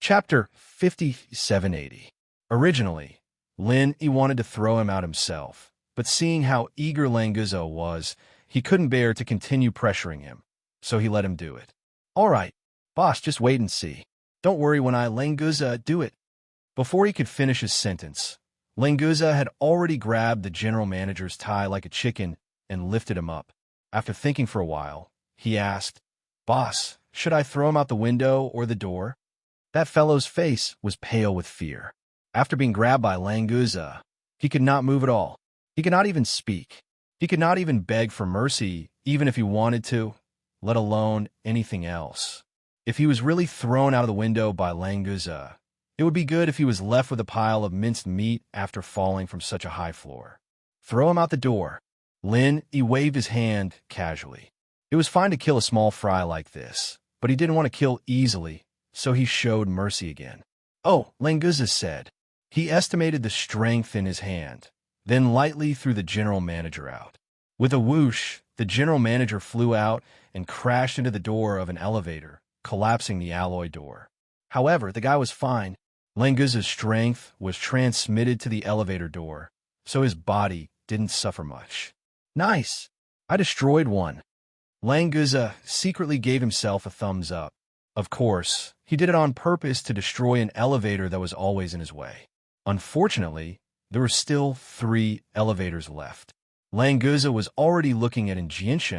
Chapter 5780. Originally, Lin Yi wanted to throw him out himself, but seeing how eager Languzo was, he couldn't bear to continue pressuring him, so he let him do it. All right, boss, just wait and see. Don't worry when I Languza do it. Before he could finish his sentence, Languza had already grabbed the general manager's tie like a chicken and lifted him up. After thinking for a while, he asked, "Boss, should I throw him out the window or the door?" That fellow's face was pale with fear. After being grabbed by Languza, he could not move at all. He could not even speak. He could not even beg for mercy, even if he wanted to, let alone anything else. If he was really thrown out of the window by Languza, it would be good if he was left with a pile of minced meat after falling from such a high floor. Throw him out the door. Lin Yi waved his hand casually. It was fine to kill a small fry like this, but he didn't want to kill easily, so he showed mercy again. "Oh," Languza said. He estimated the strength in his hand, then lightly threw the general manager out. With a whoosh, the general manager flew out and crashed into the door of an elevator, collapsing the alloy door. However, the guy was fine. Languza's strength was transmitted to the elevator door, so his body didn't suffer much. "Nice! I destroyed one." Languza secretly gave himself a thumbs up. Of course, he did it on purpose to destroy an elevator that was always in his way. Unfortunately, there were still 3 elevators left. Languza was already looking at Enrich,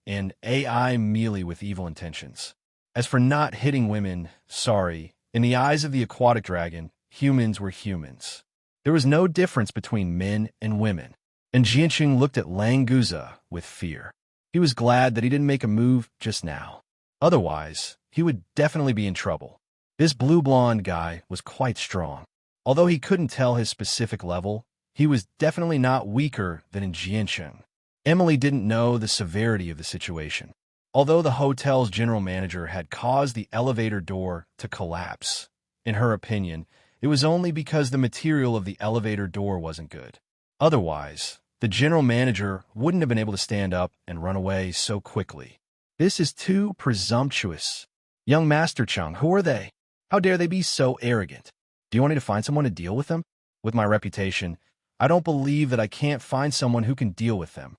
an AI melee with evil intentions. As for not hitting women, sorry, in the eyes of the aquatic dragon, humans were humans. There was no difference between men and women. Enrich looked at Languza with fear. He was glad that he didn't make a move just now. Otherwise, he would definitely be in trouble. This blue-blonde guy was quite strong. Although he couldn't tell his specific level, he was definitely not weaker than Enrich. Emily didn't know the severity of the situation. Although the hotel's general manager had caused the elevator door to collapse, in her opinion, it was only because the material of the elevator door wasn't good. Otherwise, the general manager wouldn't have been able to stand up and run away so quickly. This is too presumptuous. Young Master Chung, who are they? How dare they be so arrogant? Do you want me to find someone to deal with them? With my reputation, I don't believe that I can't find someone who can deal with them.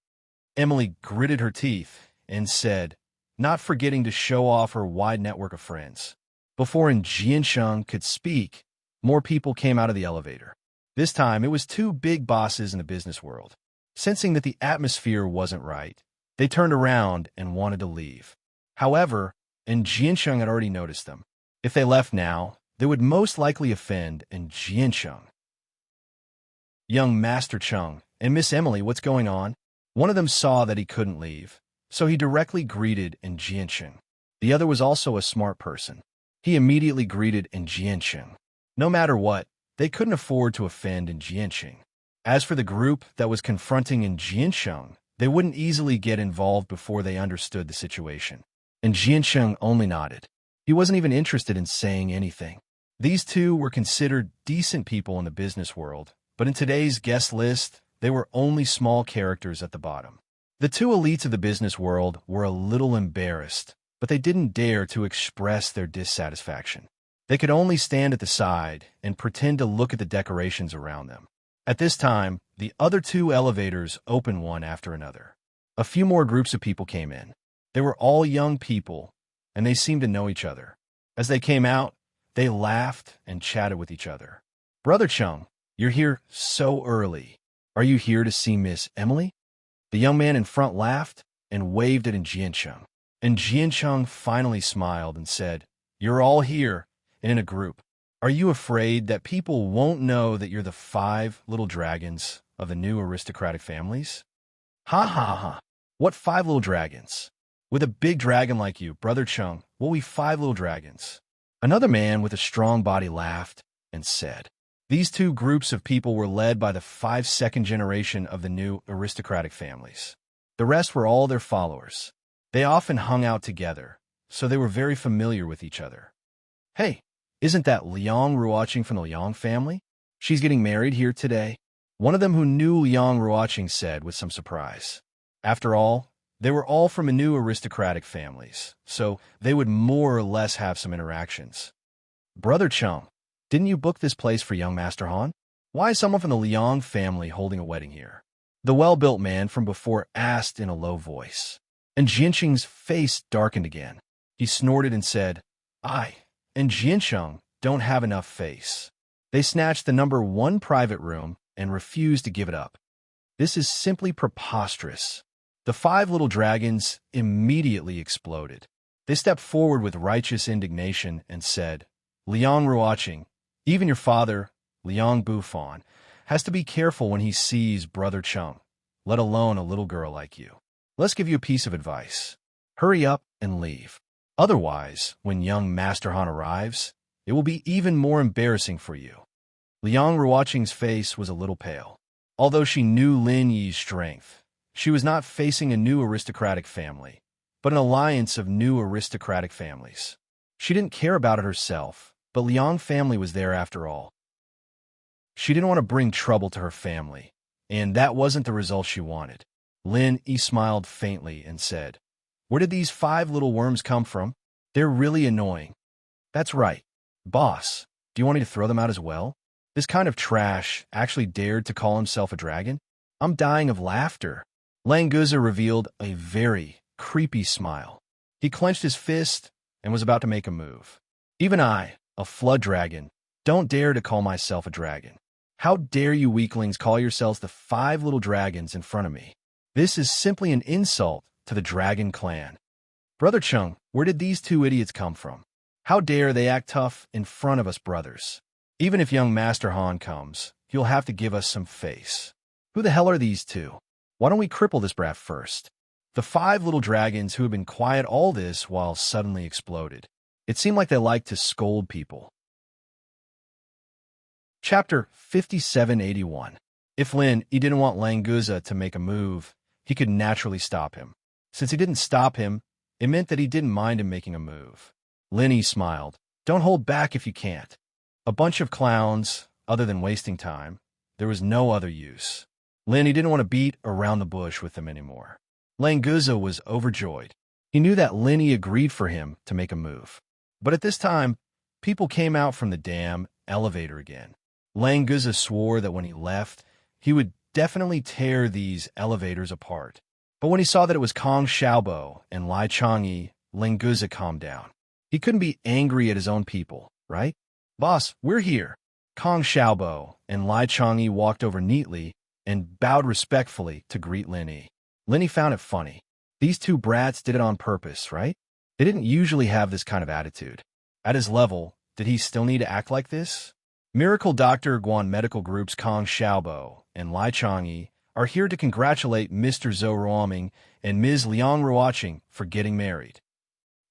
Emily gritted her teeth and said, not forgetting to show off her wide network of friends. Before Enrich could speak, more people came out of the elevator. This time, it was 2 big bosses in the business world. Sensing that the atmosphere wasn't right, they turned around and wanted to leave. However, Enrich had already noticed them. If they left now, they would most likely offend Enrich. Young Master Chung and Miss Emily, what's going on? One of them saw that he couldn't leave, so he directly greeted Enrich. The other was also a smart person. He immediately greeted Enrich. No matter what, they couldn't afford to offend Enrich. As for the group that was confronting Enrich, they wouldn't easily get involved before they understood the situation. Enrich only nodded. He wasn't even interested in saying anything. These 2 were considered decent people in the business world, but in today's guest list, they were only small characters at the bottom. The 2 elites of the business world were a little embarrassed, but they didn't dare to express their dissatisfaction. They could only stand at the side and pretend to look at the decorations around them. At this time, the other 2 elevators opened one after another. A few more groups of people came in. They were all young people, and they seemed to know each other. As they came out, they laughed and chatted with each other. "Brother Chung, you're here so early. Are you here to see Miss Emily?" The young man in front laughed and waved at Enrich. Enrich finally smiled and said, "You're all here and in a group. Are you afraid that people won't know that you're the 5 little dragons of the new aristocratic families?" "Ha ha ha. What 5 little dragons? With a big dragon like you, Brother Chung, will we 5 little dragons?" Another man with a strong body laughed and said. These 2 groups of people were led by the 5 second generation of the new aristocratic families. The rest were all their followers. They often hung out together, so they were very familiar with each other. "Hey, isn't that Liang Ruoqing from the Liang family? She's getting married here today?" One of them who knew Liang Ruoqing said with some surprise. After all, they were all from new aristocratic families, so they would more or less have some interactions. Brother Chung, didn't you book this place for young Master Han? Why is someone from the Liang family holding a wedding here? The well-built man from before asked in a low voice. And Jianqing's face darkened again. He snorted and said, I and Jianqing don't have enough face. They snatched the number 1 private room and refused to give it up. This is simply preposterous. The 5 little dragons immediately exploded. They stepped forward with righteous indignation and said, Liang Ruoqing, even your father, Liang Bufan, has to be careful when he sees Brother Chung, let alone a little girl like you. Let's give you a piece of advice. Hurry up and leave. Otherwise, when young Master Han arrives, it will be even more embarrassing for you. Liang Ruoqing's face was a little pale. Although she knew Lin Yi's strength, she was not facing a new aristocratic family, but an alliance of new aristocratic families. She didn't care about it herself, but Liang family was there after all. She didn't want to bring trouble to her family, and that wasn't the result she wanted. Lin Yi smiled faintly and said, Where did these 5 little worms come from? They're really annoying. That's right. Boss, do you want me to throw them out as well? This kind of trash actually dared to call himself a dragon? I'm dying of laughter. Languza revealed a very creepy smile. He clenched his fist and was about to make a move. Even I, a flood dragon, don't dare to call myself a dragon. How dare you weaklings call yourselves the 5 little dragons in front of me? This is simply an insult to the dragon clan. Brother Chung, where did these 2 idiots come from? How dare they act tough in front of us brothers? Even if young Master Han comes, he'll have to give us some face. Who the hell are these 2? Why don't we cripple this brat first? The 5 little dragons who had been quiet all this while suddenly exploded. It seemed like they liked to scold people. Chapter 5781. If Lin Yi didn't want Languza to make a move, he could naturally stop him. Since he didn't stop him, it meant that he didn't mind him making a move. Lin Yi smiled. Don't hold back if you can't. A bunch of clowns, other than wasting time, there was no other use. Lin Yi didn't want to beat around the bush with them anymore. Languza was overjoyed. He knew that Lin Yi agreed for him to make a move. But at this time, people came out from the damn elevator again. Languza swore that when he left, he would definitely tear these elevators apart. But when he saw that it was Kong Xiaobo and Lai Changyi, Languza calmed down. He couldn't be angry at his own people, right? Boss, we're here. Kong Xiaobo and Lai Changyi walked over neatly and bowed respectfully to greet Lin Yi. Lin Yi found it funny. These 2 brats did it on purpose, right? They didn't usually have this kind of attitude. At his level, did he still need to act like this? Miracle Dr. Guan Medical Group's Kong Xiaobo and Lai Changyi are here to congratulate Mr. Zhou Ruoming and Ms. Liang Ruoqing for getting married.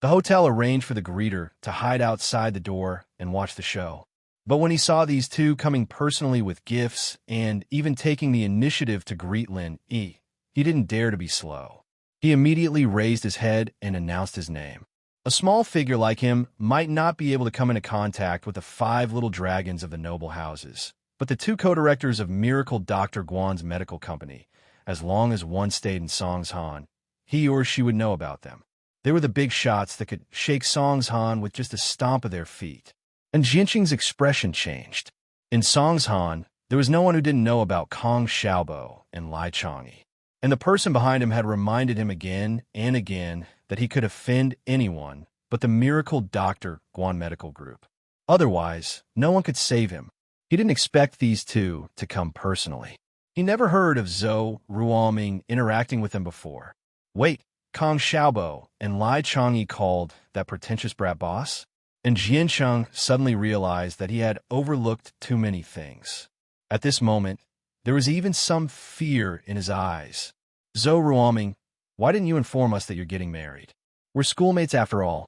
The hotel arranged for the greeter to hide outside the door and watch the show. But when he saw these 2 coming personally with gifts and even taking the initiative to greet Lin Yi, he didn't dare to be slow. He immediately raised his head and announced his name. A small figure like him might not be able to come into contact with the 5 little dragons of the noble houses, but the 2 co-directors of Miracle Dr. Guan's medical company, as long as one stayed in Songshan, he or she would know about them. They were the big shots that could shake Songshan with just a stomp of their feet. And Jianqing's expression changed. In Songshan, there was no one who didn't know about Kong Xiaobo and Lai Changyi. And the person behind him had reminded him again and again that he could offend anyone but the Miracle Dr. Guan Medical Group. Otherwise, no one could save him. He didn't expect these 2 to come personally. He never heard of Zhou Ruoming interacting with him before. Wait, Kong Xiaobo and Lai Changyi called that pretentious brat boss? And Jianqing suddenly realized that he had overlooked too many things. At this moment, there was even some fear in his eyes. Zhou Ruoming, why didn't you inform us that you're getting married? We're schoolmates after all.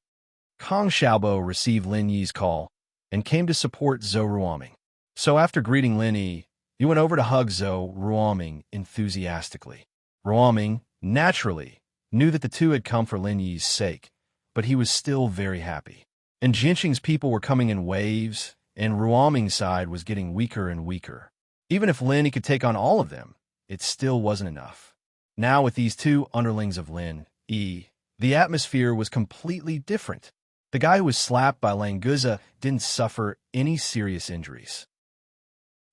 Kong Xiaobo received Lin Yi's call and came to support Zhou Ruoming. So after greeting Lin Yi, he went over to hug Zhou Ruoming enthusiastically. Ruoming, naturally, knew that the 2 had come for Lin Yi's sake, but he was still very happy. And Jianqing's people were coming in waves, and Ruoming's side was getting weaker and weaker. Even if Lin Yi could take on all of them, it still wasn't enough. Now with these 2 underlings of Lin Yi, the atmosphere was completely different. The guy who was slapped by Languza didn't suffer any serious injuries.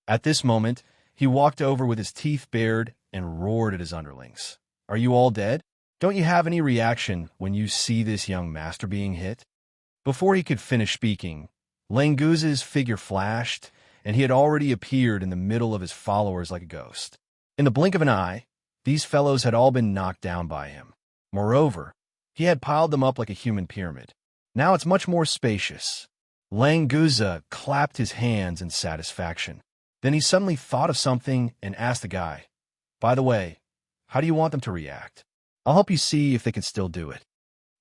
At this moment, he walked over with his teeth bared and roared at his underlings. "Are you all dead? Don't you have any reaction when you see this young master being hit?" Before he could finish speaking, Languza's figure flashed, and he had already appeared in the middle of his followers like a ghost. In the blink of an eye, these fellows had all been knocked down by him. Moreover, he had piled them up like a human pyramid. Now it's much more spacious. Languza clapped his hands in satisfaction. Then he suddenly thought of something and asked the guy, "By the way, how do you want them to react? I'll help you see if they can still do it."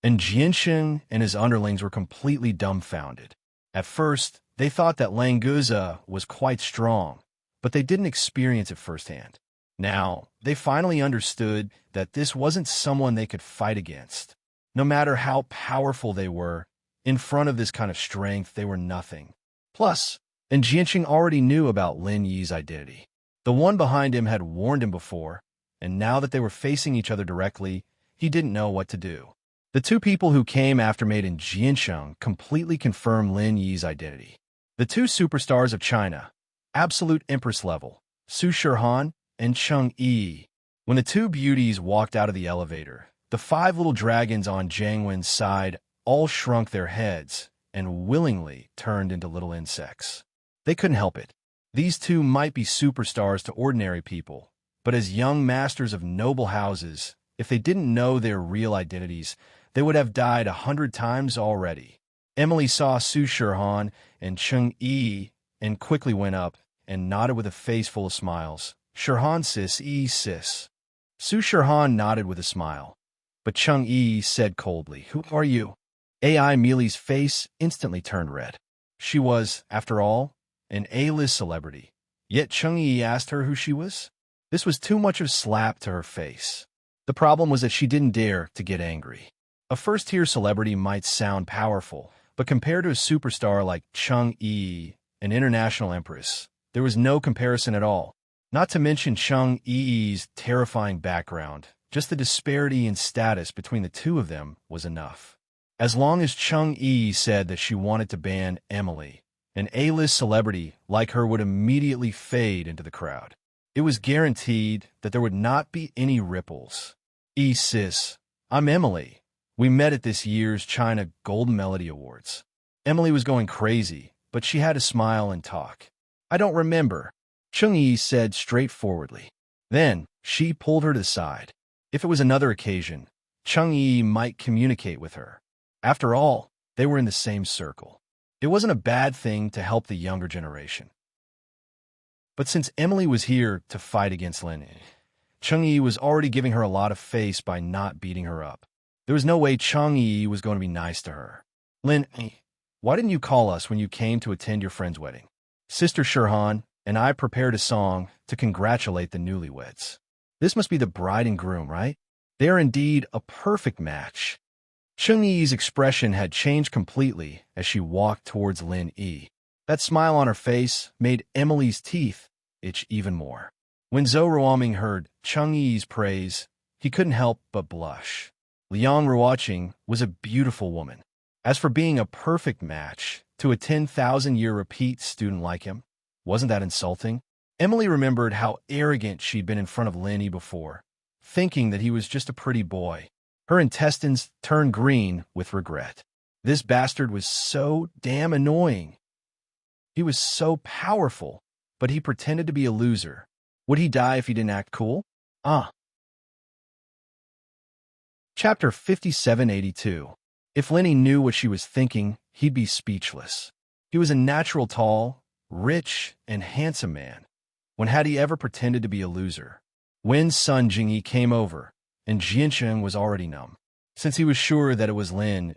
And Jiansheng and his underlings were completely dumbfounded. At first, they thought that Languza was quite strong, but they didn't experience it firsthand. Now, they finally understood that this wasn't someone they could fight against. No matter how powerful they were, in front of this kind of strength, they were nothing. Plus, and Jianqing already knew about Lin Yi's identity. The one behind him had warned him before, and now that they were facing each other directly, he didn't know what to do. The two people who came after Maiden Jiansheng completely confirmed Lin Yi's identity. The two superstars of China, absolute empress level, Su Shihan and Cheng Yi. When the two beauties walked out of the elevator, the 5 little dragons on Jiang Wen's side all shrunk their heads and willingly turned into little insects. They couldn't help it. These two might be superstars to ordinary people, but as young masters of noble houses, if they didn't know their real identities, they would have died 100 times already. Emily saw Su Shihan and Cheng Yi and quickly went up and nodded with a face full of smiles. "Shihan sis, sis." Su Shihan nodded with a smile, but Cheng Yi said coldly, "Who are you?" AI Mealy's face instantly turned red. She was, after all, an A-list celebrity, yet Cheng Yi asked her who she was? This was too much of a slap to her face. The problem was that she didn't dare to get angry. A first-tier celebrity might sound powerful, but compared to a superstar like Cheng Yi, an international empress, there was no comparison at all. Not to mention Cheng Yi's terrifying background, just the disparity in status between the two of them was enough. As long as Cheng Yi said that she wanted to ban Emily, an A-list celebrity like her would immediately fade into the crowd. It was guaranteed that there would not be any ripples. Sis, I'm Emily. We met at this year's China Golden Melody Awards. Emily was going crazy, but she had to smile and talk. "I don't remember," Cheng Yi said straightforwardly. Then, she pulled her to the side. If it was another occasion, Cheng Yi might communicate with her. After all, they were in the same circle. It wasn't a bad thing to help the younger generation. But since Emily was here to fight against Lin, Cheng Yi was already giving her a lot of face by not beating her up. There was no way Cheng Yi was going to be nice to her. "Lin, why didn't you call us when you came to attend your friend's wedding? Sister Shihan and I prepared a song to congratulate the newlyweds. This must be the bride and groom, right? They are indeed a perfect match." Cheng Yi's expression had changed completely as she walked towards Lin Yi. That smile on her face made Emily's teeth itch even more. When Zhou Ruoming heard Cheng Yi's praise, he couldn't help but blush. Liang Ruoqing was a beautiful woman. As for being a perfect match to a 10,000-year repeat student like him, wasn't that insulting? Emily remembered how arrogant she'd been in front of Lin Yi before, thinking that he was just a pretty boy. Her intestines turned green with regret. This bastard was so damn annoying. He was so powerful, but he pretended to be a loser. Would he die if he didn't act cool? Chapter 5782. If Lin Yi knew what she was thinking, he'd be speechless. He was a natural tall, rich, and handsome man. When had he ever pretended to be a loser? Wen's son Jingyi came over, and Jiansheng was already numb. Since he was sure that it was Lin,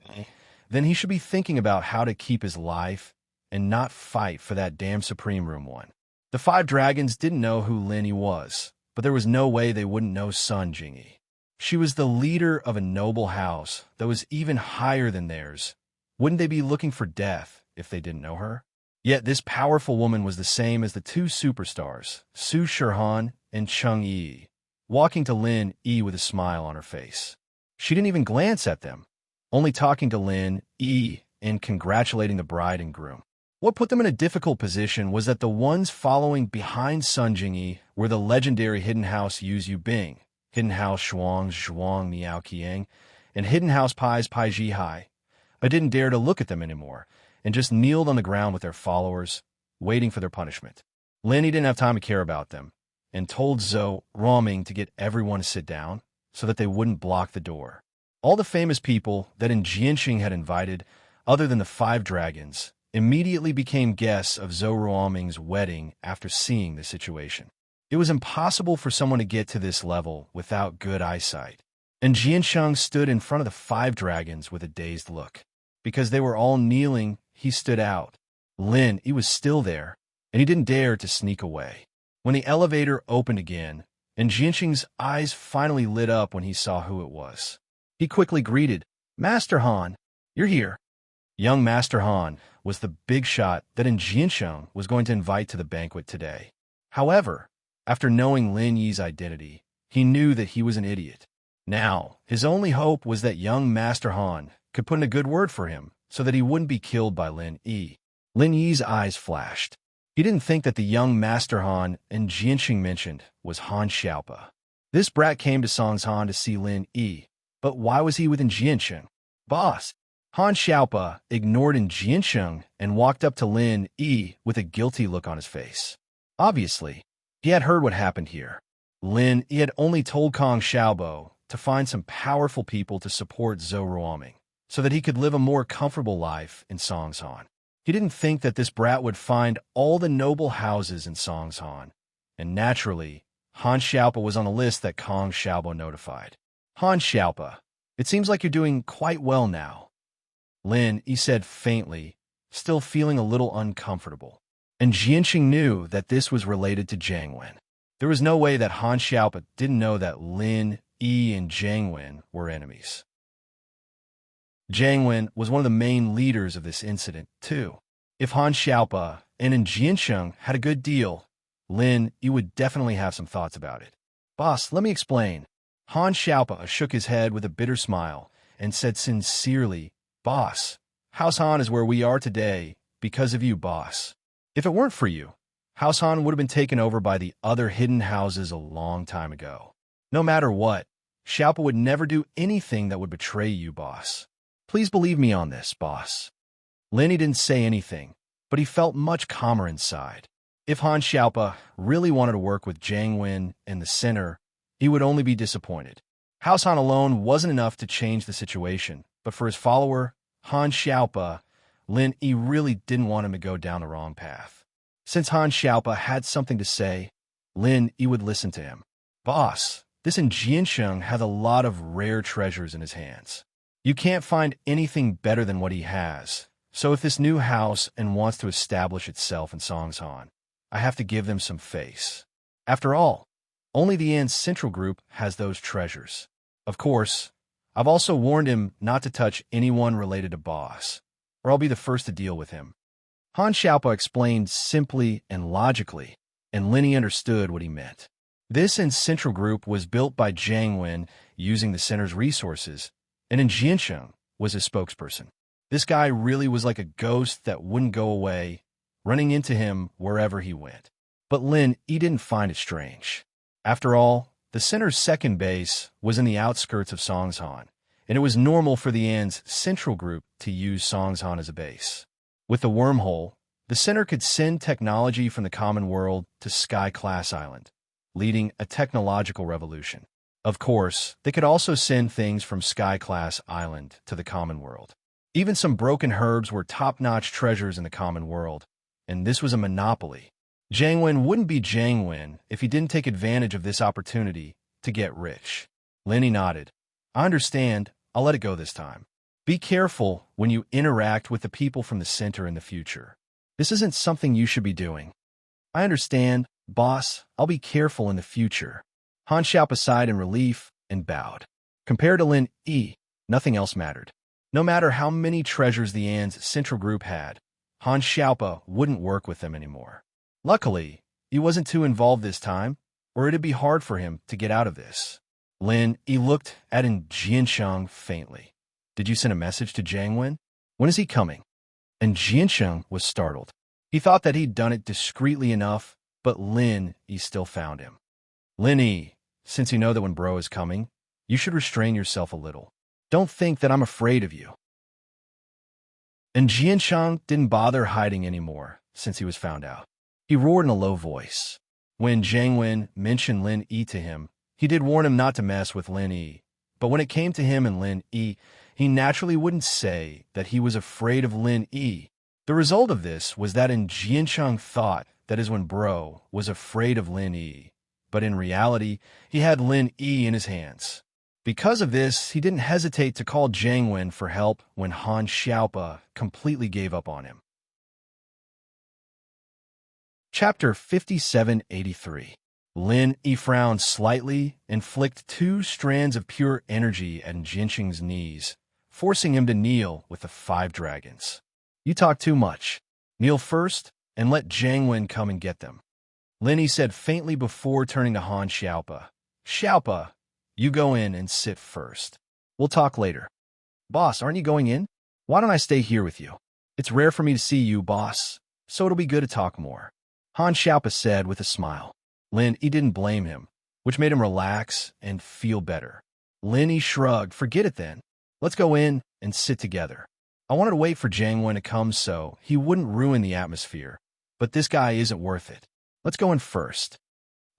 then he should be thinking about how to keep his life and not fight for that damn Supreme Room 1. The 5 dragons didn't know who Lin Yi was, but there was no way they wouldn't know Sun Jingyi. She was the leader of a noble house that was even higher than theirs. Wouldn't they be looking for death if they didn't know her? Yet this powerful woman was the same as the 2 superstars, Su Shihan and Cheng Yi, walking to Lin Yi with a smile on her face. She didn't even glance at them, only talking to Lin Yi and congratulating the bride and groom. What put them in a difficult position was that the ones following behind Sun Jingyi were the legendary Hidden House Yu Bing, Hidden House Shuang Zhuang Miao Qiang, and Hidden House Pai's Pai Ji Hai. I didn't dare to look at them anymore, and just kneeled on the ground with their followers, waiting for their punishment. Lin didn't have time to care about them, and told Zhou Roming to get everyone to sit down so that they wouldn't block the door. All the famous people that Jianxing had invited, other than the 5 dragons, immediately became guests of Zhou Roming's wedding after seeing the situation. It was impossible for someone to get to this level without good eyesight, and Jiansheng stood in front of the 5 dragons with a dazed look. Because they were all kneeling, he stood out. Lin, he was still there, and he didn't dare to sneak away. When the elevator opened again, and Jianxing's eyes finally lit up when he saw who it was. He quickly greeted, "Master Han, you're here." Young Master Han was the big shot that Jiansheng was going to invite to the banquet today. However, after knowing Lin Yi's identity, he knew that he was an idiot. Now, his only hope was that young Master Han could put in a good word for him so that he wouldn't be killed by Lin Yi. Lin Yi's eyes flashed. He didn't think that the young Master Han and Jianxing mentioned was Han Xiaopa. This brat came to Songshan to see Lin Yi, but why was he with Jianxing? Boss! Han Xiaopa ignored Jianxing and walked up to Lin Yi with a guilty look on his face. Obviously, he had heard what happened here. Lin Yi had only told Kong Xiaobo to find some powerful people to support Zhou Ruoming so that he could live a more comfortable life in Songshan. He didn't think that this brat would find all the noble houses in Songshan, and naturally, Han Xiaopa was on the list that Kong Xiaobo notified. Han Xiaopa, it seems like you're doing quite well now. Lin Yi said faintly, still feeling a little uncomfortable. And Jianxing knew that this was related to Jiang Wen. There was no way that Han Xiaopa didn't know that Lin Yi and Jiang Wen were enemies. Jiang Wen was one of the main leaders of this incident, too. If Han Xiaopa and Jiansheng had a good deal, Lin Yi would definitely have some thoughts about it. Boss, let me explain. Han Xiaopa shook his head with a bitter smile and said sincerely, Boss, House Han is where we are today because of you, boss. If it weren't for you, House Han would have been taken over by the other hidden houses a long time ago. No matter what, Xiaopa would never do anything that would betray you, boss. Please believe me on this, boss. Lin Yi didn't say anything, but he felt much calmer inside. If Han Xiaopa really wanted to work with Jiang Wen and the Sinner, he would only be disappointed. House Han alone wasn't enough to change the situation, but for his follower, Han Xiaopa, Lin Yi really didn't want him to go down the wrong path. Since Han Xiaopa had something to say, Lin Yi would listen to him. Boss, this Jiansheng has a lot of rare treasures in his hands. You can't find anything better than what he has. So if this new house and wants to establish itself in Songshan, I have to give them some face. After all, only the An Central Group has those treasures. Of course, I've also warned him not to touch anyone related to Boss, or I'll be the first to deal with him. Han Xiaopa explained simply and logically, and Lin Yi understood what he meant. This An Central Group was built by Jiang Wen using the center's resources, and Jiansheng was his spokesperson. This guy really was like a ghost that wouldn't go away, running into him wherever he went. But Lin Yi didn't find it strange. After all, the center's second base was in the outskirts of Songshan, and it was normal for the An's Central Group to use Songshan as a base. With the wormhole, the center could send technology from the common world to Sky-class Island, leading a technological revolution. Of course, they could also send things from Sky-class Island to the common world. Even some broken herbs were top-notch treasures in the common world, and this was a monopoly. Jiang Wen wouldn't be Jiang Wen if he didn't take advantage of this opportunity to get rich. Lin Yi nodded. I understand. I'll let it go this time. Be careful when you interact with the people from the center in the future. This isn't something you should be doing. I understand, boss. I'll be careful in the future. Han Xiaopa sighed in relief and bowed. Compared to Lin Yi, nothing else mattered. No matter how many treasures the An's Central Group had, Han Xiaopa wouldn't work with them anymore. Luckily, he wasn't too involved this time, or it'd be hard for him to get out of this. Lin Yi looked at Jiansheng faintly. Did you send a message to Jiang Wen? When is he coming? And Jiansheng was startled. He thought that he'd done it discreetly enough, but Lin Yi still found him. Lin Yi, since you know that when bro is coming, you should restrain yourself a little. Don't think that I'm afraid of you. And Jiansheng didn't bother hiding anymore since he was found out. He roared in a low voice. When Zhang Wen mentioned Lin Yi to him, he did warn him not to mess with Lin Yi. But when it came to him and Lin Yi, he naturally wouldn't say that he was afraid of Lin Yi. The result of this was that Jiansheng thought that is when bro was afraid of Lin Yi. But in reality, he had Lin Yi in his hands. Because of this, he didn't hesitate to call Zhang Wen for help when Han Xiaopa completely gave up on him. Chapter 5783. Lin Yi frowned slightly and flicked 2 strands of pure energy at Jiansheng's knees, forcing him to kneel with the 5 dragons. You talk too much. Kneel first and let Zhang Wen come and get them. Lin Yi said faintly before turning to Han Xiaopa. Xiaopa, you go in and sit first. We'll talk later. Boss, aren't you going in? Why don't I stay here with you? It's rare for me to see you, boss, so it'll be good to talk more. Han Xiaopa said with a smile. Lin Yi didn't blame him, which made him relax and feel better. Lin Yi shrugged. Forget it then. Let's go in and sit together. I wanted to wait for Zhang Wen to come so he wouldn't ruin the atmosphere, but this guy isn't worth it. Let's go in first.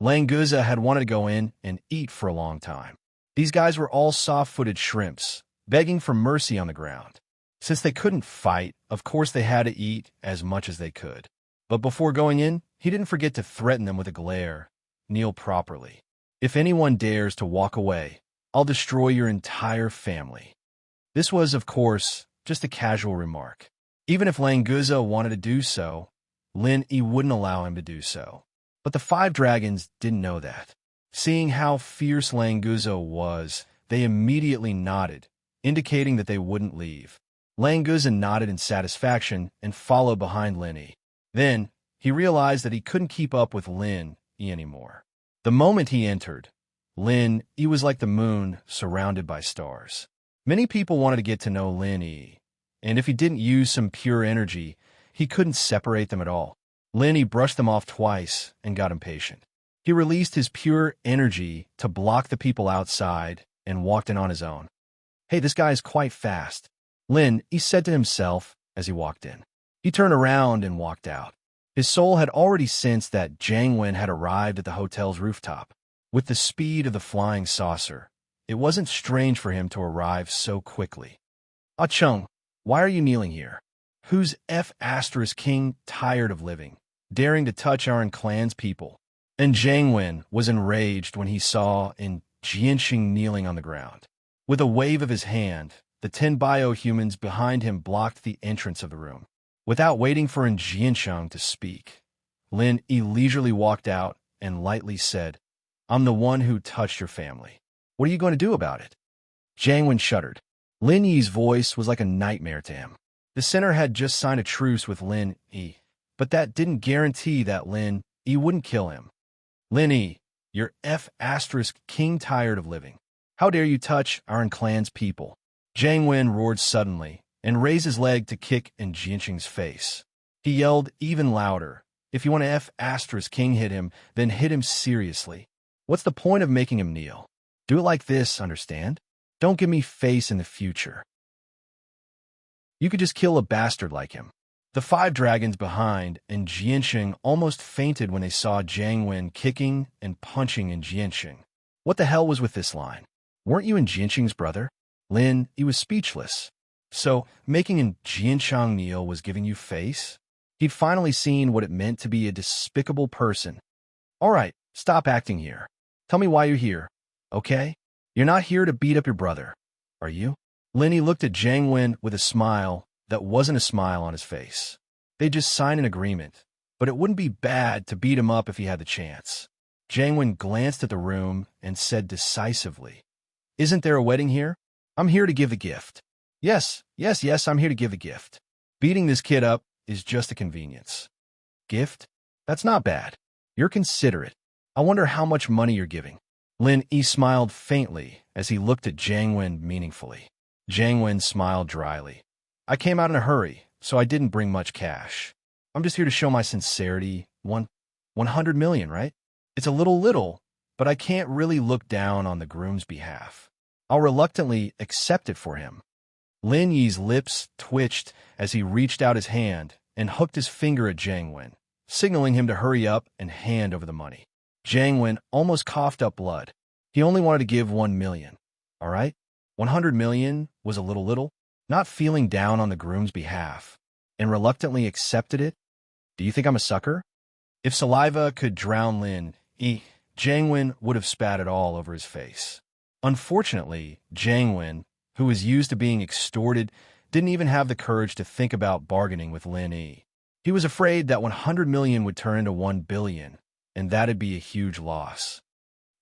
Languza had wanted to go in and eat for a long time. These guys were all soft-footed shrimps, begging for mercy on the ground. Since they couldn't fight, of course they had to eat as much as they could. But before going in, he didn't forget to threaten them with a glare. Kneel properly. If anyone dares to walk away, I'll destroy your entire family. This was, of course, just a casual remark. Even if Languza wanted to do so, Lin Yi wouldn't allow him to do so. But the 5 dragons didn't know that. Seeing how fierce Languza was, they immediately nodded, indicating that they wouldn't leave. Languza nodded in satisfaction and followed behind Lin Yi. Then, he realized that he couldn't keep up with Lin Yi anymore. The moment he entered, Lin Yi was like the moon surrounded by stars. Many people wanted to get to know Lin Yi, and if he didn't use some pure energy, he couldn't separate them at all. Lin Yi brushed them off twice and got impatient. He released his pure energy to block the people outside and walked in on his own. Hey, this guy is quite fast, Lin Yi said to himself as he walked in. He turned around and walked out. His soul had already sensed that Zhang Wen had arrived at the hotel's rooftop. With the speed of the flying saucer, it wasn't strange for him to arrive so quickly. Ah Chung, why are you kneeling here? Who's F***king tired of living, daring to touch our clan's people? And Zhang Wen was enraged when he saw Jiansheng kneeling on the ground. With a wave of his hand, the 10 biohumans behind him blocked the entrance of the room. Without waiting for Jiansheng to speak, Lin Yi leisurely walked out and lightly said, I'm the one who touched your family. What are you going to do about it? Zhang Wen shuddered. Lin Yi's voice was like a nightmare to him. The center had just signed a truce with Lin Yi, but that didn't guarantee that Lin Yi wouldn't kill him. Lin Yi, you're F***king tired of living. How dare you touch our clan's people? Zhang Wen roared suddenly and raised his leg to kick in Jiansheng's face. He yelled even louder, if you want to F***king hit him, then hit him seriously. What's the point of making him kneel? Do it like this, understand? Don't give me face in the future. You could just kill a bastard like him. The 5 dragons behind and Jiansheng almost fainted when they saw Zhang Wen kicking and punching in Jiansheng. What the hell was with this line? Weren't you Jiansheng's brother? Lin Yi was speechless. So, making Jiansheng kneel was giving you face? He'd finally seen what it meant to be a despicable person. All right, stop acting here. Tell me why you're here, okay? You're not here to beat up your brother, are you? Lin Yi looked at Zhang Wen with a smile that wasn't a smile on his face. They just signed an agreement, but it wouldn't be bad to beat him up if he had the chance. Zhang Wen glanced at the room and said decisively, Isn't there a wedding here? I'm here to give the gift. Yes, I'm here to give the gift. Beating this kid up is just a convenience. Gift? That's not bad. You're considerate. I wonder how much money you're giving. Lin Yi smiled faintly as he looked at Zhang Wen meaningfully. Zhang Wen smiled dryly. I came out in a hurry, so I didn't bring much cash. I'm just here to show my sincerity. 100 million, right? It's a little, but I can't really look down on the groom's behalf. I'll reluctantly accept it for him. Lin Yi's lips twitched as he reached out his hand and hooked his finger at Jiang Wen, signaling him to hurry up and hand over the money. Jiang Wen almost coughed up blood. He only wanted to give 1 million. All right? 100 million was a little, not feeling down on the groom's behalf, and reluctantly accepted it. Do you think I'm a sucker? If saliva could drown Lin Yi, Jiang Wen would have spat it all over his face. Unfortunately, Jiang Wen, who was used to being extorted, didn't even have the courage to think about bargaining with Lin Yi. He was afraid that 100 million would turn into 1 billion, and that'd be a huge loss.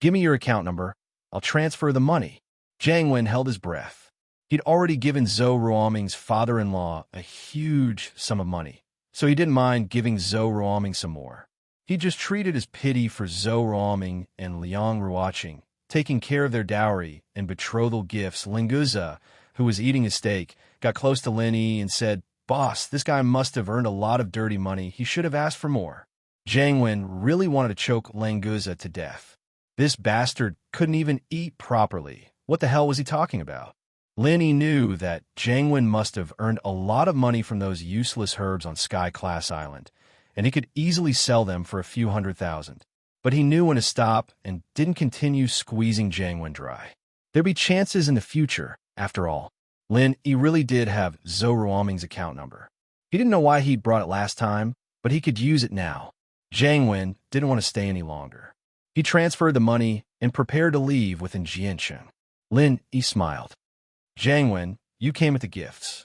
Give me your account number. I'll transfer the money. Jiang Wen held his breath. He'd already given Zhou Ruoming's father-in-law a huge sum of money, so he didn't mind giving Zhou Ruoming some more. He just treated his pity for Zhou Ruoming and Liang Ruoqing, taking care of their dowry and betrothal gifts. Linguza, who was eating his steak, got close to Lin Yi and said, "Boss, this guy must have earned a lot of dirty money. He should have asked for more." Jiang Wen really wanted to choke Linguza to death. This bastard couldn't even eat properly. What the hell was he talking about? Lin Yi knew that Jiang Wen must have earned a lot of money from those useless herbs on Sky Class Island, and he could easily sell them for a few $100,000. But he knew when to stop and didn't continue squeezing Jiang Wen dry. There'd be chances in the future, after all. Lin Yi really did have Zhou Ruoming's account number. He didn't know why he'd brought it last time, but he could use it now. Jiang Wen didn't want to stay any longer. He transferred the money and prepared to leave within Jiancheng. Lin Yi smiled. "Jiang Wen, you came with the gifts.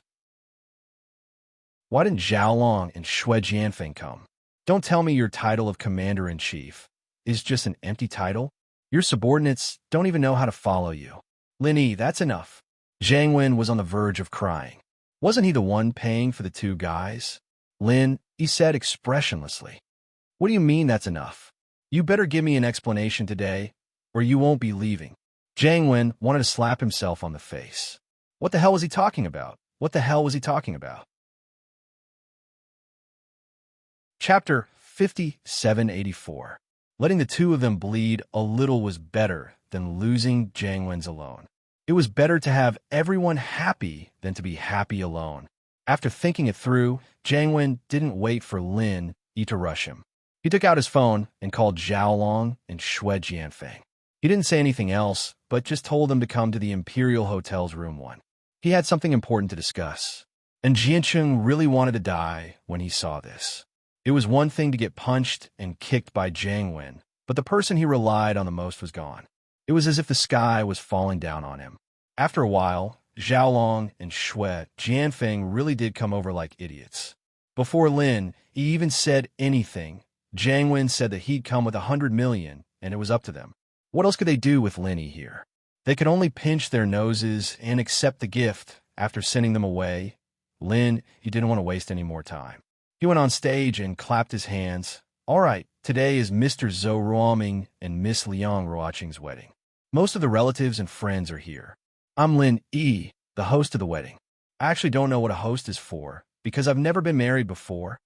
Why didn't Zhaolong and Shui Jianfeng come? Don't tell me your title of Commander-in-Chief is just an empty title. Your subordinates don't even know how to follow you." "Lin Yi, that's enough." Jiang Wen was on the verge of crying. Wasn't he the one paying for the two guys? "Lin," he said expressionlessly. "What do you mean that's enough? You better give me an explanation today, or you won't be leaving." Jiang Wen wanted to slap himself on the face. What the hell was he talking about? What the hell was he talking about? Chapter 5784. Letting the two of them bleed a little was better than losing Jiang Wen's alone. It was better to have everyone happy than to be happy alone. After thinking it through, Jiang Wen didn't wait for Lin Yi to rush him. He took out his phone and called Zhaolong and Shui Jianfeng. He didn't say anything else, but just told them to come to the Imperial Hotel's room 1. He had something important to discuss. And Jiancheng really wanted to die when he saw this. It was one thing to get punched and kicked by Jiang Wen, but the person he relied on the most was gone. It was as if the sky was falling down on him. After a while, Zhaolong and Shui Jianfeng really did come over like idiots. Before Lin Yi even said anything, Jiang Wen said that he'd come with 100 million, and it was up to them. What else could they do with Lin Yi here? They could only pinch their noses and accept the gift after sending them away. Lin Yi didn't want to waste any more time. He went on stage and clapped his hands. "All right, today is Mr. Zhou Ruoming and Miss Liang Ruoqing's wedding. Most of the relatives and friends are here. I'm Lin Yi, the host of the wedding. I actually don't know what a host is for, because I've never been married before."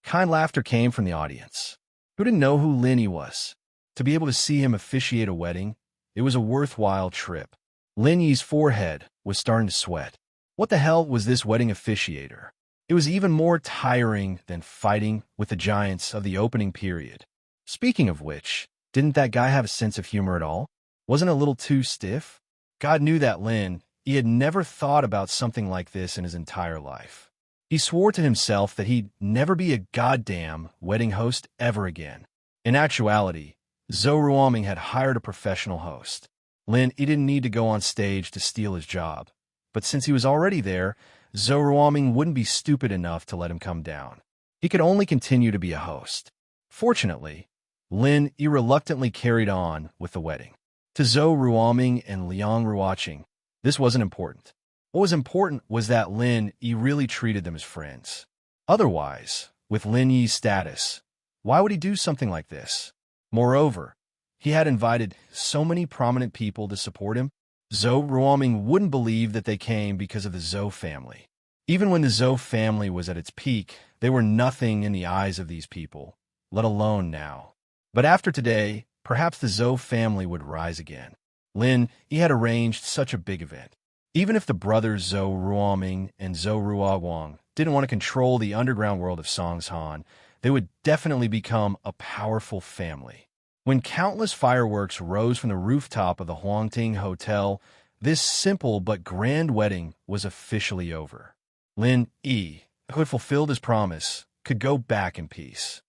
Kind laughter came from the audience. Who didn't know who Lin Yi was? To be able to see him officiate a wedding, it was a worthwhile trip. Lin Yi's forehead was starting to sweat. What the hell was this wedding officiator? It was even more tiring than fighting with the giants of the opening period. Speaking of which, didn't that guy have a sense of humor at all? Wasn't it a little too stiff? God knew that Lin Yi had never thought about something like this in his entire life. He swore to himself that he'd never be a goddamn wedding host ever again. In actuality, Zhou Ruoming had hired a professional host. Lin Yi didn't need to go on stage to steal his job. But since he was already there, Zhou Ruoming wouldn't be stupid enough to let him come down. He could only continue to be a host. Fortunately, Lin Yi reluctantly carried on with the wedding. To Zhou Ruoming and Liang Ruoqing, this wasn't important. What was important was that Lin Yi really treated them as friends. Otherwise, with Lin Yi's status, why would he do something like this? Moreover, he had invited so many prominent people to support him. Zhou Ruoming wouldn't believe that they came because of the Zhou family. Even when the Zhou family was at its peak, they were nothing in the eyes of these people, let alone now. But after today, perhaps the Zhou family would rise again. Lin, he had arranged such a big event. Even if the brothers Zhou Ruoming and Zhou Ruoguang didn't want to control the underground world of Songshan, they would definitely become a powerful family. When countless fireworks rose from the rooftop of the Huangting Hotel, this simple but grand wedding was officially over. Lin Yi, who had fulfilled his promise, could go back in peace.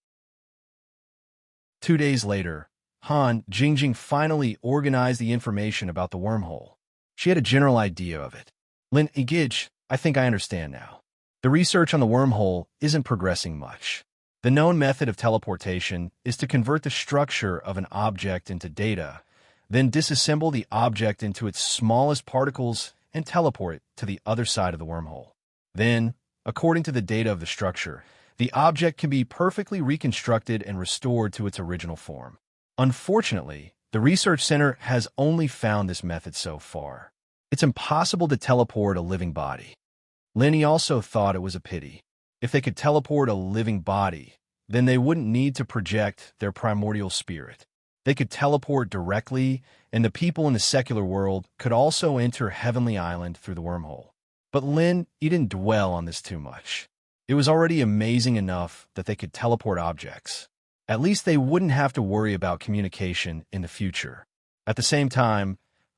2 days later, Han Jingjing finally organized the information about the wormhole. She had a general idea of it. Lin Yigich, I think I understand now. The research on the wormhole isn't progressing much. The known method of teleportation is to convert the structure of an object into data, then disassemble the object into its smallest particles and teleport it to the other side of the wormhole. Then, according to the data of the structure, the object can be perfectly reconstructed and restored to its original form. Unfortunately, the research center has only found this method so far. It's impossible to teleport a living body. Lenny also thought it was a pity. If they could teleport a living body, then they wouldn't need to project their primordial spirit. They could teleport directly, and the people in the secular world could also enter Heavenly Island through the wormhole. But Lin, he didn't dwell on this too much. It was already amazing enough that they could teleport objects. At least they wouldn't have to worry about communication in the future. At the same time,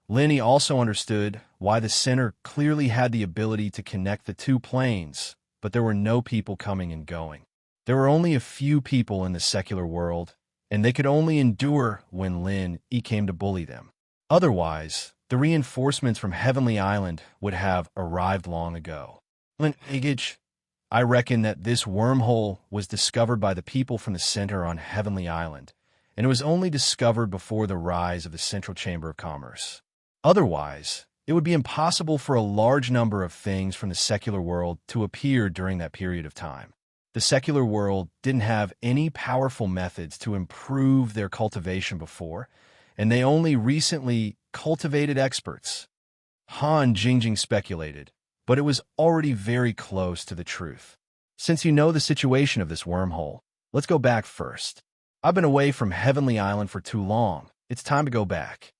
Lenny also understood why the center clearly had the ability to connect the two planes, but there were no people coming and going. There were only a few people in the secular world, and they could only endure when Lin Yi came to bully them. Otherwise, the reinforcements from Heavenly Island would have arrived long ago. Lin Yigich, I reckon that this wormhole was discovered by the people from the center on Heavenly Island, and it was only discovered before the rise of the Central Chamber of Commerce. Otherwise, it would be impossible for a large number of things from the secular world to appear during that period of time. The secular world didn't have any powerful methods to improve their cultivation before, and they only recently cultivated experts. Han Jingjing speculated, but it was already very close to the truth. Since you know the situation of this wormhole, let's go back first. I've been away from Heavenly Island for too long. It's time to go back.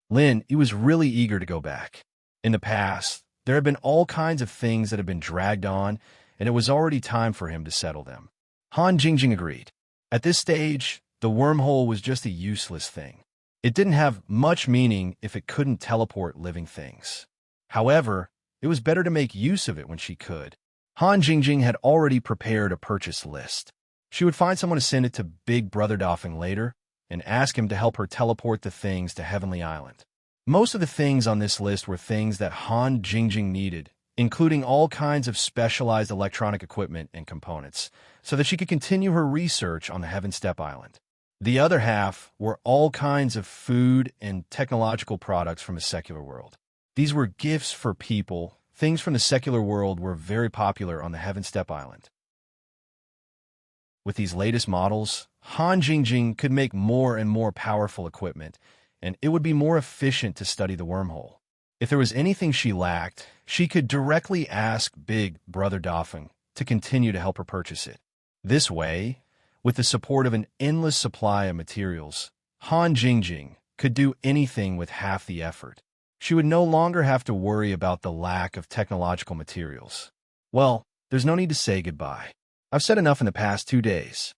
Lin, he was really eager to go back. In the past, there had been all kinds of things that had been dragged on, and it was already time for him to settle them. Han Jingjing agreed. At this stage, the wormhole was just a useless thing. It didn't have much meaning if it couldn't teleport living things. However, it was better to make use of it when she could. Han Jingjing had already prepared a purchase list. She would find someone to send it to Big Brother Dofeng later and ask him to help her teleport the things to Heavenly Island. Most of the things on this list were things that Han Jingjing needed, including all kinds of specialized electronic equipment and components, so that she could continue her research on the Heaven Step Island. The other half were all kinds of food and technological products from the secular world. These were gifts for people. Things from the secular world were very popular on the Heaven Step Island. With these latest models, Han Jingjing could make more and more powerful equipment, and it would be more efficient to study the wormhole. If there was anything she lacked, she could directly ask Big Brother Dofeng to continue to help her purchase it. This way, with the support of an endless supply of materials, Han Jingjing could do anything with half the effort. She would no longer have to worry about the lack of technological materials. Well, there's no need to say goodbye. I've said enough in the past 2 days.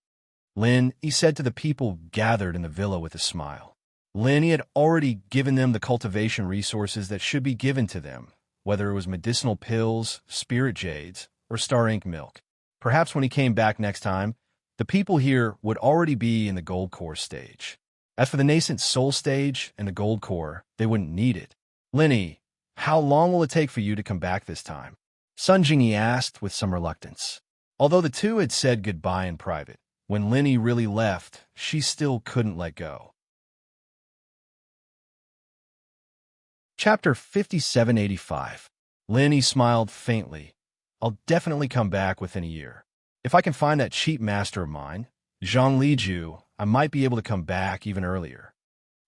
Lin, he said to the people gathered in the villa with a smile. Lin, he had already given them the cultivation resources that should be given to them, whether it was medicinal pills, spirit jades, or star ink milk. Perhaps when he came back next time, the people here would already be in the gold core stage. As for the nascent soul stage and the gold core, they wouldn't need it. Linny, how long will it take for you to come back this time? Sun Jingyi asked with some reluctance. Although the two had said goodbye in private, when Linny really left, she still couldn't let go. Chapter 5785. Linny smiled faintly. I'll definitely come back within a year. If I can find that cheap master of mine, Zhang Liju, I might be able to come back even earlier.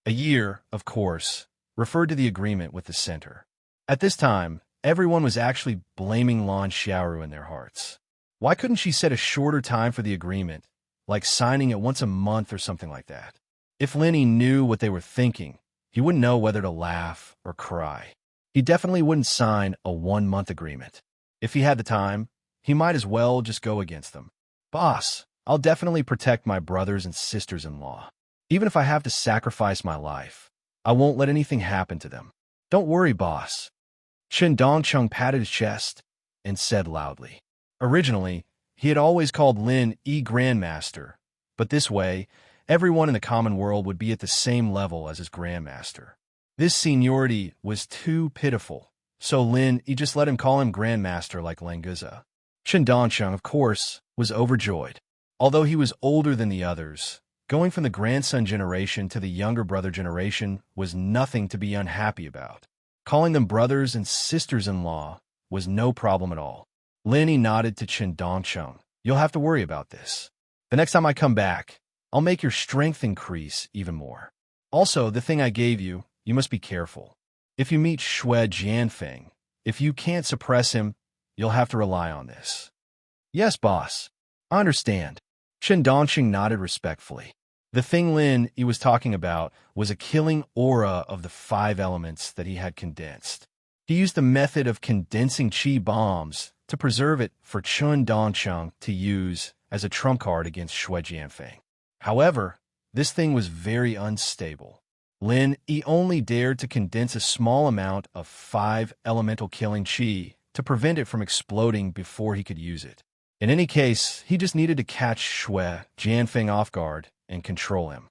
A year, of course, referred to the agreement with the center. At this time, everyone was actually blaming Lan Xiaoru in their hearts. Why couldn't she set a shorter time for the agreement, like signing it once a month or something like that? If Linny knew what they were thinking, he wouldn't know whether to laugh or cry. He definitely wouldn't sign a 1-month agreement. If he had the time, he might as well just go against them. Boss, I'll definitely protect my brothers and sisters-in-law. Even if I have to sacrifice my life, I won't let anything happen to them. Don't worry, boss. Chen Dongcheng patted his chest and said loudly. Originally, he had always called Lin Grandmaster, but this way, everyone in the common world would be at the same level as his Grandmaster. This seniority was too pitiful, so Lin just let him call him Grandmaster like Languza. Chen Dongcheng, of course, was overjoyed. Although he was older than the others, going from the grandson generation to the younger brother generation was nothing to be unhappy about. Calling them brothers and sisters-in-law was no problem at all. Linny nodded to Chen Dongcheng. You'll have to worry about this. The next time I come back, I'll make your strength increase even more. Also, the thing I gave you, you must be careful. If you meet Xue Jianfeng, if you can't suppress him, you'll have to rely on this. Yes, boss. I understand. Chen Dongqing nodded respectfully. The thing Lin Yi was talking about was a killing aura of the 5 elements that he had condensed. He used the method of condensing qi bombs to preserve it for Chen Dongcheng to use as a trump card against Xue Jianfeng. However, this thing was very unstable. Lin Yi only dared to condense a small amount of 5 elemental killing qi to prevent it from exploding before he could use it. In any case, he just needed to catch Xue Jianfeng off guard and control him.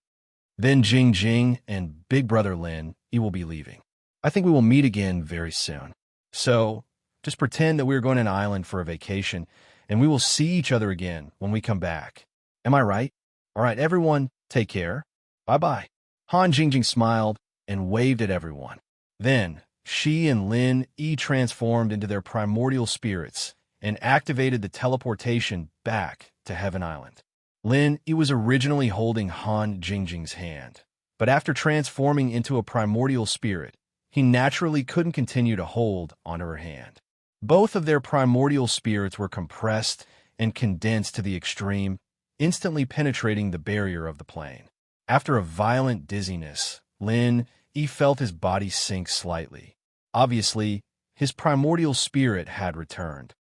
Then Jing Jing and Big Brother Lin Yi will be leaving. I think we will meet again very soon. So, just pretend that we are going to an island for a vacation, and we will see each other again when we come back. Am I right? All right, everyone, take care. Bye-bye. Han Jingjing smiled and waved at everyone. Then, she and Lin Yi transformed into their primordial spirits and activated the teleportation back to Heaven Island. Lin Yi was originally holding Han Jingjing's hand, but after transforming into a primordial spirit, he naturally couldn't continue to hold onto her hand. Both of their primordial spirits were compressed and condensed to the extreme, instantly penetrating the barrier of the plane. After a violent dizziness, Lin Yi felt his body sink slightly. Obviously, his primordial spirit had returned.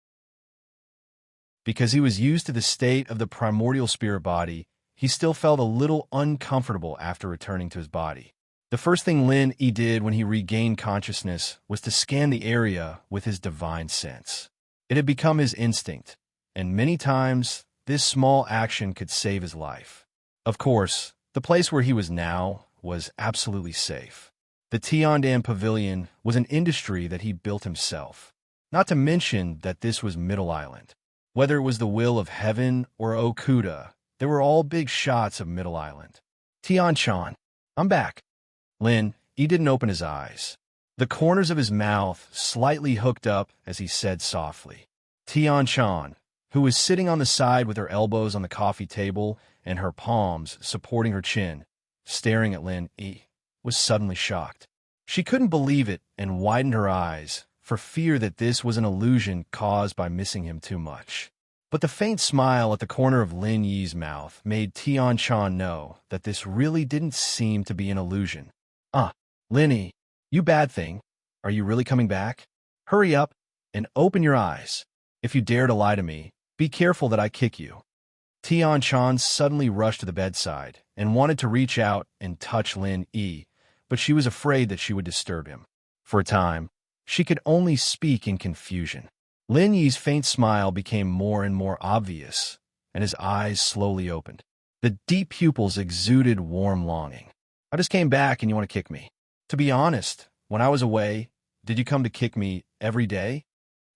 Because he was used to the state of the primordial spirit body, he still felt a little uncomfortable after returning to his body. The first thing Lin Yi did when he regained consciousness was to scan the area with his divine sense. It had become his instinct, and many times this small action could save his life. Of course, the place where he was now was absolutely safe. The Tiandan Pavilion was an industry that he built himself. Not to mention that this was Middle Island. Whether it was the will of heaven or Okuda, they were all big shots of Middle Island. Tianchan, I'm back. Lin Yi didn't open his eyes. The corners of his mouth slightly hooked up as he said softly. Tianchan, who was sitting on the side with her elbows on the coffee table and her palms supporting her chin, staring at Lin Yi, was suddenly shocked. She couldn't believe it and widened her eyes for fear that this was an illusion caused by missing him too much. But the faint smile at the corner of Lin Yi's mouth made Tianchan know that this really didn't seem to be an illusion. Lin Yi, you bad thing. Are you really coming back? Hurry up and open your eyes. If you dare to lie to me, be careful that I kick you. Tianchan suddenly rushed to the bedside and wanted to reach out and touch Lin Yi, but she was afraid that she would disturb him. For a time, she could only speak in confusion. Lin Yi's faint smile became more and more obvious, and his eyes slowly opened. The deep pupils exuded warm longing. I just came back and you want to kick me. To be honest, when I was away, did you come to kick me every day?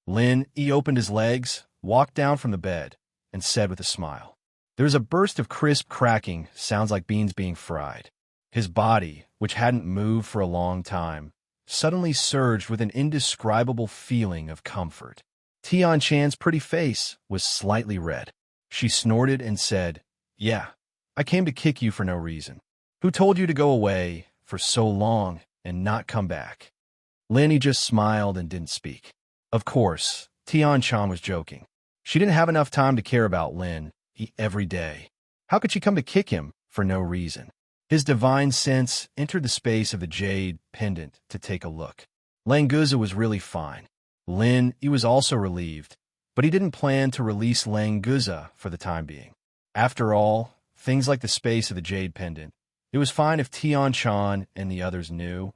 Lin Yi opened his legs, walked down from the bed, and said with a smile. There was a burst of crisp cracking, sounds like beans being fried. His body, which hadn't moved for a long time, suddenly surged with an indescribable feeling of comfort. Tianchan's pretty face was slightly red. She snorted and said, Yeah, I came to kick you for no reason. Who told you to go away for so long and not come back? Lin Yi just smiled and didn't speak. Of course, Tian-chan was joking. She didn't have enough time to care about Lin every day. How could she come to kick him for no reason? His divine sense entered the space of the jade pendant to take a look. Languza was really fine. Lin was also relieved, but he didn't plan to release Languza for the time being. After all, things like the space of the jade pendant, it was fine if Tian-chan and the others knew,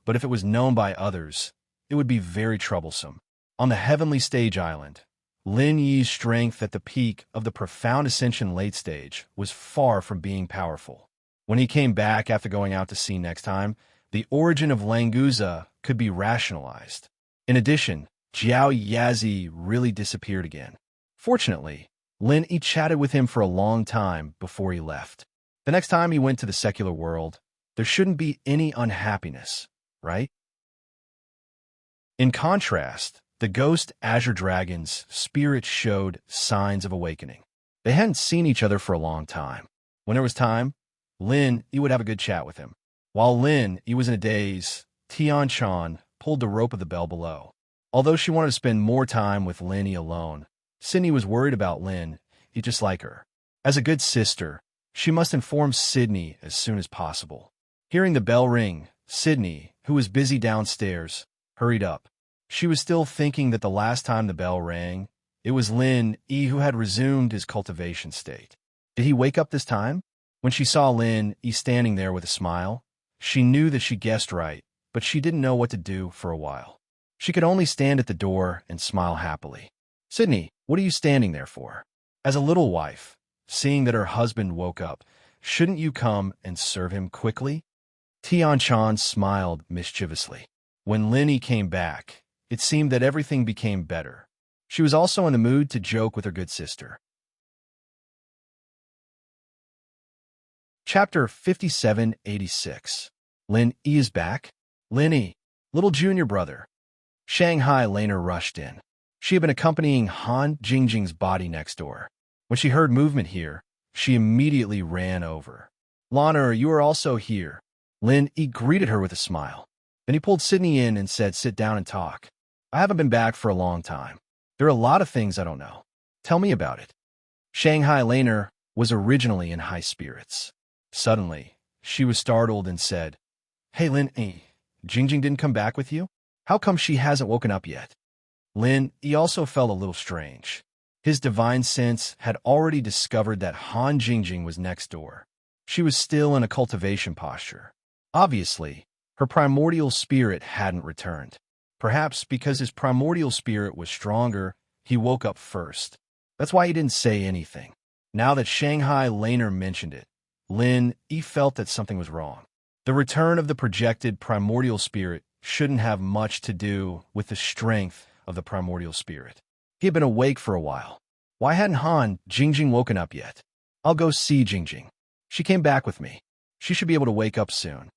but if it was known by others, it would be very troublesome. On the heavenly stage island, Lin Yi's strength at the peak of the profound ascension late stage was far from being powerful. When he came back after going out to sea next time, the origin of Languza could be rationalized. In addition, Jiao Yazi really disappeared again. Fortunately, Lin Yi chatted with him for a long time before he left. The next time he went to the secular world, there shouldn't be any unhappiness, right? In contrast, the ghost Azure Dragon's spirits showed signs of awakening. They hadn't seen each other for a long time. When there was time, Lin Yi would have a good chat with him. While Lin Yi was in a daze, Tian-chan pulled the rope of the bell below. Although she wanted to spend more time with Lin Yi alone, Sydney was worried about Lin Yi just like her. As a good sister, she must inform Sydney as soon as possible. Hearing the bell ring, Sydney, who was busy downstairs, hurried up. She was still thinking that the last time the bell rang, it was Lin Yi who had resumed his cultivation state. Did he wake up this time? When she saw Lin Yi standing there with a smile, she knew that she guessed right, but she didn't know what to do for a while. She could only stand at the door and smile happily. Sydney, what are you standing there for? As a little wife, seeing that her husband woke up, shouldn't you come and serve him quickly? Tian-chan smiled mischievously. When Lin Yi came back, it seemed that everything became better. She was also in the mood to joke with her good sister. Chapter 5786. Lin Yi is back? Lin Yi, little junior brother. Shanghai Laner rushed in. She had been accompanying Han Jingjing's body next door. When she heard movement here, she immediately ran over. Laner, you are also here. Lin Yi greeted her with a smile. Then he pulled Sydney in and said, sit down and talk. I haven't been back for a long time. There are a lot of things I don't know. Tell me about it. Shanghai Laner was originally in high spirits. Suddenly, she was startled and said, Hey Lin Yi, Jingjing didn't come back with you? How come she hasn't woken up yet? Lin Yi also felt a little strange. His divine sense had already discovered that Han Jingjing was next door. She was still in a cultivation posture. Obviously, her primordial spirit hadn't returned. Perhaps because his primordial spirit was stronger, he woke up first. That's why he didn't say anything. Now that Shanghai Laner mentioned it, Lin Yi felt that something was wrong. The return of the projected primordial spirit shouldn't have much to do with the strength of the primordial spirit. He had been awake for a while. Why hadn't Han Jingjing woken up yet? I'll go see Jingjing. She came back with me. She should be able to wake up soon.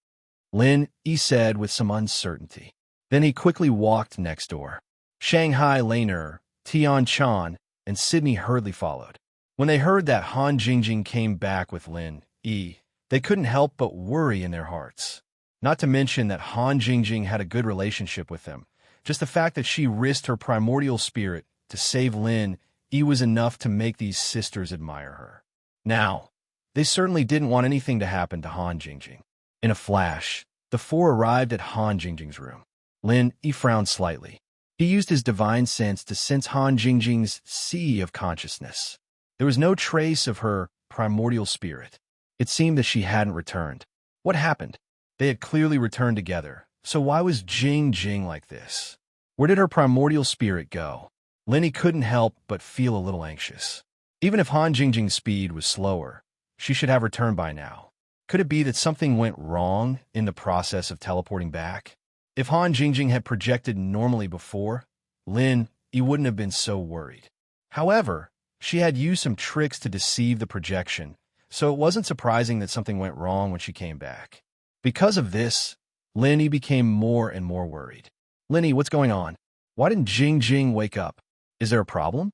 Lin Yi said with some uncertainty. Then he quickly walked next door. Shanghai Laner, Tian-chan, and Sydney hurriedly followed. When they heard that Han Jingjing came back with Lin Yi, they couldn't help but worry in their hearts. Not to mention that Han Jingjing had a good relationship with them. Just the fact that she risked her primordial spirit to save Lin Yi was enough to make these sisters admire her. Now, they certainly didn't want anything to happen to Han Jingjing. In a flash, the four arrived at Han Jingjing's room. Lin Yi frowned slightly. He used his divine sense to sense Han Jingjing's sea of consciousness. There was no trace of her primordial spirit. It seemed that she hadn't returned. What happened? They had clearly returned together, so why was Jingjing like this? Where did her primordial spirit go? Lin Yi couldn't help but feel a little anxious. Even if Han Jingjing's speed was slower, she should have returned by now. Could it be that something went wrong in the process of teleporting back? If Han Jingjing had projected normally before, Lin Yi wouldn't have been so worried. However, she had used some tricks to deceive the projection, so it wasn't surprising that something went wrong when she came back. Because of this, Lin Yi became more and more worried. Lin Yi, what's going on? Why didn't Jingjing wake up? Is there a problem?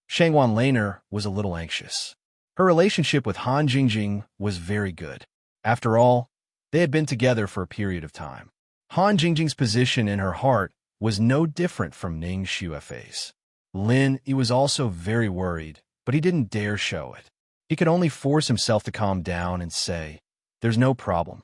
Shangwan Laner was a little anxious. Her relationship with Han Jingjing was very good. After all, they had been together for a period of time. Han Jingjing's position in her heart was no different from Ning Xuefei's. Lin Yi was also very worried, but he didn't dare show it. He could only force himself to calm down and say, "There's no problem.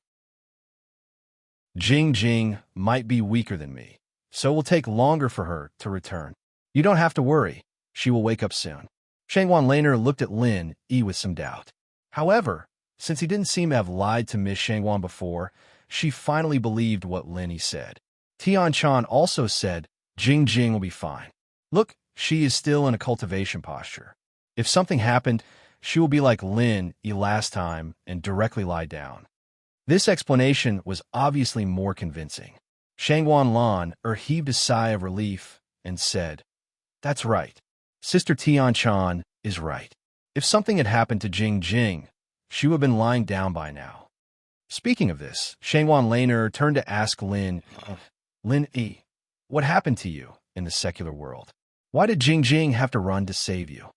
Jing might be weaker than me, so it will take longer for her to return. You don't have to worry. She will wake up soon." Shangwan Laner looked at Lin Yi with some doubt. However, since he didn't seem to have lied to Miss Shangwan before, she finally believed what Lin Yi said. Tian Chan also said, Jing will be fine. Look, she is still in a cultivation posture. If something happened, she will be like Lin Yi last time and directly lie down. This explanation was obviously more convincing. Shangwan Lan heaved a sigh of relief and said, "That's right. Sister Tian Chan is right. If something had happened to Jing, she would have been lying down by now." Speaking of this, Shangwan Laner turned to ask Lin Yi, "What happened to you in the secular world? Why did Jing have to run to save you?"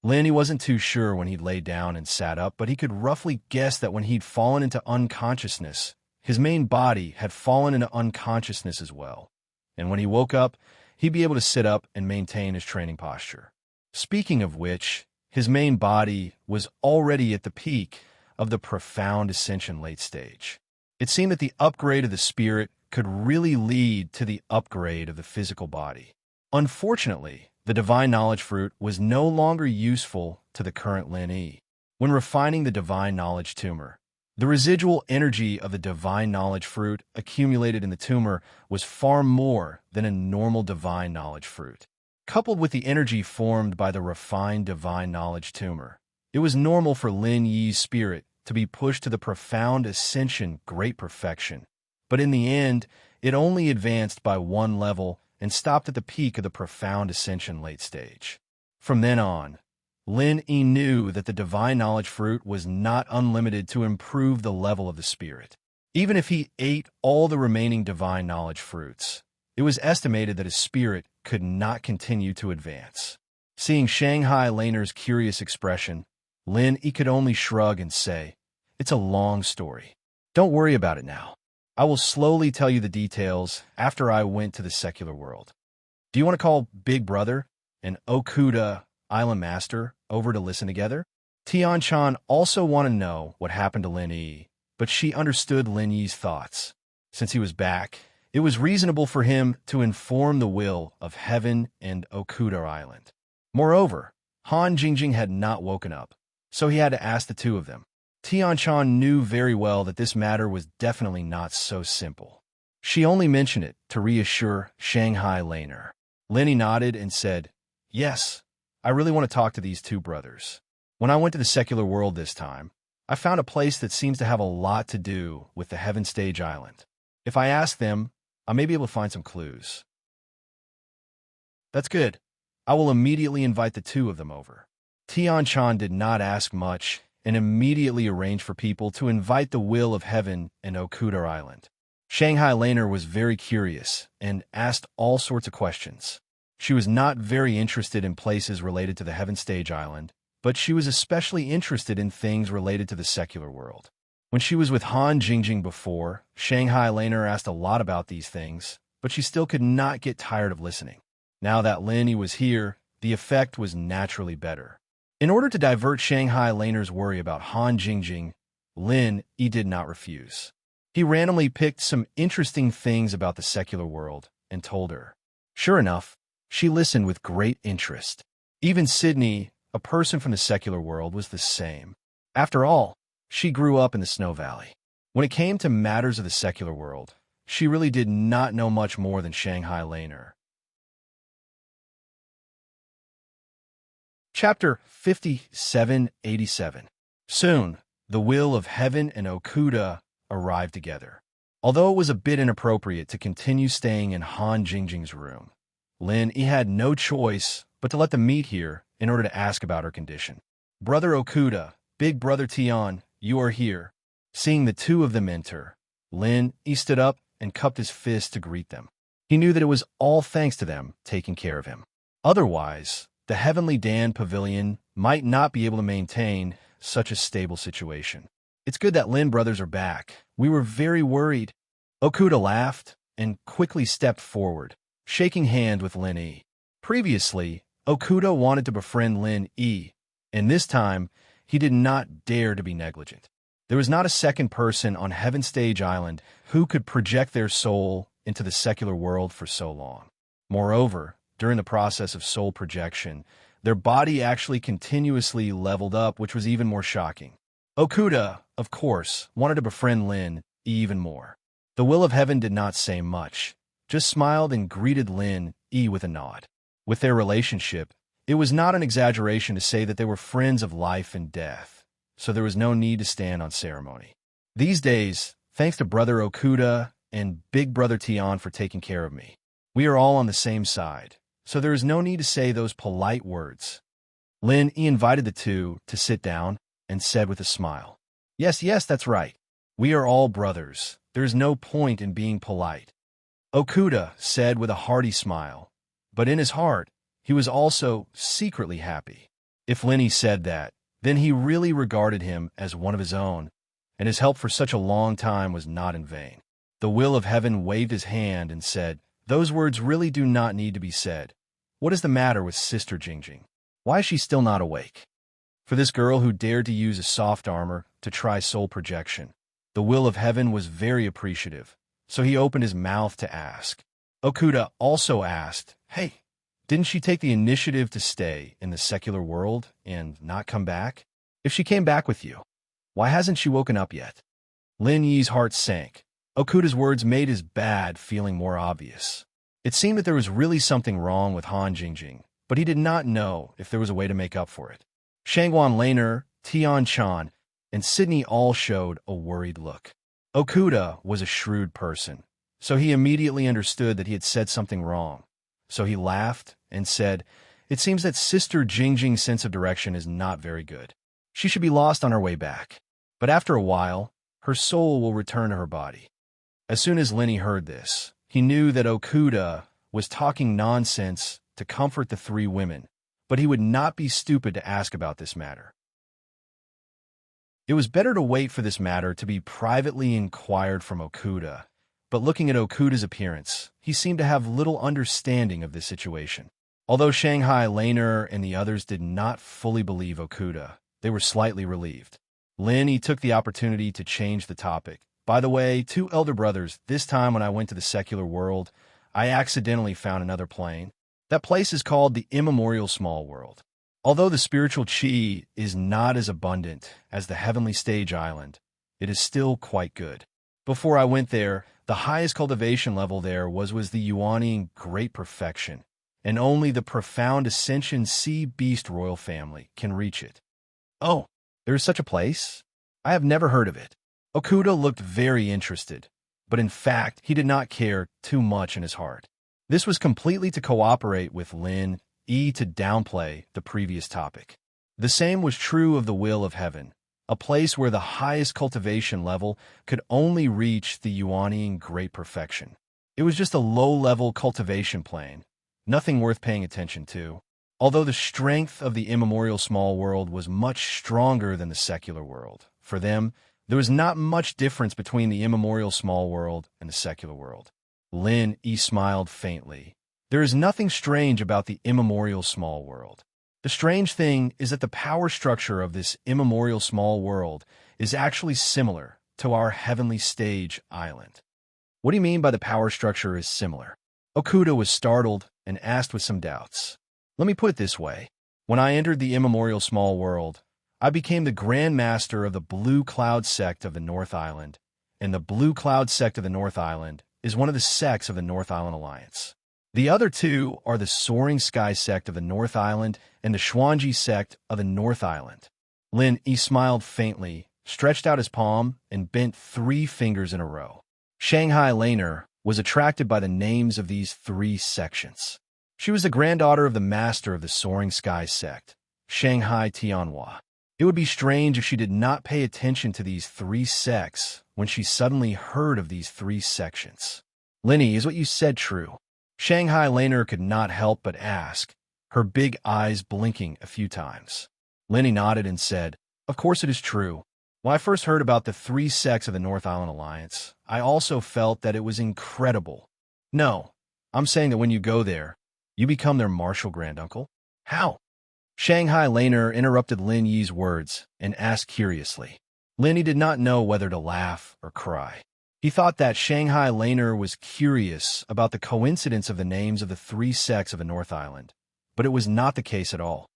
Lin Yi wasn't too sure when he'd laid down and sat up, but he could roughly guess that when he'd fallen into unconsciousness, his main body had fallen into unconsciousness as well. And when he woke up, he'd be able to sit up and maintain his training posture. Speaking of which, his main body was already at the peak of the profound ascension late stage. It seemed that the upgrade of the spirit could really lead to the upgrade of the physical body. Unfortunately, the divine knowledge fruit was no longer useful to the current Lin Yi. When refining the divine knowledge tumor, the residual energy of the divine knowledge fruit accumulated in the tumor was far more than a normal divine knowledge fruit. Coupled with the energy formed by the refined divine knowledge tumor, it was normal for Lin Yi's spirit to be pushed to the profound ascension great perfection. But in the end, it only advanced by one level and stopped at the peak of the profound ascension late stage. From then on, Lin Yi knew that the divine knowledge fruit was not unlimited to improve the level of the spirit. Even if he ate all the remaining divine knowledge fruits, it was estimated that his spirit could not continue to advance. Seeing Shanghai Laner's curious expression, Lin Yi could only shrug and say, "It's a long story. Don't worry about it now. I will slowly tell you the details after I went to the secular world. Do you want to call Big Brother and Okuda Island Master over to listen together?" Tian Chan also wanted to know what happened to Lin Yi, but she understood Lin Yi's thoughts. Since he was back, it was reasonable for him to inform the will of Heaven and Okuda Island. Moreover, Han Jingjing had not woken up, so he had to ask the two of them. Tian Chan knew very well that this matter was definitely not so simple. She only mentioned it to reassure Shanghai Laner. Lin Yi nodded and said, "Yes, I really want to talk to these two brothers. When I went to the secular world this time, I found a place that seems to have a lot to do with the Heaven Stage Island. If I ask them, I may be able to find some clues." "That's good. I will immediately invite the two of them over." Tian Chan did not ask much and immediately arranged for people to invite the will of Heaven and Okuda Island. Shanghai Laner was very curious and asked all sorts of questions. She was not very interested in places related to the Heaven Stage Island, but she was especially interested in things related to the secular world. When she was with Han Jingjing before, Shanghai Laner asked a lot about these things, but she still could not get tired of listening. Now that Lin Yi was here, the effect was naturally better. In order to divert Shanghai Laner's worry about Han Jingjing, Lin Yi did not refuse. He randomly picked some interesting things about the secular world and told her. Sure enough, she listened with great interest. Even Sydney, a person from the secular world, was the same. After all, she grew up in the Snow Valley. When it came to matters of the secular world, she really did not know much more than Shanghai Laner. Chapter 5787. Soon, the will of Heaven and Okuda arrived together. Although it was a bit inappropriate to continue staying in Han Jingjing's room, Lin Yi had no choice but to let them meet here in order to ask about her condition. "Brother Okuda, Big Brother Tian, you are here." Seeing the two of them enter, Lin Yi stood up and cupped his fist to greet them. He knew that it was all thanks to them taking care of him. Otherwise, the Heavenly Dan Pavilion might not be able to maintain such a stable situation. "It's good that Lin brothers are back. We were very worried." Okuda laughed and quickly stepped forward, shaking hands with Lin Yi. Previously, Okuda wanted to befriend Lin Yi, and this time, he did not dare to be negligent. There was not a second person on Heaven Stage Island who could project their soul into the secular world for so long. Moreover, during the process of soul projection, their body actually continuously leveled up, which was even more shocking. Okuda, of course, wanted to befriend Lin even more. The Will of Heaven did not say much, just smiled and greeted Lin Yi with a nod. With their relationship, it was not an exaggeration to say that they were friends of life and death, so there was no need to stand on ceremony. These days, thanks to Brother Okuda and Big Brother Tian for taking care of me, we are all on the same side, so there is no need to say those polite words. Lin Yi invited the two to sit down and said with a smile, Yes, that's right. We are all brothers. There is no point in being polite. Okuda said with a hearty smile, but in his heart, he was also secretly happy. If Lin Yi said that, then he really regarded him as one of his own, and his help for such a long time was not in vain. The Will of Heaven waved his hand and said, Those words really do not need to be said. What is the matter with Sister Jingjing? Why is she still not awake? For this girl who dared to use a soft armor to try soul projection, the Will of Heaven was very appreciative, so he opened his mouth to ask. Okuda also asked, Hey, didn't she take the initiative to stay in the secular world and not come back? If she came back with you, why hasn't she woken up yet? Lin Yi's heart sank. Okuda's words made his bad feeling more obvious. It seemed that there was really something wrong with Han Jingjing, but he did not know if there was a way to make up for it. Shangguan Laner, Tian Chan, and Sydney all showed a worried look. Okuda was a shrewd person, so he immediately understood that he had said something wrong. So he laughed and said, It seems that Sister Jingjing's sense of direction is not very good. She should be lost on her way back. But after a while, her soul will return to her body. As soon as Lin Yi heard this, he knew that Okuda was talking nonsense to comfort the three women, but he would not be stupid to ask about this matter. It was better to wait for this matter to be privately inquired from Okuda, but looking at Okuda's appearance, he seemed to have little understanding of this situation. Although Shanghai Laner and the others did not fully believe Okuda, they were slightly relieved. Lin Yi took the opportunity to change the topic. By the way, two elder brothers, this time when I went to the secular world, I accidentally found another plane. That place is called the Immemorial Small World. Although the spiritual chi is not as abundant as the Heavenly Stage Island, it is still quite good. Before I went there, the highest cultivation level there was the Yuaniing Great Perfection, and only the profound Ascension Sea Beast royal family can reach it. Oh, there is such a place? I have never heard of it. Okuda looked very interested, but in fact, he did not care too much in his heart. This was completely to cooperate with Lin Yi to downplay the previous topic. The same was true of the Will of Heaven, a place where the highest cultivation level could only reach the Yuaniing Great Perfection. It was just a low-level cultivation plane, nothing worth paying attention to. Although the strength of the immemorial small world was much stronger than the secular world, for them, there was not much difference between the immemorial small world and the secular world. Lin Yi smiled faintly. There is nothing strange about the immemorial small world. The strange thing is that the power structure of this immemorial small world is actually similar to our Heavenly Stage Island. What do you mean by the power structure is similar? Okuda was startled and asked with some doubts. Let me put it this way. When I entered the immemorial small world, I became the Grand Master of the Blue Cloud sect of the North Island, and the Blue Cloud sect of the North Island is one of the sects of the North Island Alliance. The other two are the Soaring Sky sect of the North Island and the Xuanji sect of the North Island. Lin Yi smiled faintly, stretched out his palm, and bent 3 fingers in a row. Shanghai Laner was attracted by the names of these 3 sections. She was the granddaughter of the master of the Soaring Sky sect, Shanghai Tianhua. It would be strange if she did not pay attention to these 3 sects when she suddenly heard of these 3 sections. Lin Yi, is what you said true? Shanghai Laner could not help but ask, her big eyes blinking a few times. Lin Yi nodded and said, Of course it is true. When I first heard about the 3 sects of the North Island Alliance, I also felt that it was incredible. No, I'm saying that when you go there, you become their martial granduncle? How? Shanghai Laner interrupted Lin Yi's words and asked curiously. Lin Yi did not know whether to laugh or cry. He thought that Shanghai Laner was curious about the coincidence of the names of the three sects of the North Island, but it was not the case at all.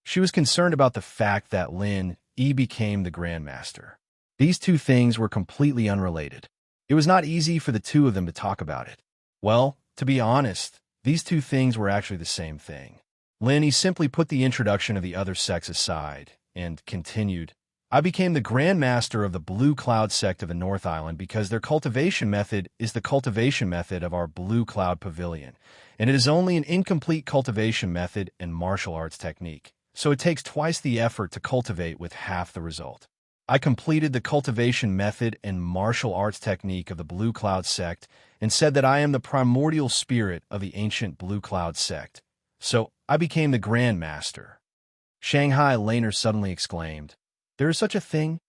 She was concerned about the fact that Lin Yi became the Grandmaster. These two things were completely unrelated. It was not easy for the two of them to talk about it. Well, to be honest, these two things were actually the same thing. Lin Yi simply put the introduction of the other sects aside and continued, I became the Grandmaster of the Blue Cloud sect of the North Island because their cultivation method is the cultivation method of our Blue Cloud Pavilion, and it is only an incomplete cultivation method and martial arts technique, so it takes twice the effort to cultivate with half the result. I completed the cultivation method and martial arts technique of the Blue Cloud sect and said that I am the primordial spirit of the ancient Blue Cloud sect, so I became the Grandmaster. Shanghai Laner suddenly exclaimed, There is such a thing?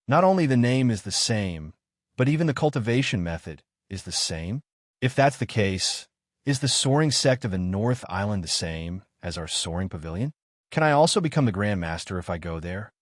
Not only the name is the same, but even the cultivation method is the same? If that's the case, is the soaring sect of the North Island the same as our soaring pavilion? Can I also become the Grandmaster if I go there?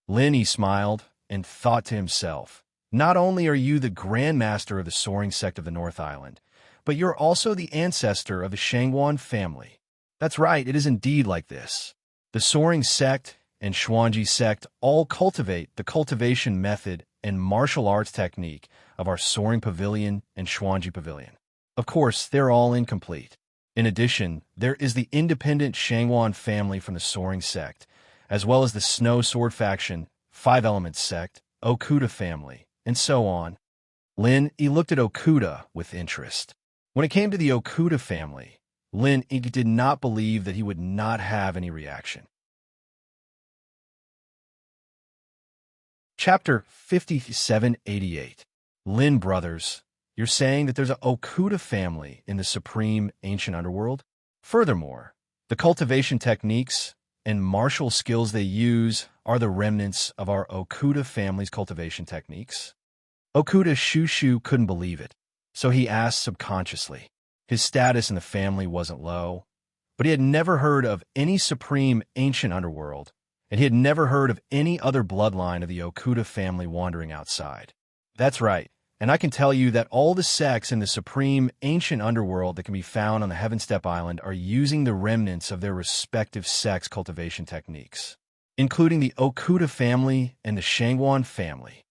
Lin Yi smiled and thought to himself, Not only are you the Grandmaster of the soaring sect of the North Island, but you're also the ancestor of the Shangguan family. That's right, it is indeed like this. The soaring sect and Xuanji sect all cultivate the cultivation method and martial arts technique of our soaring pavilion and Xuanji pavilion. Of course, they're all incomplete. In addition, there is the independent Shangguan family from the soaring sect, as well as the Snow Sword faction, Five Elements sect, Okuda family, and so on. Lin Yi looked at Okuda with interest. When it came to the Okuda family, Lin Yi did not believe that he would not have any reaction. Chapter 5788. Lin Brothers, you're saying that there's an Okuda family in the supreme ancient underworld? Furthermore, the cultivation techniques and martial skills they use are the remnants of our Okuda family's cultivation techniques? Okuda Shushu couldn't believe it, so he asked subconsciously. His status in the family wasn't low, but he had never heard of any supreme ancient underworld, and he had never heard of any other bloodline of the Okuda family wandering outside. That's right, and I can tell you that all the sects in the supreme ancient underworld that can be found on the Heaven Step Island are using the remnants of their respective sects' cultivation techniques, including the Okuda family and the Shangguan family.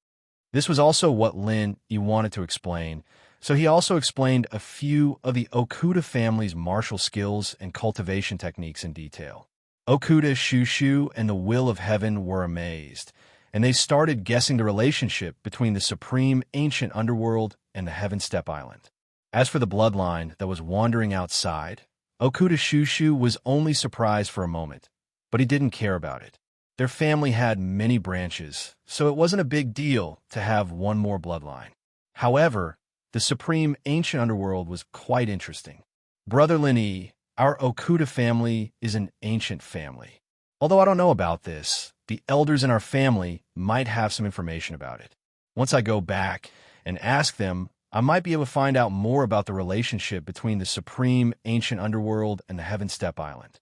This was also what Lin Yi wanted to explain, so he also explained a few of the Okuda family's martial skills and cultivation techniques in detail. Okuda Shushu and the Will of Heaven were amazed, and they started guessing the relationship between the supreme ancient underworld and the Heaven Step Island. As for the bloodline that was wandering outside, Okuda Shushu was only surprised for a moment, but he didn't care about it. Their family had many branches, so it wasn't a big deal to have one more bloodline. However, the supreme ancient underworld was quite interesting. Brother Lin Yi, our Okuda family is an ancient family. Although I don't know about this, the elders in our family might have some information about it. Once I go back and ask them, I might be able to find out more about the relationship between the supreme ancient underworld and the Heaven Step Island.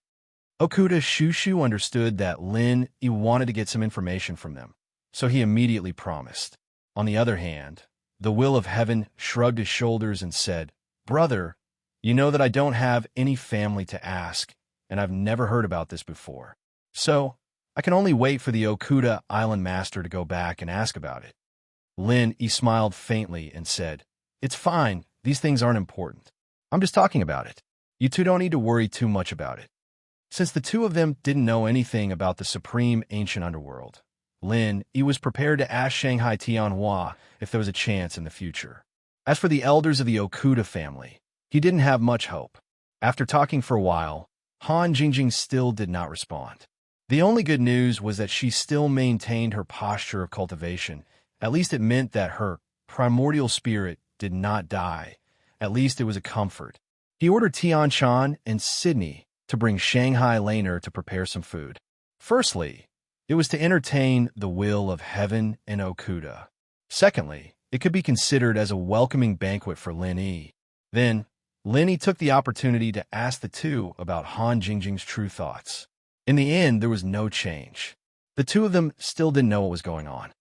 Okuda Shushu understood that Lin Yi wanted to get some information from them, so he immediately promised. On the other hand, the Will of Heaven shrugged his shoulders and said, Brother, you know that I don't have any family to ask, and I've never heard about this before. So, I can only wait for the Okuda Island Master to go back and ask about it. Lin Yi smiled faintly and said, It's fine, these things aren't important. I'm just talking about it. You two don't need to worry too much about it. Since the two of them didn't know anything about the supreme ancient underworld, Lin Yi was prepared to ask Shanghai Tianhua if there was a chance in the future. As for the elders of the Okuda family, he didn't have much hope. After talking for a while, Han Jingjing still did not respond. The only good news was that she still maintained her posture of cultivation. At least it meant that her primordial spirit did not die. At least it was a comfort. He ordered Tian Chan and Sydney to bring Shanghai Laner to prepare some food. Firstly, it was to entertain the Will of Heaven and Okuda. Secondly, it could be considered as a welcoming banquet for Lin Yi. Then, Lin took the opportunity to ask the two about Han Jingjing's true thoughts. In the end, there was no change. The two of them still didn't know what was going on.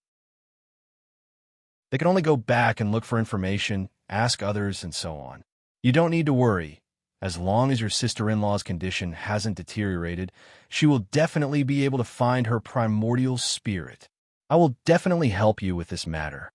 They could only go back and look for information, ask others, and so on. You don't need to worry. As long as your sister-in-law's condition hasn't deteriorated, she will definitely be able to find her primordial spirit. I will definitely help you with this matter.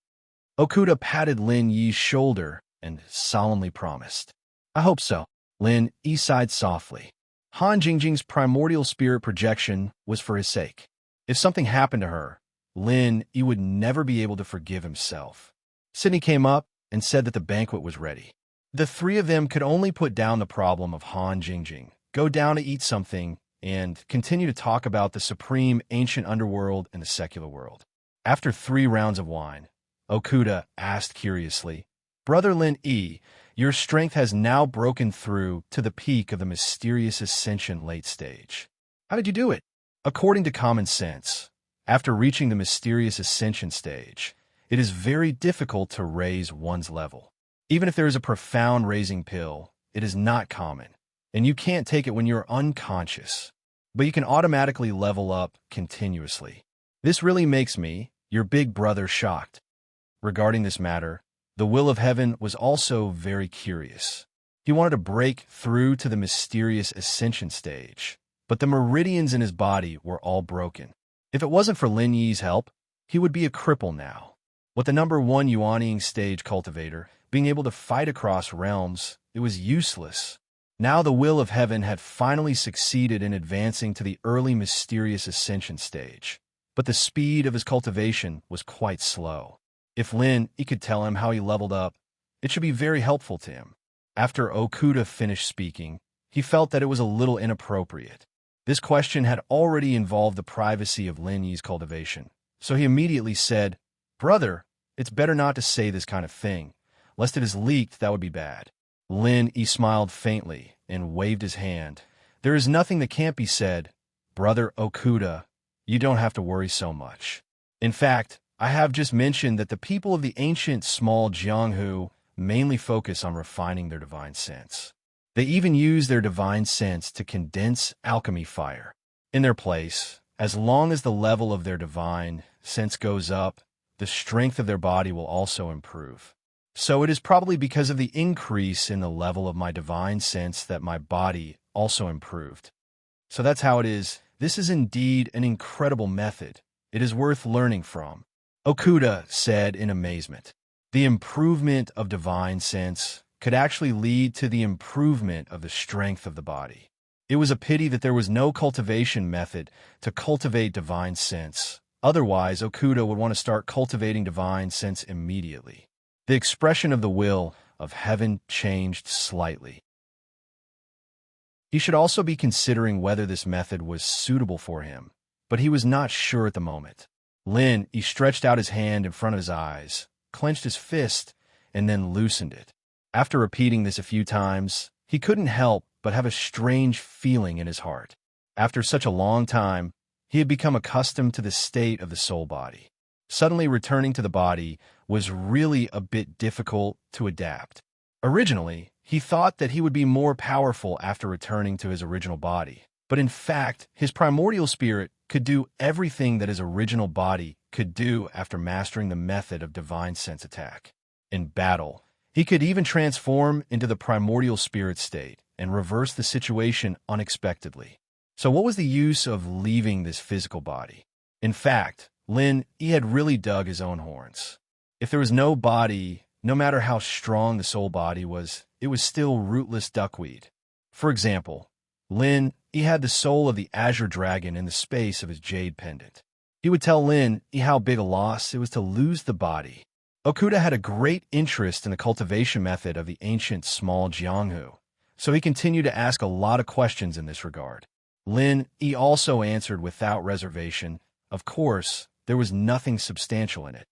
Okuda patted Lin Yi's shoulder and solemnly promised. I hope so. Lin Yi sighed softly. Han Jingjing's primordial spirit projection was for his sake. If something happened to her, Lin Yi would never be able to forgive himself. Sydney came up and said that the banquet was ready. The three of them could only put down the problem of Han Jingjing, go down to eat something, and continue to talk about the supreme ancient underworld and the secular world. After 3 rounds of wine, Okuda asked curiously, Brother Lin Yi, your strength has now broken through to the peak of the mysterious ascension late stage. How did you do it? According to common sense, after reaching the mysterious ascension stage, it is very difficult to raise one's level. Even if there is a profound raising pill, it is not common, and you can't take it when you're unconscious. But you can automatically level up continuously. This really makes me, your big brother, shocked. Regarding this matter, the Will of Heaven was also very curious. He wanted to break through to the mysterious ascension stage, but the meridians in his body were all broken. If it wasn't for Lin Yi's help, he would be a cripple now. With the number 1 Yuanying stage cultivator being able to fight across realms, it was useless. Now the Will of Heaven had finally succeeded in advancing to the early mysterious ascension stage, but the speed of his cultivation was quite slow. If Lin Yi could tell him how he leveled up, it should be very helpful to him. After Okuda finished speaking, he felt that it was a little inappropriate. This question had already involved the privacy of Lin Yi's cultivation, so he immediately said, Brother, it's better not to say this kind of thing. Lest it is leaked, that would be bad. Lin Yi smiled faintly and waved his hand. There is nothing that can't be said. Brother Okuda, you don't have to worry so much. In fact, I have just mentioned that the people of the ancient small Jianghu mainly focus on refining their divine sense. They even use their divine sense to condense alchemy fire. In their place, as long as the level of their divine sense goes up, the strength of their body will also improve. So it is probably because of the increase in the level of my divine sense that my body also improved. So that's how it is. This is indeed an incredible method. It is worth learning from. Okuda said in amazement. The improvement of divine sense could actually lead to the improvement of the strength of the body. It was a pity that there was no cultivation method to cultivate divine sense. Otherwise, Okuda would want to start cultivating divine sense immediately. The expression of the Will of Heaven changed slightly. He should also be considering whether this method was suitable for him, but he was not sure at the moment. Lin Yi stretched out his hand in front of his eyes, clenched his fist, and then loosened it. After repeating this a few times, he couldn't help but have a strange feeling in his heart. After such a long time, he had become accustomed to the state of the soul body. Suddenly returning to the body was really a bit difficult to adapt. Originally, he thought that he would be more powerful after returning to his original body, but in fact, his primordial spirit could do everything that his original body could do after mastering the method of divine sense attack. In battle, he could even transform into the primordial spirit state and reverse the situation unexpectedly. So what was the use of leaving this physical body? In fact, Lin Yi had really dug his own horns. If there was no body, no matter how strong the soul body was, it was still rootless duckweed. For example, Lin Yi had the soul of the azure dragon in the space of his jade pendant. He would tell Lin Yi how big a loss it was to lose the body. Okuda had a great interest in the cultivation method of the ancient small Jianghu, so he continued to ask a lot of questions in this regard. Lin Yi also answered without reservation. Of course, there was nothing substantial in it.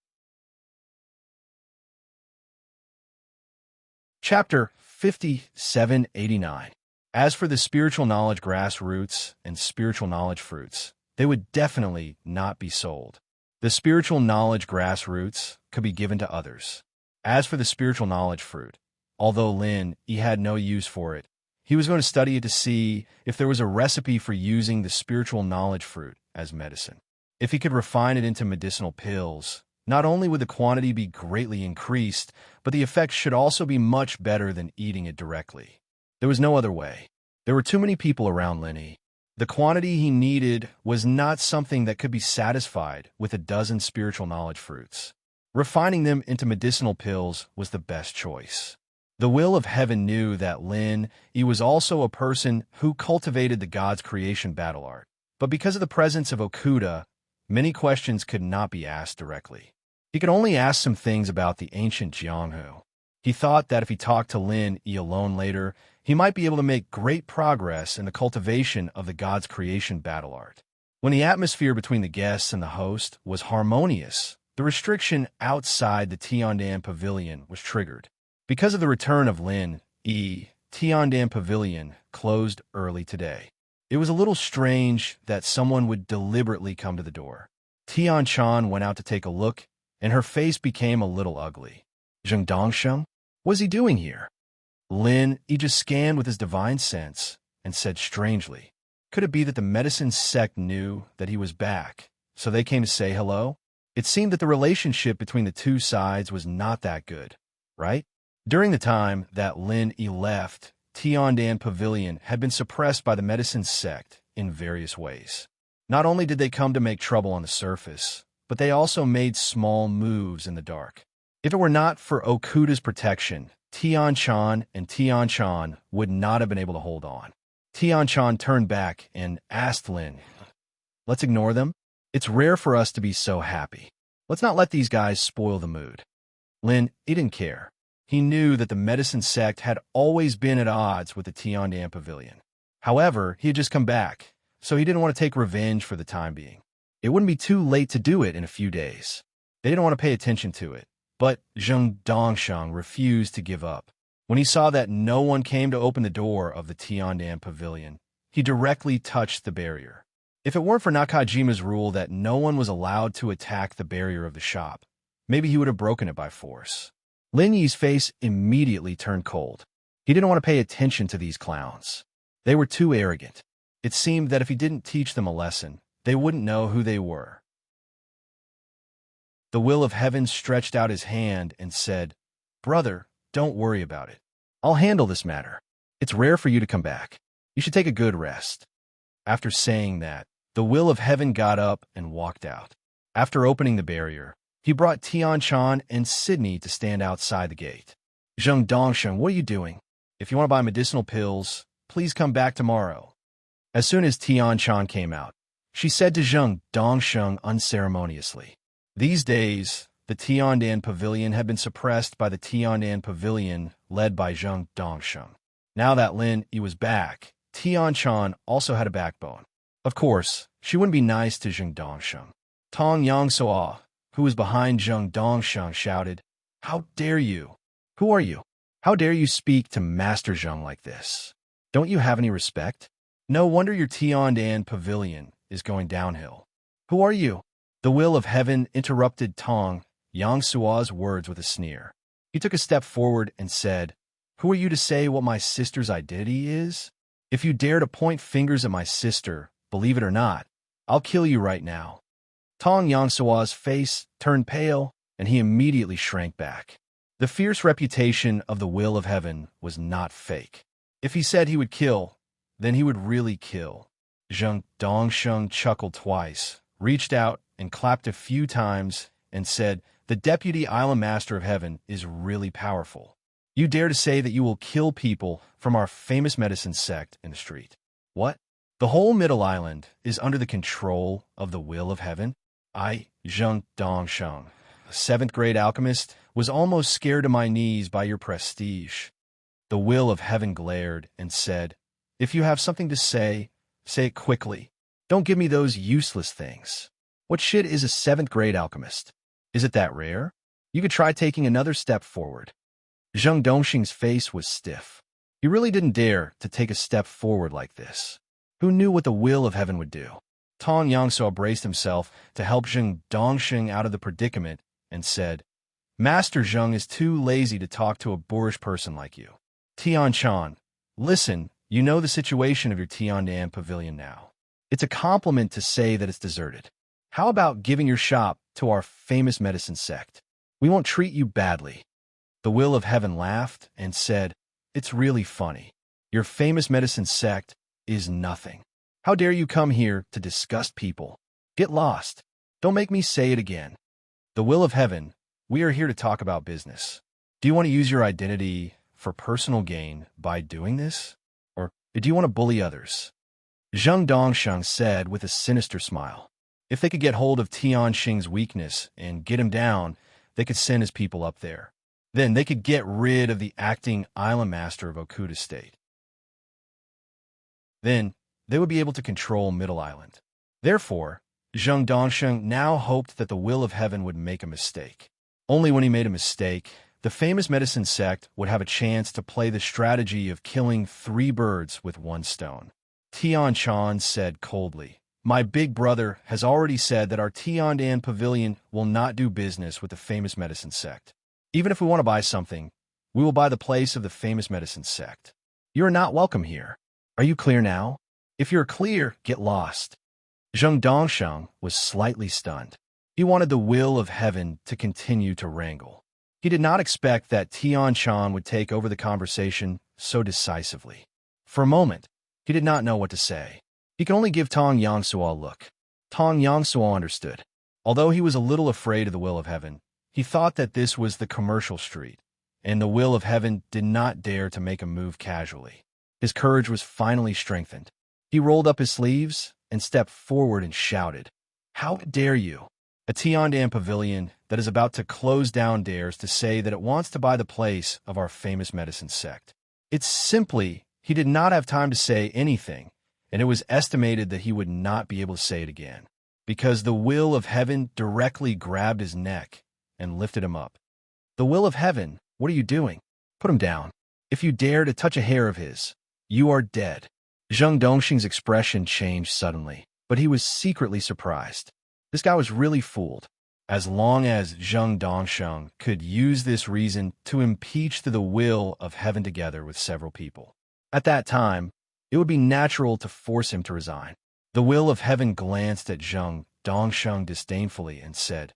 Chapter 5789. As for the spiritual knowledge grassroots and spiritual knowledge fruits, they would definitely not be sold. The spiritual knowledge grassroots could be given to others. As for the spiritual knowledge fruit, Although Lin, he had no use for it. He was going to study it to see if there was a recipe for using the spiritual knowledge fruit as medicine. If he could refine it into medicinal pills, not only would the quantity be greatly increased, but the effects should also be much better than eating it directly. There was no other way. There were too many people around Linny. The quantity he needed was not something that could be satisfied with a dozen spiritual knowledge fruits. Refining them into medicinal pills was the best choice. The will of heaven knew that Lin, he was also a person who cultivated the God's creation battle art. But because of the presence of Okuda, many questions could not be asked directly. He could only ask some things about the ancient Jianghu. He thought that if he talked to Lin Yi alone later, he might be able to make great progress in the cultivation of the God's creation battle art. When the atmosphere between the guests and the host was harmonious, the restriction outside the Tiandan Pavilion was triggered. Because of the return of Lin Yi, Tiandan Pavilion closed early today. It was a little strange that someone would deliberately come to the door. Tian Chan went out to take a look, and her face became a little ugly. Zheng Dongsheng? What is he doing here? Lin Yi just scanned with his divine sense and said strangely, could it be that the medicine sect knew that he was back, so they came to say hello? It seemed that the relationship between the two sides was not that good, right? During the time that Lin Yi left, Tiandan Pavilion had been suppressed by the medicine sect in various ways. Not only did they come to make trouble on the surface, but they also made small moves in the dark. If it were not for Okuda's protection, Tian Chan and Tian Chan would not have been able to hold on. Tian Chan turned back and asked Lin, let's ignore them? It's rare for us to be so happy. Let's not let these guys spoil the mood. Lin, he didn't care. He knew that the medicine sect had always been at odds with the Tiandan Pavilion. However, he had just come back, so he didn't want to take revenge for the time being. It wouldn't be too late to do it in a few days. They didn't want to pay attention to it, but Zheng Dongsheng refused to give up. When he saw that no one came to open the door of the Tiandan Pavilion, he directly touched the barrier. If it weren't for Nakajima's rule that no one was allowed to attack the barrier of the shop, maybe he would have broken it by force. Lin Yi's face immediately turned cold. He didn't want to pay attention to these clowns. They were too arrogant. It seemed that if he didn't teach them a lesson, they wouldn't know who they were. The will of heaven stretched out his hand and said, brother, don't worry about it. I'll handle this matter. It's rare for you to come back. You should take a good rest. After saying that, the will of heaven got up and walked out. After opening the barrier, he brought Tian Chan and Sydney to stand outside the gate. Zheng Dongsheng, what are you doing? If you want to buy medicinal pills, please come back tomorrow. As soon as Tian Chan came out, she said to Zheng Dongsheng unceremoniously, these days, the Tiandan Pavilion had been suppressed by the Tiandan Pavilion led by Zheng Dongsheng. Now that Lin Yi was back, Tian Chan also had a backbone. Of course, she wouldn't be nice to Zheng Dongsheng. Tong Yangsuo, who was behind Zheng Dongsheng, shouted, how dare you? Who are you? How dare you speak to Master Zheng like this? Don't you have any respect? No wonder your Tiandan Pavilion is going downhill. Who are you? The will of heaven interrupted Tong Yangsuo's words with a sneer. He took a step forward and said, who are you to say what my sister's identity is? If you dare to point fingers at my sister, believe it or not, I'll kill you right now. Tong Yangsuo's face turned pale, and he immediately shrank back. The fierce reputation of the will of heaven was not fake. If he said he would kill, then he would really kill. Zheng Dongsheng chuckled twice, reached out and clapped a few times, and said, the Deputy Island Master of Heaven is really powerful. You dare to say that you will kill people from our famous medicine sect in the street. What? The whole Middle Island is under the control of the will of heaven? Zheng Dongsheng, a 7th grade alchemist, was almost scared to my knees by your prestige. The will of heaven glared and said, if you have something to say it quickly. Don't give me those useless things. What shit is a 7th grade alchemist? Is it that rare? You could try taking another step forward. Zheng Dongsheng's face was stiff. He really didn't dare to take a step forward like this. Who knew what the will of heaven would do? Tong Yangsuo braced himself to help Zheng Dongsheng out of the predicament and said, Master Zheng is too lazy to talk to a boorish person like you. Tian Chan, listen, you know the situation of your Tiandan pavilion now. It's a compliment to say that it's deserted. How about giving your shop to our famous medicine sect? We won't treat you badly. The Will of Heaven laughed and said, it's really funny. Your famous medicine sect is nothing. How dare you come here to disgust people? Get lost. Don't make me say it again. The Will of Heaven, we are here to talk about business. Do you want to use your identity for personal gain by doing this? Or do you want to bully others? Zheng Dongsheng said with a sinister smile. If they could get hold of Tian Xing's weakness and get him down, they could send his people up there. Then they could get rid of the acting island master of Okuda State. Then they would be able to control Middle Island. Therefore, Zheng Dongsheng now hoped that the Will of Heaven would make a mistake. Only when he made a mistake, the famous medicine sect would have a chance to play the strategy of killing 3 birds with 1 stone. Tian Chan said coldly, my big brother has already said that our Tiandan pavilion will not do business with the famous medicine sect. Even if we want to buy something, we will buy the place of the famous medicine sect. You are not welcome here. Are you clear now? If you're clear, get lost. Zheng Dongsheng was slightly stunned. He wanted the Will of Heaven to continue to wrangle. He did not expect that Tian Chan would take over the conversation so decisively. For a moment, he did not know what to say. He could only give Tong Yangsuo a look. Tong Yangsuo understood. Although he was a little afraid of the Will of Heaven, he thought that this was the commercial street, and the Will of Heaven did not dare to make a move casually. His courage was finally strengthened. He rolled up his sleeves and stepped forward and shouted, how dare you? A Tiandan pavilion that is about to close down dares to say that it wants to buy the place of our famous medicine sect. It's simply, he did not have time to say anything, and it was estimated that he would not be able to say it again, because the Will of Heaven directly grabbed his neck and lifted him up. The Will of Heaven, what are you doing? Put him down. If you dare to touch a hair of his, you are dead. Zheng Dongxing's expression changed suddenly, but he was secretly surprised. This guy was really fooled. As long as Zheng Dongsheng could use this reason to impeach the Will of Heaven together with several people. At that time, it would be natural to force him to resign. The Will of Heaven glanced at Zheng Dongsheng disdainfully and said,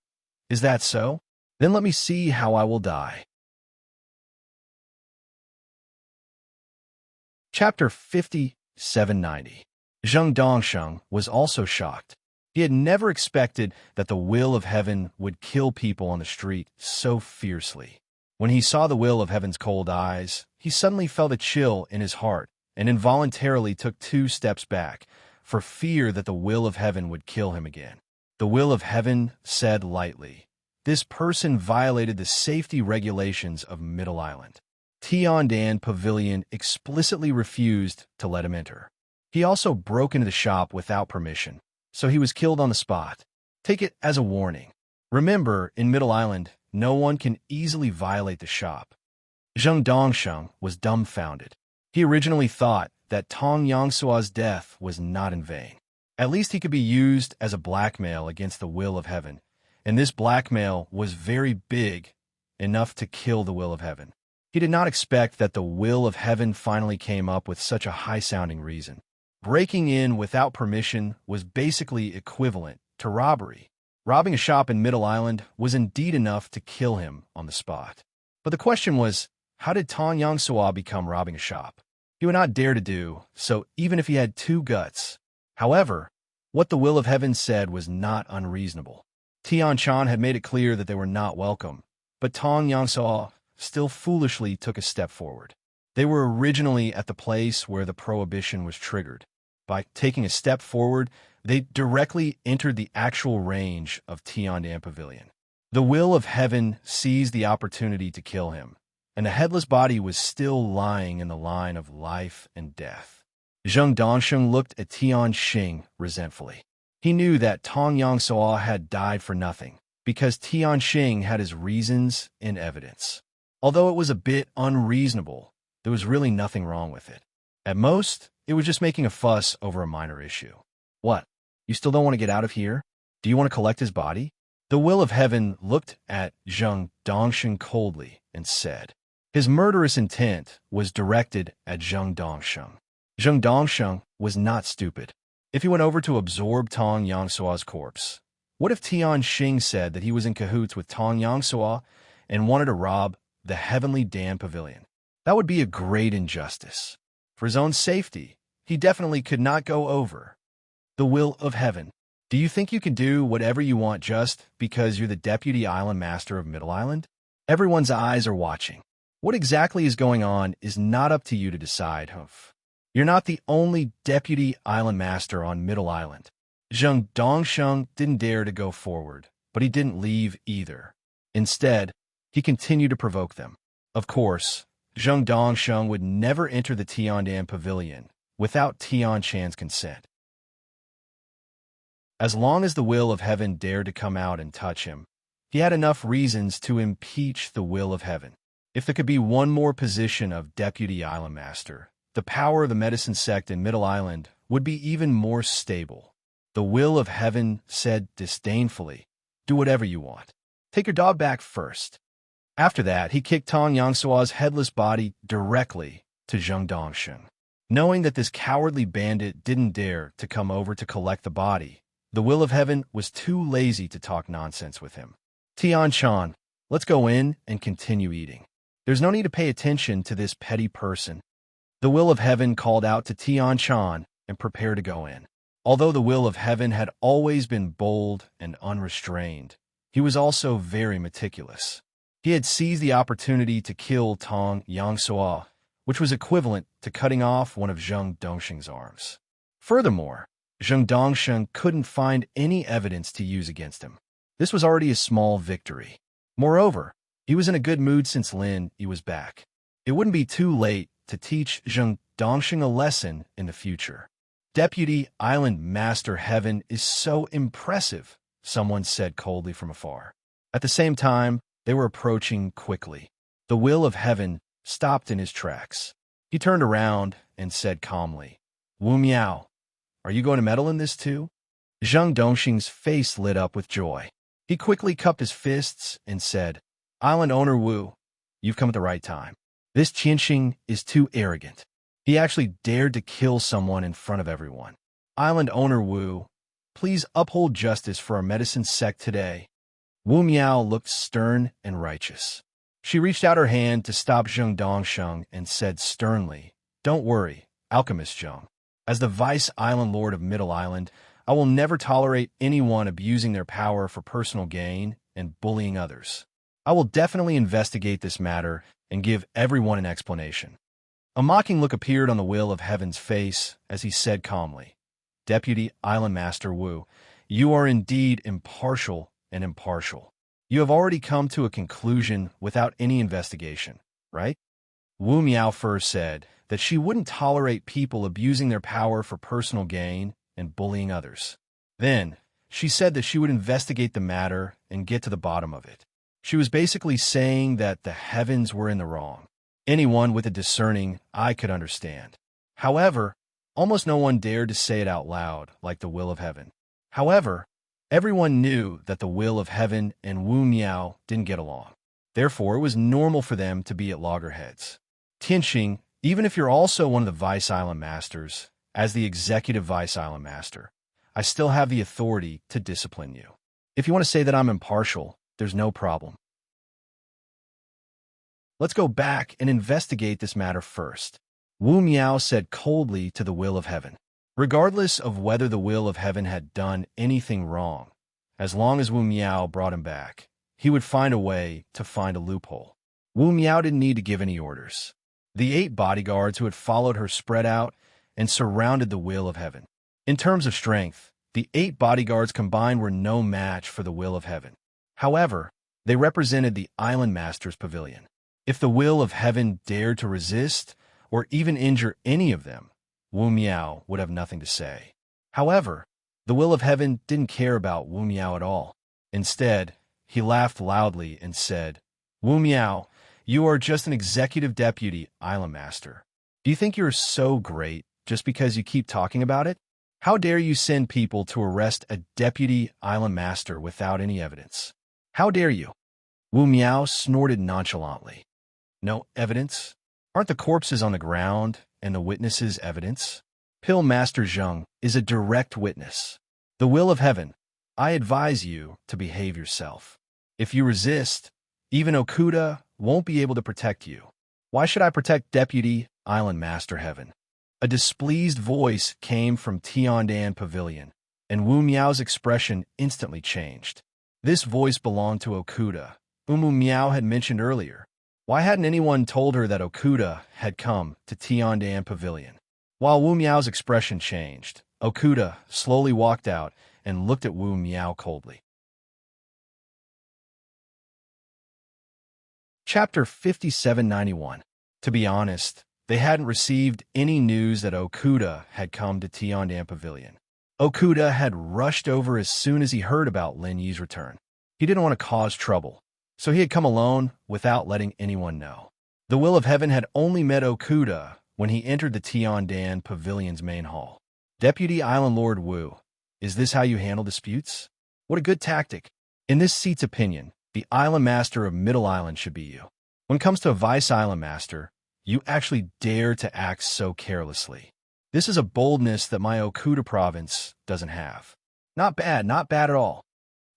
is that so? Then let me see how I will die. Chapter 5790. Zheng Dongsheng was also shocked. He had never expected that the Will of Heaven would kill people on the street so fiercely. When he saw the Will of Heaven's cold eyes, he suddenly felt a chill in his heart and involuntarily took 2 steps back, for fear that the Will of Heaven would kill him again. The Will of Heaven said lightly, this person violated the safety regulations of Middle Island. Tiandan Pavilion explicitly refused to let him enter. He also broke into the shop without permission, so he was killed on the spot. Take it as a warning. Remember, in Middle Island, no one can easily violate the shop. Zheng Dongsheng was dumbfounded. He originally thought that Tong Yangsuo's death was not in vain. At least he could be used as a blackmail against the Will of Heaven, and this blackmail was very big, enough to kill the Will of Heaven. He did not expect that the Will of Heaven finally came up with such a high-sounding reason. Breaking in without permission was basically equivalent to robbery. Robbing a shop in Middle Island was indeed enough to kill him on the spot. But the question was, how did Tong Yangsuo become robbing a shop? He would not dare to do so even if he had 2 guts. However, what the Will of Heaven said was not unreasonable. Tian Chan had made it clear that they were not welcome, but Tong Yangsuo still foolishly took a step forward. They were originally at the place where the prohibition was triggered. By taking a step forward, they directly entered the actual range of Tiandan Pavilion. The Will of Heaven seized the opportunity to kill him, and the headless body was still lying in the line of life and death. Zheng Dongsheng looked at Tian Xing resentfully. He knew that Tong Yangsuo had died for nothing, because Tian Xing had his reasons and evidence. Although it was a bit unreasonable, there was really nothing wrong with it. At most, it was just making a fuss over a minor issue. What? You still don't want to get out of here? Do you want to collect his body? The will of heaven looked at Zheng Dongshan coldly and said, his murderous intent was directed at Zheng Dongshan. Zheng Dongshan was not stupid. If he went over to absorb Tong Yangsua's corpse, what if Tian Xing said that he was in cahoots with Tong Yangsua and wanted to rob the heavenly Dan Pavilion? That would be a great injustice. For his own safety, he definitely could not go over the will of heaven. Do you think you can do whatever you want just because you're the deputy island master of Middle Island? Everyone's eyes are watching. What exactly is going on is not up to you to decide, Humph. You're not the only deputy island master on Middle Island. Zheng Dongsheng didn't dare to go forward, but he didn't leave either. Instead, he continued to provoke them. Of course, Zheng Dongsheng would never enter the Tiandan Pavilion without Tian Chan's consent. As long as the will of heaven dared to come out and touch him, he had enough reasons to impeach the will of heaven. If there could be one more position of Deputy Island Master, the power of the medicine sect in Middle Island would be even more stable. The will of heaven said disdainfully, do whatever you want. Take your dog back first. After that, he kicked Tong Yangsua's headless body directly to Zheng Dongshan. Knowing that this cowardly bandit didn't dare to come over to collect the body, the will of heaven was too lazy to talk nonsense with him. Tian Chan, let's go in and continue eating. There's no need to pay attention to this petty person. The will of heaven called out to Tian Chan and prepared to go in. Although the will of heaven had always been bold and unrestrained, he was also very meticulous. He had seized the opportunity to kill Tong Yangsua, which was equivalent to cutting off one of Zheng Dongsheng's arms. Furthermore, Zheng Dongshan couldn't find any evidence to use against him. This was already a small victory. Moreover, he was in a good mood since Lin Yi was back. It wouldn't be too late to teach Zheng Dongshan a lesson in the future. Deputy Island Master Heaven is so impressive, someone said coldly from afar. At the same time, they were approaching quickly. The will of heaven stopped in his tracks. He turned around and said calmly, Wu Miao, are you going to meddle in this too? Zheng Dongxing's face lit up with joy. He quickly cupped his fists and said, Island owner Wu, you've come at the right time. This Qianxing is too arrogant. He actually dared to kill someone in front of everyone. Island owner Wu, please uphold justice for our medicine sect today. Wu Miao looked stern and righteous. She reached out her hand to stop Zheng Dongsheng and said sternly, Don't worry, Alchemist Zheng. As the Vice Island Lord of Middle Island, I will never tolerate anyone abusing their power for personal gain and bullying others. I will definitely investigate this matter and give everyone an explanation. A mocking look appeared on the will of heaven's face as he said calmly, Deputy Island Master Wu, you are indeed impartial and impartial. You have already come to a conclusion without any investigation, right? Wu Miaofer said that she wouldn't tolerate people abusing their power for personal gain and bullying others. Then, she said that she would investigate the matter and get to the bottom of it. She was basically saying that the heavens were in the wrong. Anyone with a discerning eye could understand. However, almost no one dared to say it out loud like the will of heaven. However, everyone knew that the will of heaven and Wu Miao didn't get along. Therefore, it was normal for them to be at loggerheads. Tianxing, even if you're also one of the Vice Island Masters, as the Executive Vice Island Master, I still have the authority to discipline you. If you want to say that I'm impartial, there's no problem. Let's go back and investigate this matter first. Wu Miao said coldly to the will of heaven. Regardless of whether the will of heaven had done anything wrong, as long as Wu Miao brought him back, he would find a way to find a loophole. Wu Miao didn't need to give any orders. The 8 bodyguards who had followed her spread out and surrounded the will of heaven. In terms of strength, the 8 bodyguards combined were no match for the will of heaven. However, they represented the Island Master's Pavilion. If the will of heaven dared to resist or even injure any of them, Wu Miao would have nothing to say. However, the will of heaven didn't care about Wu Miao at all. Instead, he laughed loudly and said, Wu Miao, you are just an executive deputy island master. Do you think you're so great just because you keep talking about it? How dare you send people to arrest a deputy island master without any evidence? How dare you? Wu Miao snorted nonchalantly. No evidence? Aren't the corpses on the ground and the witnesses evidence? Pill Master Zheng is a direct witness. The will of heaven. I advise you to behave yourself. If you resist, even Okuda won't be able to protect you. Why should I protect Deputy Island Master Heaven? A displeased voice came from Tiandan Pavilion, and Wu Miao's expression instantly changed. This voice belonged to Okuda, whom Wu Miao had mentioned earlier. Why hadn't anyone told her that Okuda had come to Tiandan Pavilion? While Wu Miao's expression changed, Okuda slowly walked out and looked at Wu Miao coldly. Chapter 5791. To be honest, they hadn't received any news that Okuda had come to Tiandan Pavilion. Okuda had rushed over as soon as he heard about Lin Yi's return. He didn't want to cause trouble, so he had come alone without letting anyone know. The will of heaven had only met Okuda when he entered the Tiandan Pavilion's main hall. Deputy Island Lord Wu, is this how you handle disputes? What a good tactic. In this seat's opinion, the Island Master of Middle Island should be you. When it comes to a Vice Island Master, you actually dare to act so carelessly. This is a boldness that my Okuda province doesn't have. Not bad at all.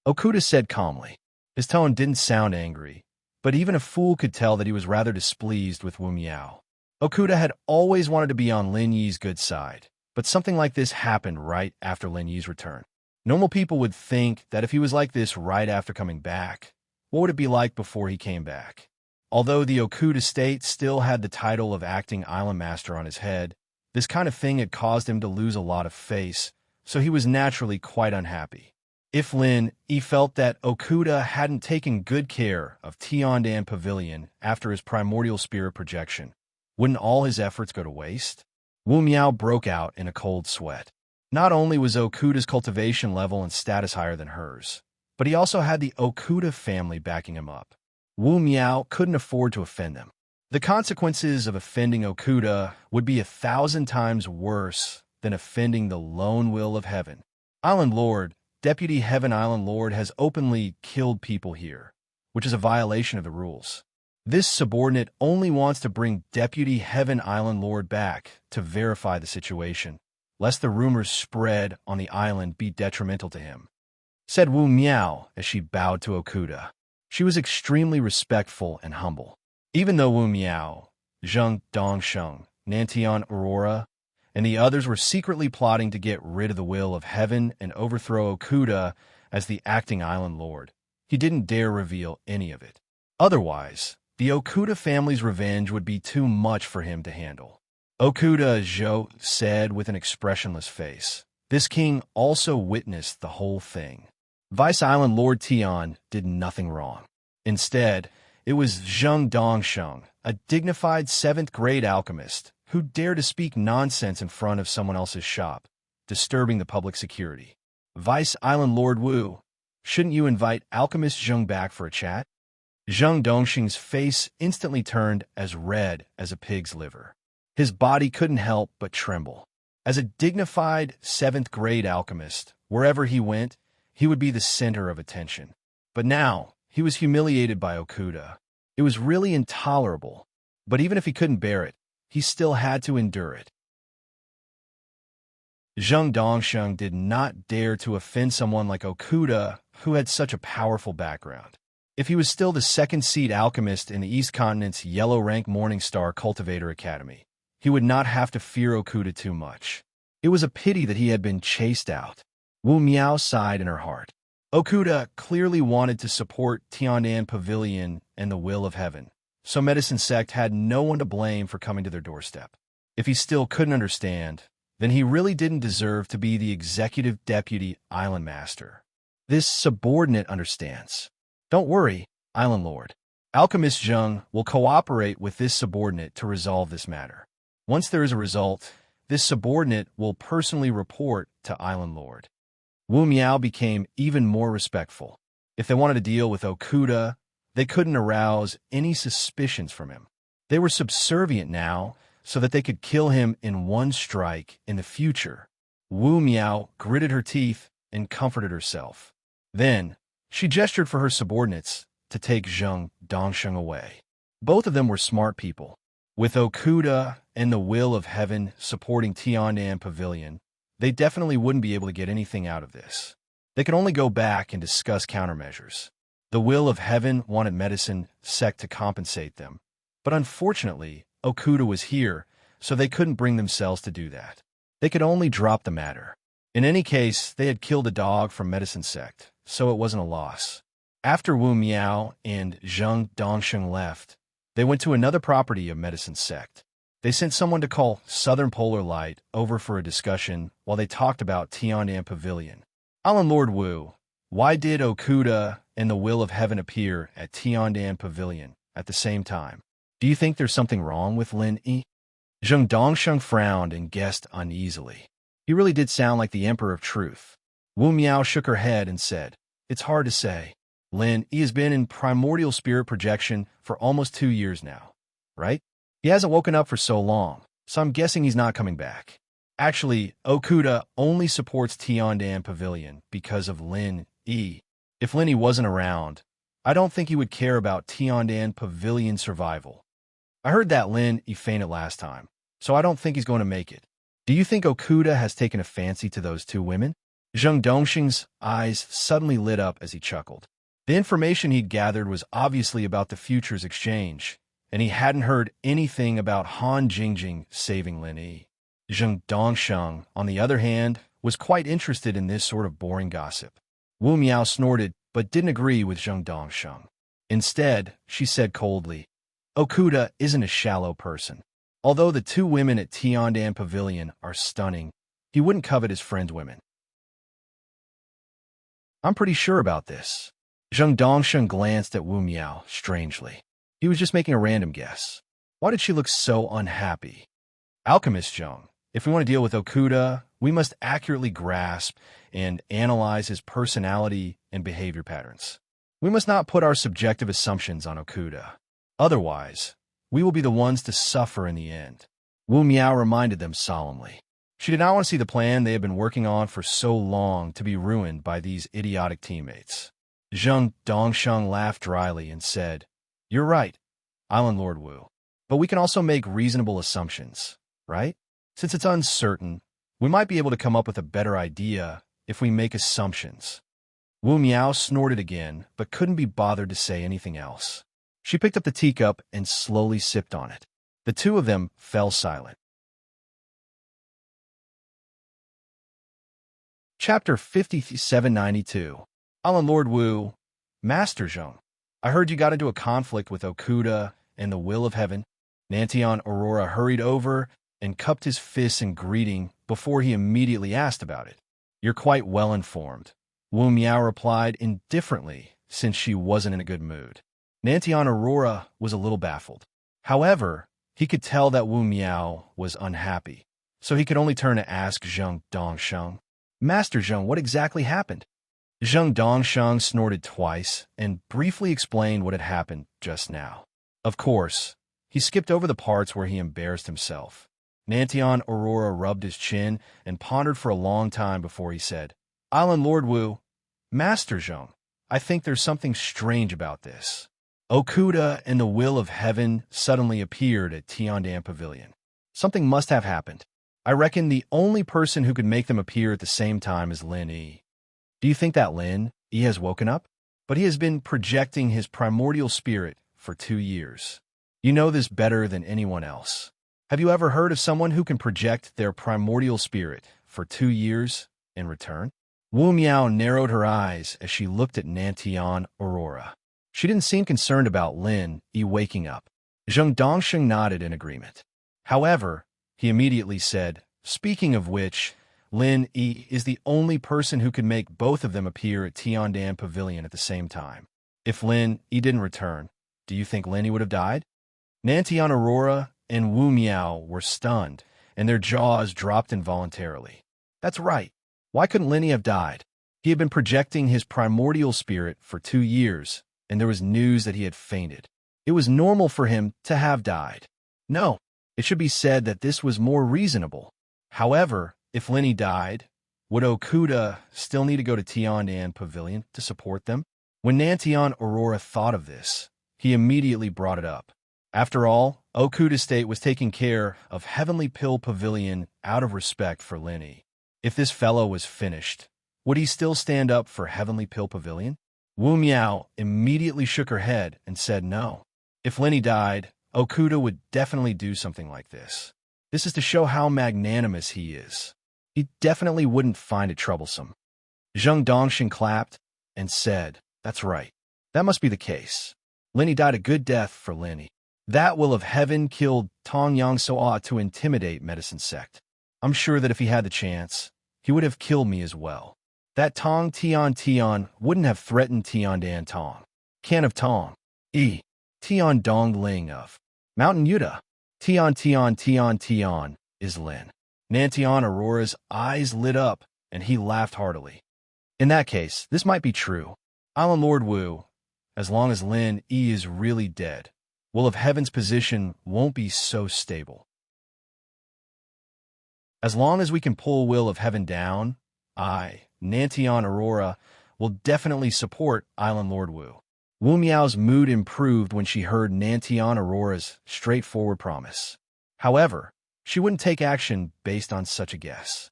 Okuda said calmly. His tone didn't sound angry, but even a fool could tell that he was rather displeased with Wu Miao. Okuda had always wanted to be on Lin Yi's good side, but something like this happened right after Lin Yi's return. Normal people would think that if he was like this right after coming back, what would it be like before he came back? Although the Okuda state still had the title of acting island master on his head, this kind of thing had caused him to lose a lot of face, so he was naturally quite unhappy. If Lin Yi felt that Okuda hadn't taken good care of Tiandan Pavilion after his primordial spirit projection, wouldn't all his efforts go to waste? Wu Miao broke out in a cold sweat. Not only was Okuda's cultivation level and status higher than hers, but he also had the Okuda family backing him up. Wu Miao couldn't afford to offend them. The consequences of offending Okuda would be 1,000 times worse than offending the lone will of heaven. Island Lord, Deputy Heaven Island Lord has openly killed people here, which is a violation of the rules. This subordinate only wants to bring Deputy Heaven Island Lord back to verify the situation, lest the rumors spread on the island be detrimental to him, said Wu Miao as she bowed to Okuda. She was extremely respectful and humble. Even though Wu Miao, Zheng Dongsheng, Nantian Aurora, and the others were secretly plotting to get rid of the will of heaven and overthrow Okuda as the acting island lord, he didn't dare reveal any of it. Otherwise, the Okuda family's revenge would be too much for him to handle. Okuda Zhou said with an expressionless face. This king also witnessed the whole thing. Vice Island Lord Tian did nothing wrong. Instead, it was Zheng Dongsheng, a dignified 7th-grade alchemist, who dared to speak nonsense in front of someone else's shop, disturbing the public security. Vice Island Lord Wu, shouldn't you invite Alchemist Zheng back for a chat? Zheng Dongsheng's face instantly turned as red as a pig's liver. His body couldn't help but tremble. As a dignified 7th-grade alchemist, wherever he went, he would be the center of attention. But now, he was humiliated by Okuda. It was really intolerable, but even if he couldn't bear it, he still had to endure it. Zheng Dongsheng did not dare to offend someone like Okuda, who had such a powerful background. If he was still the 2nd-seed alchemist in the East Continent's yellow-rank Morningstar Cultivator Academy, he would not have to fear Okuda too much. It was a pity that he had been chased out. Wu Miao sighed in her heart. Okuda clearly wanted to support Tiandan Pavilion and the will of heaven, so Medicine Sect had no one to blame for coming to their doorstep. If he still couldn't understand, then he really didn't deserve to be the executive deputy island master. This subordinate understands. Don't worry, Island Lord. Alchemist Zheng will cooperate with this subordinate to resolve this matter. Once there is a result, this subordinate will personally report to Island Lord. Wu Miao became even more respectful. If they wanted to deal with Okuda, they couldn't arouse any suspicions from him. They were subservient now, so that they could kill him in one strike in the future. Wu Miao gritted her teeth and comforted herself. Then, she gestured for her subordinates to take Zheng Dongsheng away. Both of them were smart people. With Okuda and the will of heaven supporting Tiandan Pavilion, they definitely wouldn't be able to get anything out of this. They could only go back and discuss countermeasures. The will of heaven wanted medicine sect to compensate them, but unfortunately, Okuda was here, so they couldn't bring themselves to do that. They could only drop the matter. In any case, they had killed a dog from medicine sect, so it wasn't a loss. After Wu Miao and Zheng Dongsheng left, they went to another property of medicine sect. They sent someone to call Southern Polar Light over for a discussion while they talked about Tiandan Pavilion. Alan Lord Wu, why did Okuda and the will of heaven appear at Tiandan Pavilion at the same time? Do you think there's something wrong with Lin Yi? Zheng Dongsheng frowned and guessed uneasily. He really did sound like the Emperor of Truth. Wu Miao shook her head and said, "It's hard to say. Lin Yi has been in primordial spirit projection for almost 2 years now, right? He hasn't woken up for so long, so I'm guessing he's not coming back. Actually, Okuda only supports Tiandan Pavilion because of Lin Yi. If Lin Yi wasn't around, I don't think he would care about Tiandan Pavilion survival. I heard that Lin Yi fainted last time, so I don't think he's going to make it. Do you think Okuda has taken a fancy to those 2 women?" Zheng Dongsheng's eyes suddenly lit up as he chuckled. The information he'd gathered was obviously about the futures exchange, and he hadn't heard anything about Han Jingjing saving Lin Yi. Zheng Dongsheng, on the other hand, was quite interested in this sort of boring gossip. Wu Miao snorted, but didn't agree with Zheng Dongsheng. Instead, she said coldly, "Okuda isn't a shallow person. Although the 2 women at Tiandan Pavilion are stunning, he wouldn't covet his friend's women." "I'm pretty sure about this." Zheng Dongsheng glanced at Wu Miao strangely. He was just making a random guess. Why did she look so unhappy? "Alchemist Zheng, if we want to deal with Okuda, we must accurately grasp and analyze his personality and behavior patterns. We must not put our subjective assumptions on Okuda. Otherwise, we will be the ones to suffer in the end." Wu Miao reminded them solemnly. She did not want to see the plan they had been working on for so long to be ruined by these idiotic teammates. Zheng Dongsheng laughed dryly and said, "You're right, Island Lord Wu. But we can also make reasonable assumptions, right? Since it's uncertain, we might be able to come up with a better idea if we make assumptions." Wu Miao snorted again, but couldn't be bothered to say anything else. She picked up the teacup and slowly sipped on it. The 2 of them fell silent. Chapter 5792. Alan Lord Wu, Master Zheng, I heard you got into a conflict with Okuda and the will of heaven. Nantian Aurora hurried over and cupped his fists in greeting before he immediately asked about it. "You're quite well informed," Wu Miao replied indifferently since she wasn't in a good mood. Nantian Aurora was a little baffled. However, he could tell that Wu Miao was unhappy, so he could only turn to ask Zheng Dongsheng, "Master Zheng, what exactly happened?" Zheng Dongsheng snorted twice and briefly explained what had happened just now. Of course, he skipped over the parts where he embarrassed himself. Nantian Aurora rubbed his chin and pondered for a long time before he said, "Island Lord Wu, Master Zheng, I think there's something strange about this. Okuda and the will of heaven suddenly appeared at Tiandan Pavilion. Something must have happened. I reckon the only person who could make them appear at the same time is Lin Yi. Do you think that Lin Yi has woken up? But he has been projecting his primordial spirit for 2 years. You know this better than anyone else. Have you ever heard of someone who can project their primordial spirit for 2 years in return?" Wu Miao narrowed her eyes as she looked at Nantian Aurora. She didn't seem concerned about Lin Yi waking up. Zheng Dongsheng nodded in agreement. However, he immediately said, "Speaking of which, Lin Yi is the only person who could make both of them appear at Tiandan Pavilion at the same time. If Lin Yi didn't return, do you think Lin Yi would have died?" Nantian Aurora and Wu Miao were stunned, and their jaws dropped involuntarily. That's right. Why couldn't Lin Yi have died? He had been projecting his primordial spirit for 2 years, and there was news that he had fainted. It was normal for him to have died. No, it should be said that this was more reasonable. However, If Linny died, would Okuda still need to go to Tiandan Pavilion to support them? When Nantion Aurora thought of this, he immediately brought it up. After all, Okuda State was taking care of Heavenly Pill Pavilion out of respect for Linny. If this fellow was finished, would he still stand up for Heavenly Pill Pavilion? Wu Miao immediately shook her head and said no. If Linny died, Okuda would definitely do something like this. This is to show how magnanimous he is. He definitely wouldn't find it troublesome. Zheng Dongxin clapped and said, "That's right. That must be the case. Linny died a good death for Linny. That will of heaven killed Tong Yang so ought to intimidate medicine sect. I'm sure that if he had the chance, he would have killed me as well. That Tong Tian wouldn't have threatened Tian Dan Tong. Can of Tong. Tian Dong Ling of Mountain Yuta. Tian is Lin." Nantion Aurora's eyes lit up, and he laughed heartily. In that case, this might be true. Island Lord Wu, as long as Lin is really dead, Will of Heaven's position won't be so stable. As long as we can pull Will of Heaven down, Nantion Aurora, will definitely support Island Lord Wu. Wu Miao's mood improved when she heard Nantion Aurora's straightforward promise. However, she wouldn't take action based on such a guess.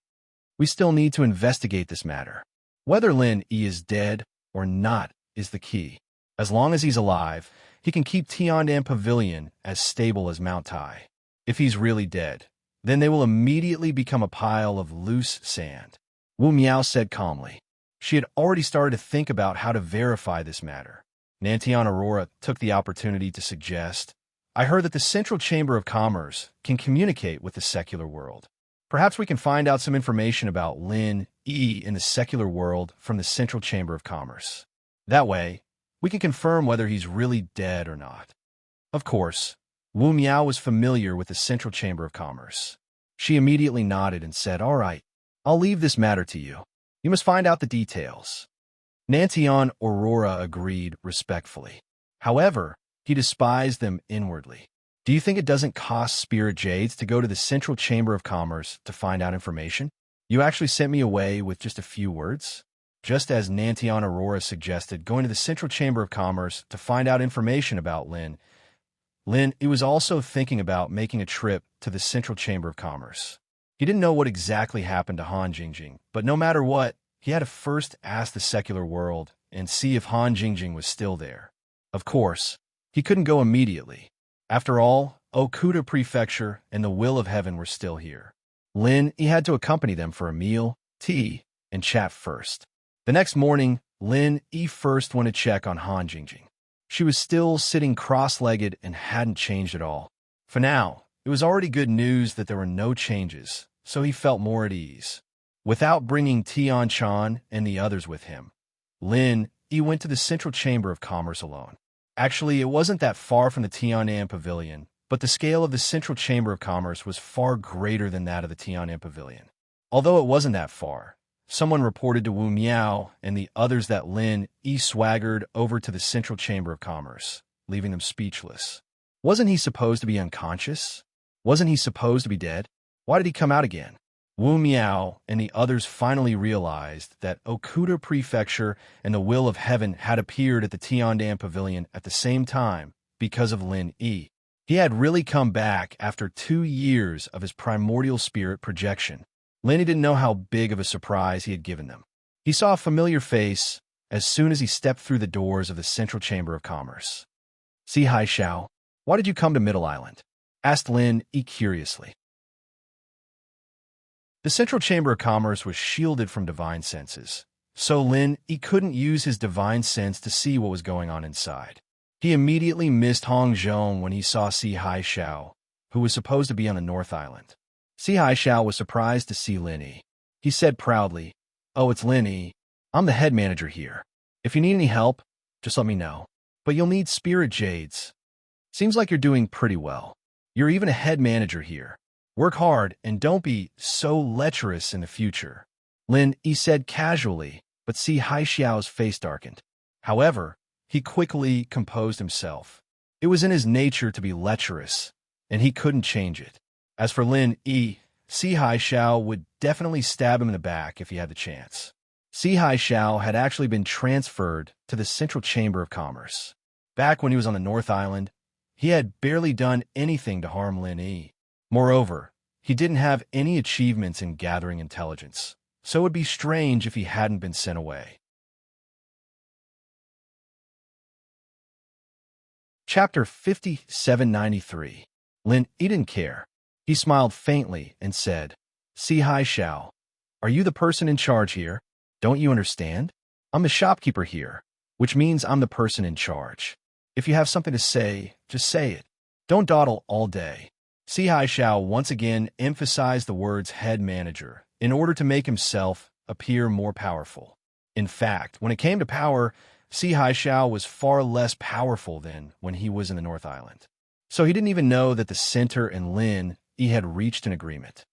We still need to investigate this matter. Whether Lin is dead or not is the key. As long as he's alive, he can keep Tiandan Pavilion as stable as Mount Tai. If he's really dead, then they will immediately become a pile of loose sand. Wu Miao said calmly. She had already started to think about how to verify this matter. Nantion Aurora took the opportunity to suggest, "I heard that the Central Chamber of Commerce can communicate with the secular world. Perhaps we can find out some information about Lin in the secular world from the Central Chamber of Commerce. That way, we can confirm whether he's really dead or not." Of course, Wu Miao was familiar with the Central Chamber of Commerce. She immediately nodded and said, "All right, I'll leave this matter to you. You must find out the details." Nantion Aurora agreed respectfully. However, he despised them inwardly. "Do you think it doesn't cost spirit jades to go to the Central Chamber of Commerce to find out information? You actually sent me away with just a few words?" Just as Nantion Aurora suggested going to the Central Chamber of Commerce to find out information about Lin, he was also thinking about making a trip to the Central Chamber of Commerce. He didn't know what exactly happened to Han Jingjing, but no matter what, he had to first ask the secular world and see if Han Jingjing was still there. Of course, he couldn't go immediately. After all, Okuda Prefecture and the Will of Heaven were still here. He had to accompany them for a meal, tea, and chat first. The next morning, first went to check on Han Jingjing. She was still sitting cross-legged and hadn't changed at all. For now, it was already good news that there were no changes, so he felt more at ease. Without bringing Tian Chan and the others with him, he went to the Central Chamber of Commerce alone. Actually, it wasn't that far from the Tian'an Pavilion, but the scale of the Central Chamber of Commerce was far greater than that of the Tian'an Pavilion. Although it wasn't that far, someone reported to Wu Miao and the others that swaggered over to the Central Chamber of Commerce, leaving them speechless. Wasn't he supposed to be unconscious? Wasn't he supposed to be dead? Why did he come out again? Wu Miao and the others finally realized that Okuda Prefecture and the Will of Heaven had appeared at the Tian'an Pavilion at the same time because of Lin Yi. He had really come back after 2 years of his primordial spirit projection. Lin Yi didn't know how big of a surprise he had given them. He saw a familiar face as soon as he stepped through the doors of the Central Chamber of Commerce. "Si Hai Xiao, why did you come to Middle Island?" asked Lin Yi curiously. The Central Chamber of Commerce was shielded from divine senses, so Lin Yi couldn't use his divine sense to see what was going on inside. He immediately missed Hong Zhong when he saw Si Hai Xiao, who was supposed to be on the North Island. Si Hai Xiao was surprised to see Lin Yi. He said proudly, "Oh, it's Lin Yi. I'm the head manager here. If you need any help, just let me know. But you'll need spirit jades. Seems like you're doing pretty well. You're even a head manager here. Work hard and don't be so lecherous in the future." Lin Yi said casually, but Si Hai Xiao's face darkened. However, he quickly composed himself. It was in his nature to be lecherous, and he couldn't change it. As for Lin Yi, Si Haishao would definitely stab him in the back if he had the chance. Si Haishao had actually been transferred to the Central Chamber of Commerce. Back when he was on the North Island, he had barely done anything to harm Lin Yi. Moreover, he didn't have any achievements in gathering intelligence, so it would be strange if he hadn't been sent away. Chapter 5793. Lin Yi didn't care. He smiled faintly and said, Si Haishao, are you the person in charge here? Don't you understand? I'm the shopkeeper here, which means I'm the person in charge. If you have something to say, just say it. Don't dawdle all day. Si Haishao once again emphasized the words head manager in order to make himself appear more powerful. In fact, when it came to power, Si Haishao was far less powerful than when he was in the North Island. So he didn't even know that the center and Lin Yi had reached an agreement.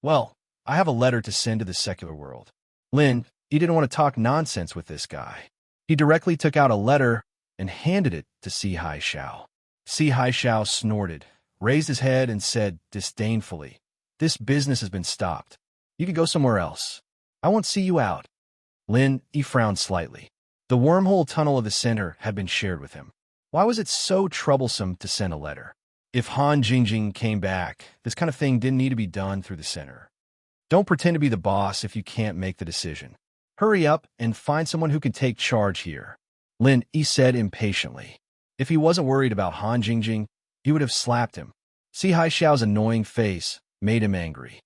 Well, I have a letter to send to the secular world. Lin Yi didn't want to talk nonsense with this guy. He directly took out a letter and handed it to Si Haishao. Si Haishao snorted, raised his head, and said disdainfully, This business has been stopped. You can go somewhere else. I won't see you out. Lin Yi frowned slightly. The wormhole tunnel of the center had been shared with him. Why was it so troublesome to send a letter? If Han Jingjing came back, this kind of thing didn't need to be done through the center. Don't pretend to be the boss if you can't make the decision. Hurry up and find someone who can take charge here, Lin Yi said impatiently. If he wasn't worried about Han Jingjing, he would have slapped him. Si Haishao's annoying face made him angry.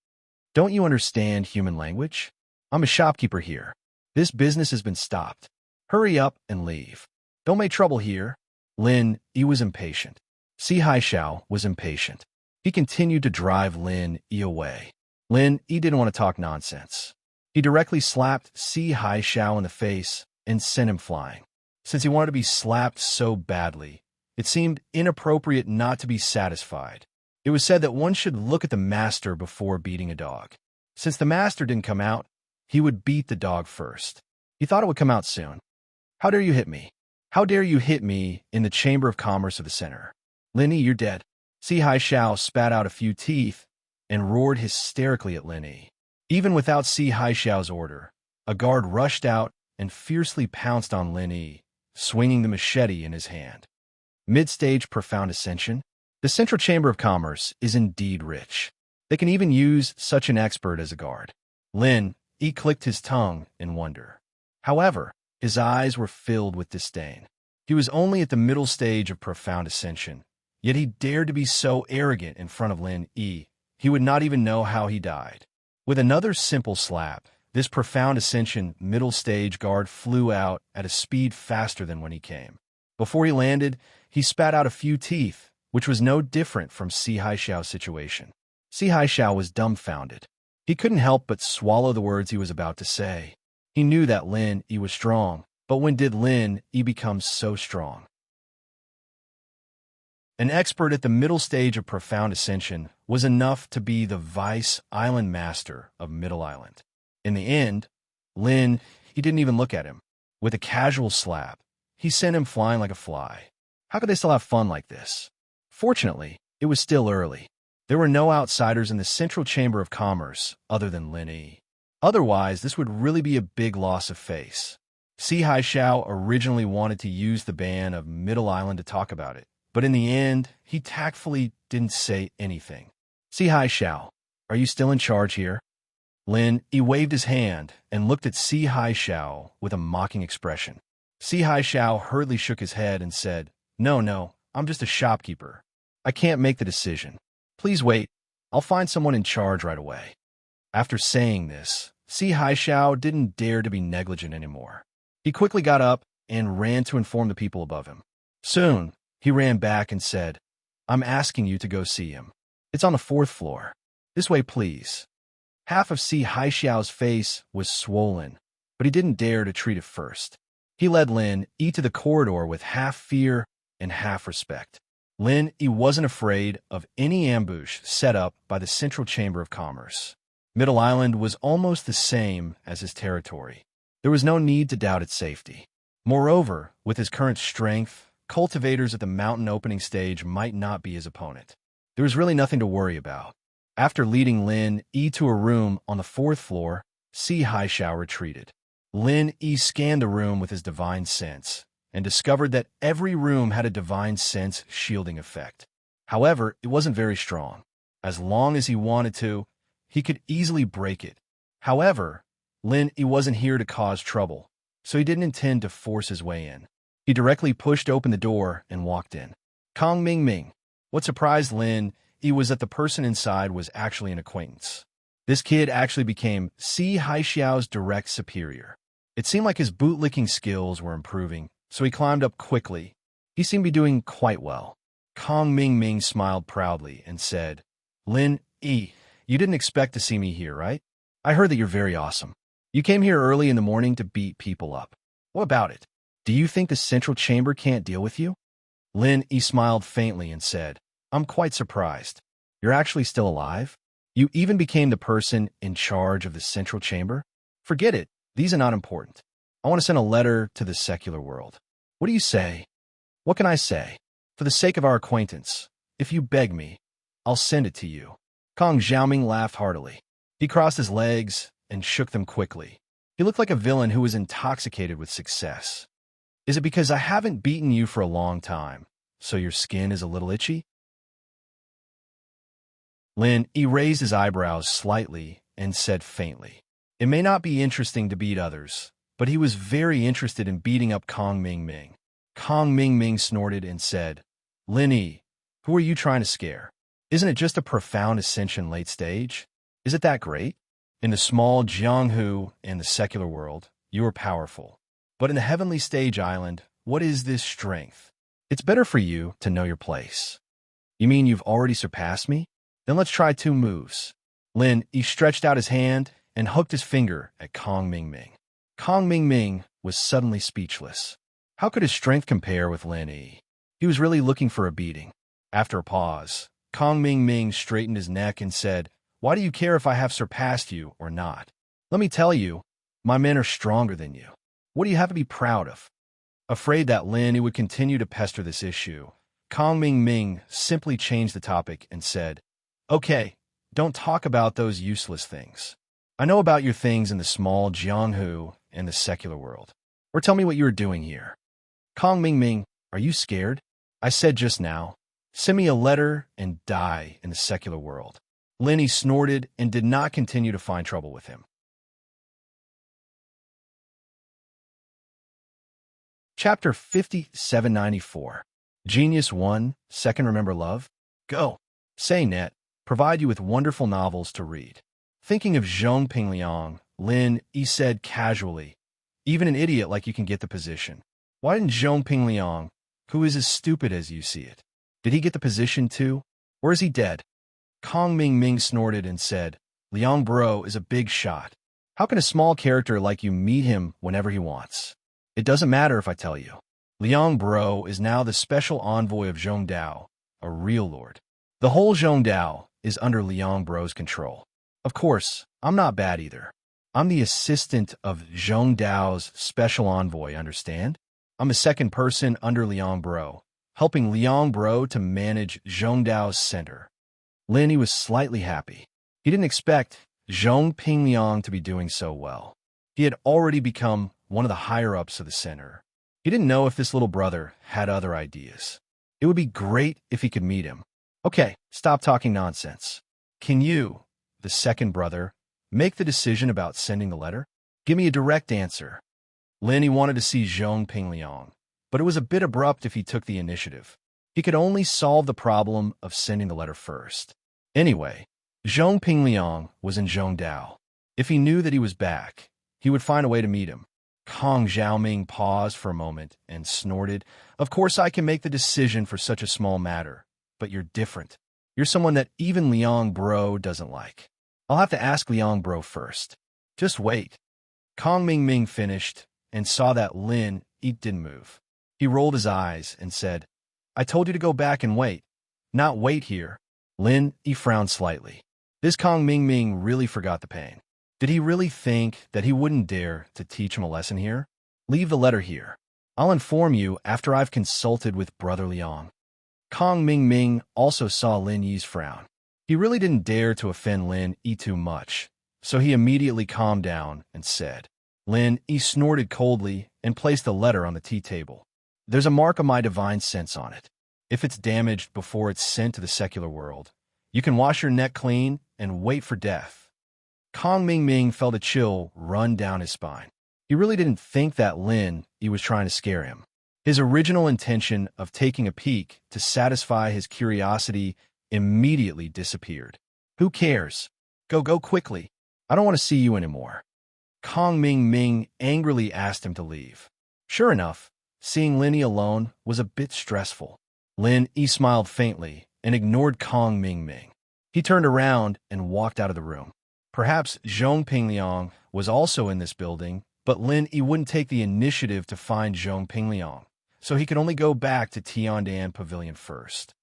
Don't you understand human language? I'm a shopkeeper here. This business has been stopped. Hurry up and leave. Don't make trouble here. Lin Yi was impatient. Si Haishao was impatient. He continued to drive Lin Yi away. Lin Yi didn't want to talk nonsense. He directly slapped Si Haishao in the face and sent him flying. Since he wanted to be slapped so badly, it seemed inappropriate not to be satisfied. It was said that one should look at the master before beating a dog. Since the master didn't come out, he would beat the dog first. He thought it would come out soon. How dare you hit me? How dare you hit me in the Chamber of Commerce of the center? Lin Yi, you're dead. Si Haishao spat out a few teeth and roared hysterically at Lin Yi. Even without Si Haishao's order, a guard rushed out and fiercely pounced on Lin Yi, swinging the machete in his hand. Mid-stage profound ascension. The Central Chamber of Commerce is indeed rich. They can even use such an expert as a guard. Lin Yi clicked his tongue in wonder. However, his eyes were filled with disdain. He was only at the middle stage of profound ascension, yet he dared to be so arrogant in front of Lin Yi. He would not even know how he died. With another simple slap, this profound ascension middle stage guard flew out at a speed faster than when he came. Before he landed, he spat out a few teeth, which was no different from Si Haishao's situation. Si Haishao was dumbfounded. He couldn't help but swallow the words he was about to say. He knew that Lin Yi was strong, but when did Lin Yi become so strong? An expert at the middle stage of profound ascension was enough to be the vice island master of Middle Island. In the end, Lin Yi didn't even look at him. With a casual slap, he sent him flying like a fly. How could they still have fun like this? Fortunately, it was still early. There were no outsiders in the Central Chamber of Commerce other than Lin Yi. Otherwise, this would really be a big loss of face. Si Haishao originally wanted to use the ban of Middle Island to talk about it, but in the end, he tactfully didn't say anything. Si Haishao, are you still in charge here? Lin Yi waved his hand and looked at Si Haishao with a mocking expression. Si Haishao hurriedly shook his head and said, No, I'm just a shopkeeper. I can't make the decision. Please wait. I'll find someone in charge right away. After saying this, Si Haishao didn't dare to be negligent anymore. He quickly got up and ran to inform the people above him. Soon, he ran back and said, I'm asking you to go see him. It's on the 4th floor. This way, please. Half of Si Haishao's face was swollen, but he didn't dare to treat it first. He led Lin Yi to the corridor with half fear and half respect. Lin Yi wasn't afraid of any ambush set up by the Central Chamber of Commerce. Middle Island was almost the same as his territory. There was no need to doubt its safety. Moreover, with his current strength, cultivators at the mountain opening stage might not be his opponent. There was really nothing to worry about. After leading Lin Yi to a room on the fourth floor, Si Haishao retreated. Lin Yi scanned the room with his divine sense and discovered that every room had a divine sense shielding effect. However, it wasn't very strong. As long as he wanted to, he could easily break it. However, Lin Yi wasn't here to cause trouble, so he didn't intend to force his way in. He directly pushed open the door and walked in. Kong Ming. What surprised Lin Yi was that the person inside was actually an acquaintance. This kid actually became Si Haishiao's direct superior. It seemed like his bootlicking skills were improving, so he climbed up quickly. He seemed to be doing quite well. Kong Ming smiled proudly and said, Lin Yi, you didn't expect to see me here, right? I heard that you're very awesome. You came here early in the morning to beat people up. What about it? Do you think the central chamber can't deal with you? Lin Yi smiled faintly and said, I'm quite surprised. You're actually still alive? You even became the person in charge of the central chamber? Forget it. These are not important. I want to send a letter to the secular world. What do you say? What can I say? For the sake of our acquaintance, if you beg me, I'll send it to you. Kong Xiaoming laughed heartily. He crossed his legs and shook them quickly. He looked like a villain who was intoxicated with success. Is it because I haven't beaten you for a long time, so your skin is a little itchy? Lin Yi raised his eyebrows slightly and said faintly, It may not be interesting to beat others, but he was very interested in beating up Kong Ming. Kong Ming snorted and said, Lin Yi, who are you trying to scare? Isn't it just a profound ascension late stage? Is it that great? In the small Jianghu and the secular world, you are powerful. But in the heavenly stage island, what is this strength? It's better for you to know your place. You mean you've already surpassed me? Then let's try 2 moves. Lin Yi stretched out his hand and hooked his finger at Kong Ming. Kong Ming was suddenly speechless. How could his strength compare with Lin Yi? He was really looking for a beating. After a pause, Kong Ming straightened his neck and said, Why do you care if I have surpassed you or not? Let me tell you, my men are stronger than you. What do you have to be proud of? Afraid that Lin Yi would continue to pester this issue, Kong Ming simply changed the topic and said, Okay, don't talk about those useless things. I know about your things in the small Jianghu and the secular world. Or tell me what you are doing here. Kong Ming, are you scared? I said just now, send me a letter and die in the secular world. Lin Yi snorted and did not continue to find trouble with him. Chapter 5794. Genius 1, Second Remember Love? Go. Say net. Provide you with wonderful novels to read. Thinking of Zhong Pingliang, Lin Yi said casually, Even an idiot like you can get the position. Why didn't Zhong Pingliang, who is as stupid as you see it, did he get the position too? Or is he dead? Kong Ming snorted and said, Liang Bro is a big shot. How can a small character like you meet him whenever he wants? It doesn't matter if I tell you. Liang Bro is now the special envoy of Zhongdao, a real lord. The whole Zhongdao is under Liang Bro's control. Of course, I'm not bad either. I'm the assistant of Zhongdao's special envoy, understand? I'm the second person under Liang Bro, helping Liang Bro to manage Zhongdao's center. Lin Yi was slightly happy. He didn't expect Zhong Pingliang to be doing so well. He had already become one of the higher-ups of the center. He didn't know if this little brother had other ideas. It would be great if he could meet him. Okay, stop talking nonsense. Can you, the second brother, make the decision about sending the letter? Give me a direct answer. Lin Yi wanted to see Zhong Pingliang, but it was a bit abrupt if he took the initiative. He could only solve the problem of sending the letter first. Anyway, Zhong Pingliang was in Zhongdao. If he knew that he was back, he would find a way to meet him. Kong Xiaoming paused for a moment and snorted, Of course I can make the decision for such a small matter, but you're different. You're someone that even Liang Bro doesn't like. I'll have to ask Liang Bro first. Just wait. Kong Ming finished and saw that Lin Yi didn't move. He rolled his eyes and said, I told you to go back and wait, not wait here. Lin Yi frowned slightly. This Kong Ming really forgot the pain. Did he really think that he wouldn't dare to teach him a lesson here? Leave the letter here. I'll inform you after I've consulted with Brother Liang. Kong Ming also saw Lin Yi's frown. He really didn't dare to offend Lin Yi too much, so he immediately calmed down and said. Lin Yi snorted coldly and placed the letter on the tea table. There's a mark of my divine sense on it. If it's damaged before it's sent to the secular world, you can wash your neck clean and wait for death. Kong Ming felt a chill run down his spine. He really didn't think that Lin Yi was trying to scare him. His original intention of taking a peek to satisfy his curiosity immediately disappeared. Who cares? Go quickly. I don't want to see you anymore. Kong Ming angrily asked him to leave. Sure enough, seeing Lin Yi alone was a bit stressful. Lin Yi smiled faintly and ignored Kong Ming. He turned around and walked out of the room. Perhaps Zhong Pingliang was also in this building, but Lin Yi wouldn't take the initiative to find Zhong Pingliang, so he could only go back to Tiandan Pavilion first.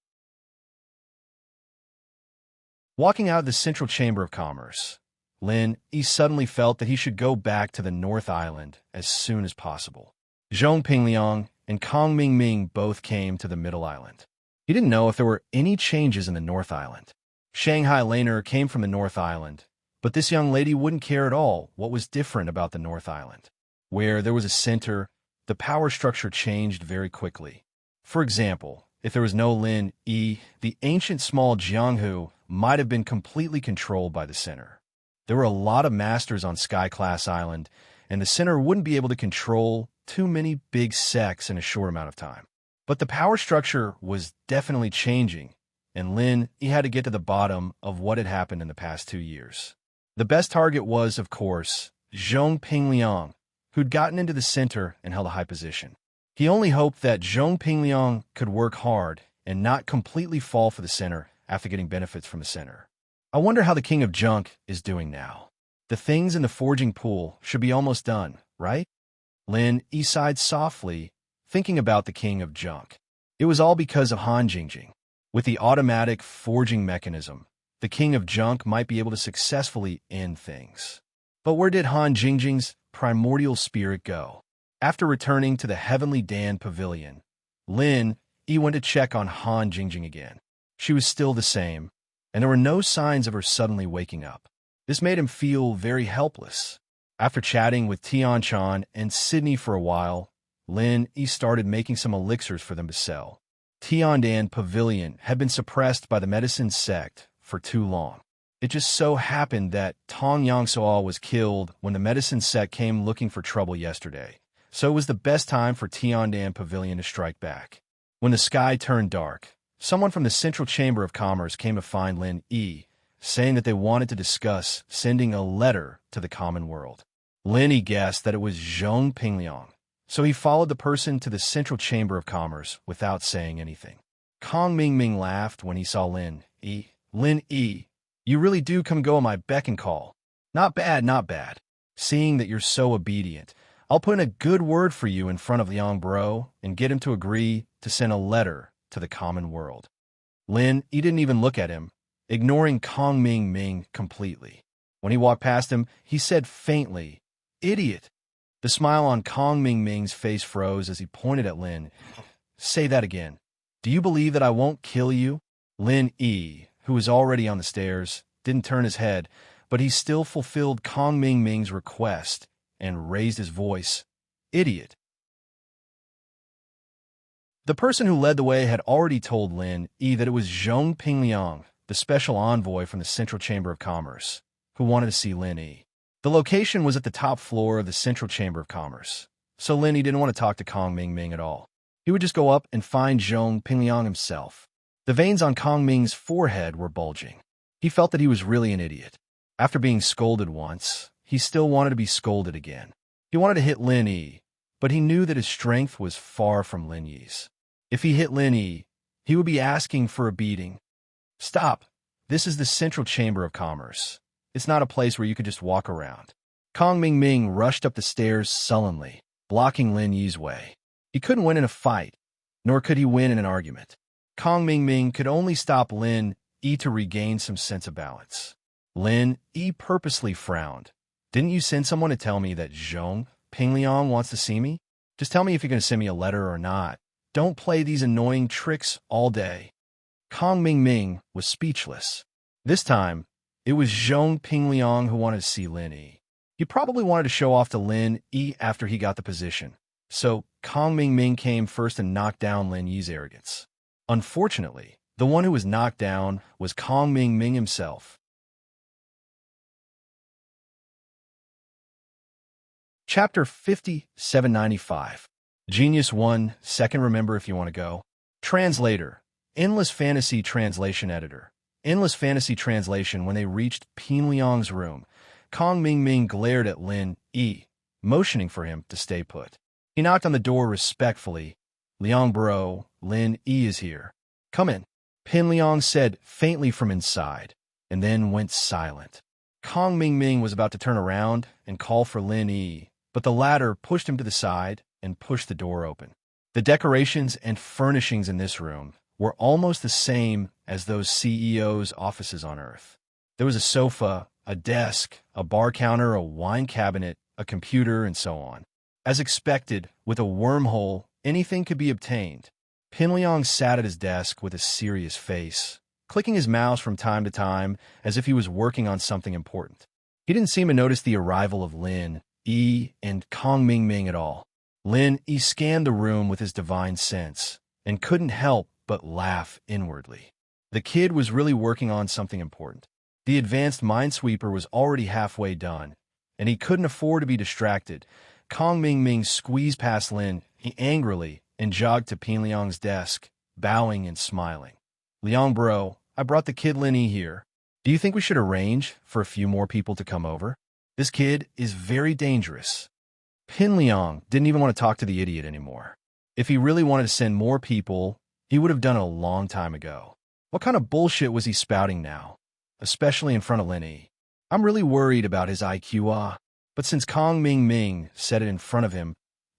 Walking out of the Central Chamber of Commerce, Lin Yi suddenly felt that he should go back to the North Island as soon as possible. Zhong Pingliang and Kong Ming both came to the Middle Island. He didn't know if there were any changes in the North Island. Shanghai Laner came from the North Island, but this young lady wouldn't care at all what was different about the North Island. Where there was a center, the power structure changed very quickly. For example, if there was no Lin Yi, the ancient small Jianghu might have been completely controlled by the center. There were a lot of masters on Sky-class Island, and the center wouldn't be able to control too many big sects in a short amount of time. But the power structure was definitely changing, and Lin Yi had to get to the bottom of what had happened in the past 2 years. The best target was, of course, Zhong Pingliang, who'd gotten into the center and held a high position. He only hoped that Zhong Pingliang could work hard and not completely fall for the center after getting benefits from the center. I wonder how the King of Junk is doing now. The things in the forging pool should be almost done, right? Lin Yi sighed softly, thinking about the King of Junk. It was all because of Han Jingjing. With the automatic forging mechanism, the King of Junk might be able to successfully end things. But where did Han Jingjing's primordial spirit go? After returning to the Heavenly Dan Pavilion, Lin Yi went to check on Han Jingjing again. She was still the same, and there were no signs of her suddenly waking up. This made him feel very helpless. After chatting with Tianchan and Sydney for a while, Lin Yi started making some elixirs for them to sell. Tiandan Pavilion had been suppressed by the medicine sect for too long. It just so happened that Tong Yangsuo was killed when the medicine sect came looking for trouble yesterday, so it was the best time for Tiandan Pavilion to strike back. When the sky turned dark, someone from the Central Chamber of Commerce came to find Lin Yi, saying that they wanted to discuss sending a letter to the common world. Lin Yi guessed that it was Zhong Pingliang, so he followed the person to the Central Chamber of Commerce without saying anything. Kong Ming laughed when he saw Lin Yi. Lin Yi, you really do come go on my beck and call. Not bad, not bad. Seeing that you're so obedient, I'll put in a good word for you in front of Liang Bro and get him to agree to send a letter to the common world. Lin Yi didn't even look at him, ignoring Kong Ming completely. When he walked past him, he said faintly, "Idiot." The smile on Kong Ming's face froze as he pointed at Lin. "Say that again. Do you believe that I won't kill you?" Lin Yi, who was already on the stairs, didn't turn his head, but he still fulfilled Kong Ming's request and raised his voice. "Idiot." The person who led the way had already told Lin Yi that it was Zhong Pingliang, the special envoy from the Central Chamber of Commerce, who wanted to see Lin Yi. The location was at the top floor of the Central Chamber of Commerce, so Lin Yi didn't want to talk to Kong Ming at all. He would just go up and find Zhong Pingliang himself. The veins on Kong Ming's forehead were bulging. He felt that he was really an idiot. After being scolded once, he still wanted to be scolded again. He wanted to hit Lin Yi, but he knew that his strength was far from Lin Yi's. If he hit Lin Yi, he would be asking for a beating. "Stop. This is the Central Chamber of Commerce. It's not a place where you could just walk around." Kong Ming rushed up the stairs sullenly, blocking Lin Yi's way. He couldn't win in a fight, nor could he win in an argument. Kong Ming could only stop Lin Yi to regain some sense of balance. Lin Yi purposely frowned. "Didn't you send someone to tell me that Zhong Pingliang wants to see me? Just tell me if you're going to send me a letter or not. Don't play these annoying tricks all day." Kong Ming was speechless. This time, it was Zhong Pingliang who wanted to see Lin Yi. He probably wanted to show off to Lin Yi after he got the position. So Kong Mingming came first and knocked down Lin Yi's arrogance. Unfortunately, the one who was knocked down was Kong Mingming himself. Chapter 5795. Genius 1, second remember if you want to go. Translator. Endless Fantasy Translation Editor. Endless Fantasy Translation. When they reached Pingliang's room, Kong Mingming glared at Lin Yi, motioning for him to stay put. He knocked on the door respectfully. "Liang bro, Lin Yi is here. Come in," Pingliang said faintly from inside, and then went silent. Kong Mingming was about to turn around and call for Lin Yi, but the latter pushed him to the side and pushed the door open. The decorations and furnishings in this room were almost the same as those CEOs' offices on Earth. There was a sofa, a desk, a bar counter, a wine cabinet, a computer, and so on. As expected, with a wormhole, anything could be obtained. Pingliang sat at his desk with a serious face, clicking his mouse from time to time as if he was working on something important. He didn't seem to notice the arrival of Lin Yi and Kong Mingming at all. Lin Yi scanned the room with his divine sense and couldn't help but laugh inwardly. The kid was really working on something important. The advanced minesweeper was already halfway done, and he couldn't afford to be distracted. Kong Mingming squeezed past Lin Yi angrily and jogged to Pingliang's desk, bowing and smiling. "Liang bro, I brought the kid Lin Yi here. Do you think we should arrange for a few more people to come over? This kid is very dangerous." Pingliang didn't even want to talk to the idiot anymore. If he really wanted to send more people, he would have done it a long time ago. What kind of bullshit was he spouting now? Especially in front of Lin Yi. I'm really worried about his IQ. But since Kong Mingming said it in front of him,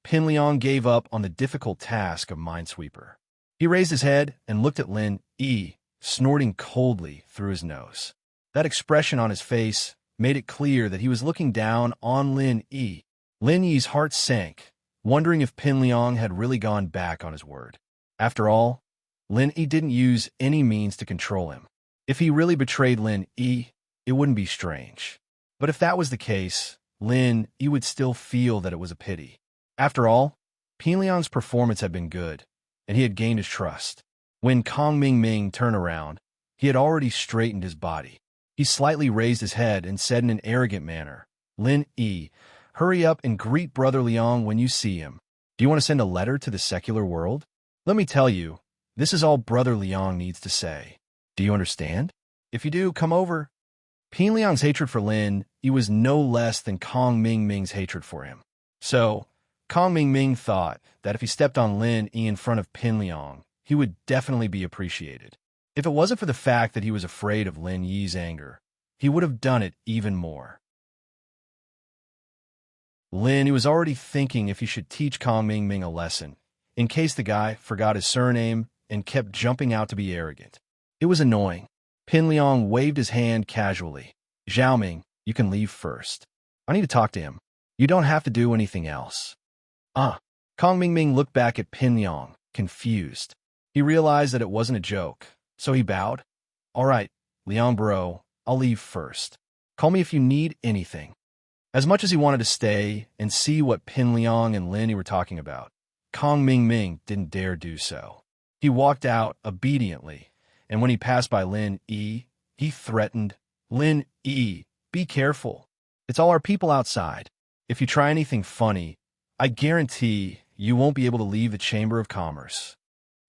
Pingliang gave up on the difficult task of minesweeper. He raised his head and looked at Lin Yi, snorting coldly through his nose. That expression on his face made it clear that he was looking down on Lin Yi. Lin Yi's heart sank, wondering if Pingliang had really gone back on his word. After all, Lin Yi didn't use any means to control him. If he really betrayed Lin Yi, it wouldn't be strange. But if that was the case, Lin Yi would still feel that it was a pity. After all, Pingliang's performance had been good, and he had gained his trust. When Kong Mingming turned around, he had already straightened his body. He slightly raised his head and said in an arrogant manner, "Lin Yi, hurry up and greet Brother Liang when you see him. Do you want to send a letter to the secular world? Let me tell you, this is all Brother Liang needs to say. Do you understand? If you do, come over." Pingliang's hatred for Lin Yi was no less than Kong Mingming's hatred for him. So, Kong Mingming thought that if he stepped on Lin Yi in front of Pingliang, he would definitely be appreciated. If it wasn't for the fact that he was afraid of Lin Yi's anger, he would have done it even more. Lin Yi was already thinking if he should teach Kong Mingming a lesson, in case the guy forgot his surname and kept jumping out to be arrogant. It was annoying. Pingliang waved his hand casually. "Xiaoming, you can leave first. I need to talk to him. You don't have to do anything else." Kong Mingming looked back at Pingliang, confused. He realized that it wasn't a joke, so he bowed. "All right, Liang bro, I'll leave first. Call me if you need anything." As much as he wanted to stay and see what Pingliang and Lin Yi were talking about, Kong Mingming didn't dare do so. He walked out obediently, and when he passed by Lin Yi, he threatened, "Lin Yi, be careful. It's all our people outside. If you try anything funny, I guarantee you won't be able to leave the Chamber of Commerce."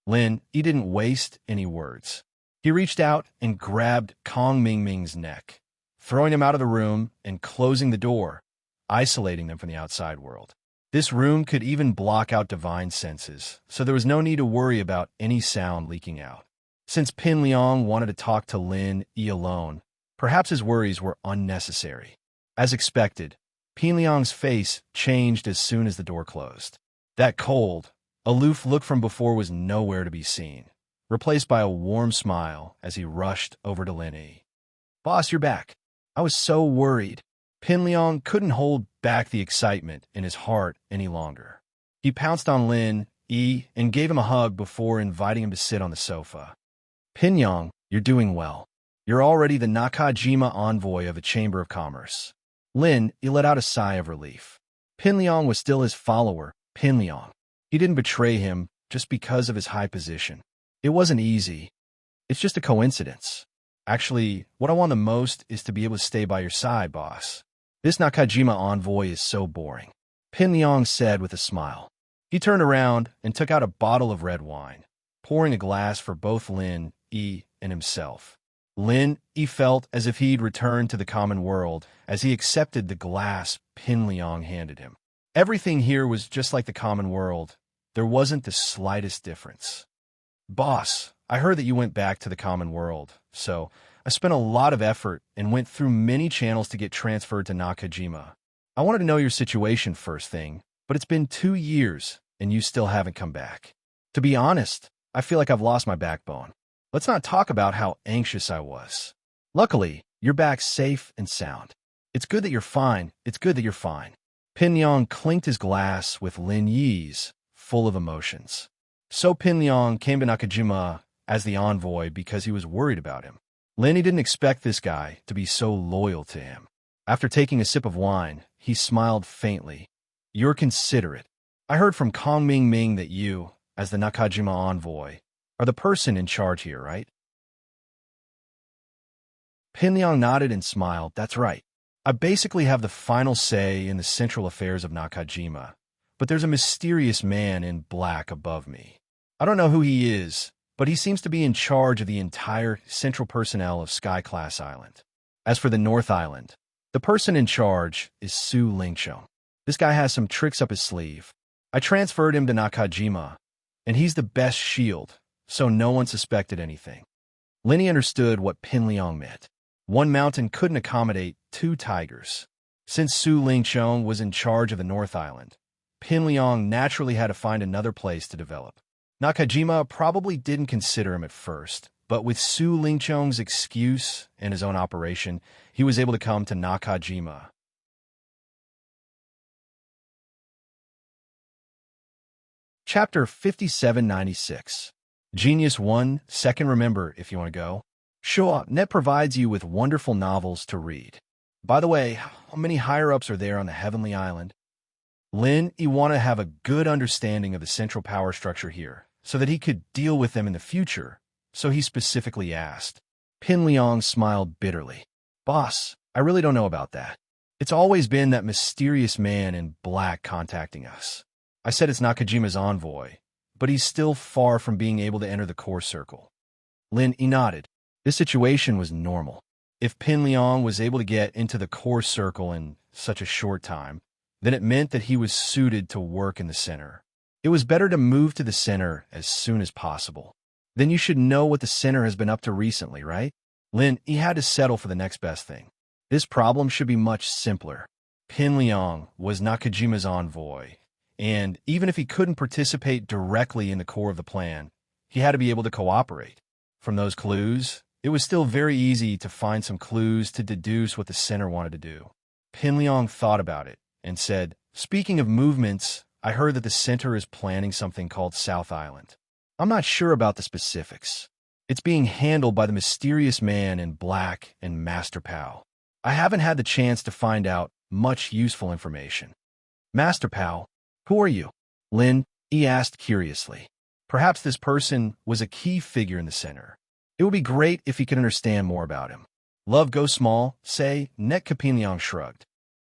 Lin Yi didn't waste any words. He reached out and grabbed Kong Mingming's neck, throwing him out of the room and closing the door, isolating them from the outside world. This room could even block out divine senses, so there was no need to worry about any sound leaking out. Since Pingliang wanted to talk to Lin Yi alone, perhaps his worries were unnecessary. As expected, Pingliang's face changed as soon as the door closed. That cold, aloof look from before was nowhere to be seen, replaced by a warm smile as he rushed over to Lin Yi. "Boss, you're back. I was so worried." Pingliang couldn't hold back the excitement in his heart any longer. He pounced on Lin Yi and gave him a hug before inviting him to sit on the sofa. "Pingliang, you're doing well. You're already the Nakajima envoy of a Chamber of Commerce. Lin, he let out a sigh of relief. Pinliang was still his follower, Pinliang. He didn't betray him just because of his high position. It wasn't easy. It's just a coincidence. Actually, what I want the most is to be able to stay by your side, boss. This Nakajima envoy is so boring, Pinliang said with a smile. He turned around and took out a bottle of red wine, pouring a glass for both Lin, E, and himself. Lin, E felt as if he'd returned to the common world as he accepted the glass Pinliang handed him. Everything here was just like the common world. There wasn't the slightest difference. Boss, I heard that you went back to the common world, so I spent a lot of effort and went through many channels to get transferred to Nakajima. I wanted to know your situation first thing, but it's been 2 years and you still haven't come back. To be honest, I feel like I've lost my backbone. Let's not talk about how anxious I was. Luckily, you're back safe and sound. It's good that you're fine. It's good that you're fine. Pinliang clinked his glass with Lin Yi's, full of emotions. So Pinliang came to Nakajima as the envoy because he was worried about him. Lin didn't expect this guy to be so loyal to him. After taking a sip of wine, he smiled faintly. You're considerate. I heard from Kong Ming Ming that you, as the Nakajima envoy, are the person in charge here, right? Pinliang nodded and smiled. That's right. I basically have the final say in the central affairs of Nakajima, but there's a mysterious man in black above me. I don't know who he is, but he seems to be in charge of the entire central personnel of Sky-class Island. As for the North Island, the person in charge is Su Lingqiang. This guy has some tricks up his sleeve. I transferred him to Nakajima, and he's the best shield, so no one suspected anything. Lin understood what Pinliang meant. One mountain couldn't accommodate 2 tigers. Since Su Lingqiang was in charge of the North Island, Pinliang naturally had to find another place to develop. Nakajima probably didn't consider him at first, but with Su Lingqiang's excuse and his own operation, he was able to come to Nakajima. Chapter 5796. Genius 1, second remember if you want to go. Sure, Net provides you with wonderful novels to read. By the way, how many higher-ups are there on the Heavenly Island? Lin, you want to have a good understanding of the central power structure here, so that he could deal with them in the future, so he specifically asked. Pinliang smiled bitterly. Boss, I really don't know about that. It's always been that mysterious man in black contacting us. I said it's Nakajima's envoy, but he's still far from being able to enter the core circle. Lin, he nodded. This situation was normal. If Pinliang was able to get into the core circle in such a short time, then it meant that he was suited to work in the center. It was better to move to the center as soon as possible. Then you should know what the center has been up to recently, right? Lin, he had to settle for the next best thing. This problem should be much simpler. Pinliang was Nakajima's envoy, and even if he couldn't participate directly in the core of the plan, he had to be able to cooperate. From those clues, it was still very easy to find some clues to deduce what the center wanted to do. Pinliang thought about it and said, speaking of movements, I heard that the center is planning something called South Island. I'm not sure about the specifics. It's being handled by the mysterious man in black and Master Pao. I haven't had the chance to find out much useful information. Master Pao, who are you? Lin, he asked curiously. Perhaps this person was a key figure in the center. It would be great if he could understand more about him. Love go small, say, Net Pinliang shrugged.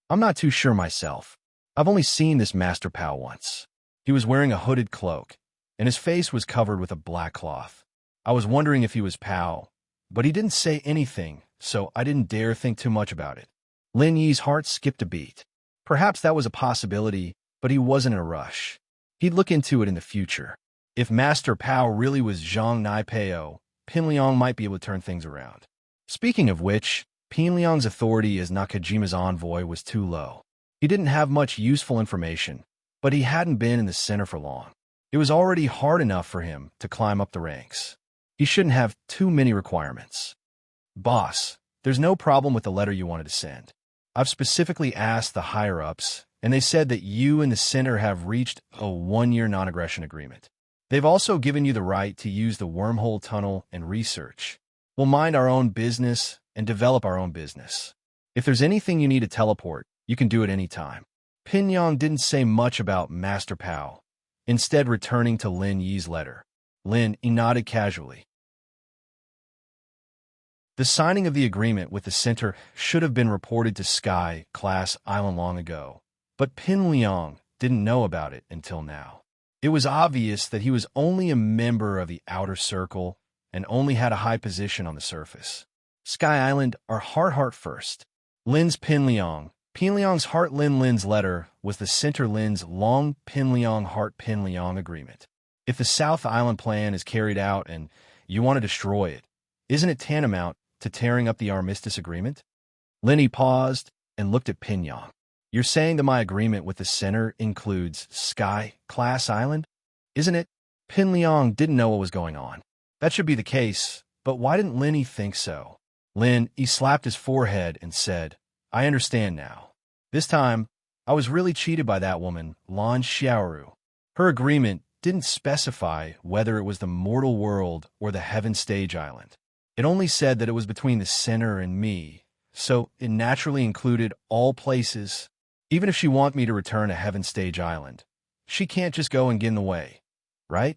I'm not too sure myself. I've only seen this Master Pao once. He was wearing a hooded cloak, and his face was covered with a black cloth. I was wondering if he was Pao, but he didn't say anything, so I didn't dare think too much about it. Lin Yi's heart skipped a beat. Perhaps that was a possibility, but he wasn't in a rush. He'd look into it in the future. If Master Pao really was Zhang Nai Pao, Pinliang might be able to turn things around. Speaking of which, Pinliang's authority as Nakajima's envoy was too low. He didn't have much useful information, but he hadn't been in the center for long. It was already hard enough for him to climb up the ranks. He shouldn't have too many requirements. Boss, there's no problem with the letter you wanted to send. I've specifically asked the higher-ups, and they said that you and the center have reached a 1-year non-aggression agreement. They've also given you the right to use the wormhole tunnel and research. We'll mind our own business and develop our own business. If there's anything you need to teleport, you can do it anytime. Pingyang didn't say much about Master Pao, instead returning to Lin Yi's letter. Lin Yi nodded casually. The signing of the agreement with the center should have been reported to Sky Class Island long ago, but Pin Liang didn't know about it until now. It was obvious that he was only a member of the outer circle and only had a high position on the surface. Sky Island are heart first. Lin's Pin Liang. Pin Liang's heart Lin's letter was the center Lin's long Pin Liang heart Pin Liang agreement. If the South Island plan is carried out and you want to destroy it, isn't it tantamount to tearing up the armistice agreement? Linny paused and looked at Pingyang. You're saying that my agreement with the center includes Sky Class Island? Isn't it? Pin Liang didn't know what was going on. That should be the case, but why didn't Linny think so? Lin Yi slapped his forehead and said, I understand now. This time, I was really cheated by that woman, Lan Xiaoru. Her agreement didn't specify whether it was the mortal world or the heaven stage island. It only said that it was between the center and me, so it naturally included all places. Even if she wants me to return to heaven stage island, she can't just go and get in the way, right?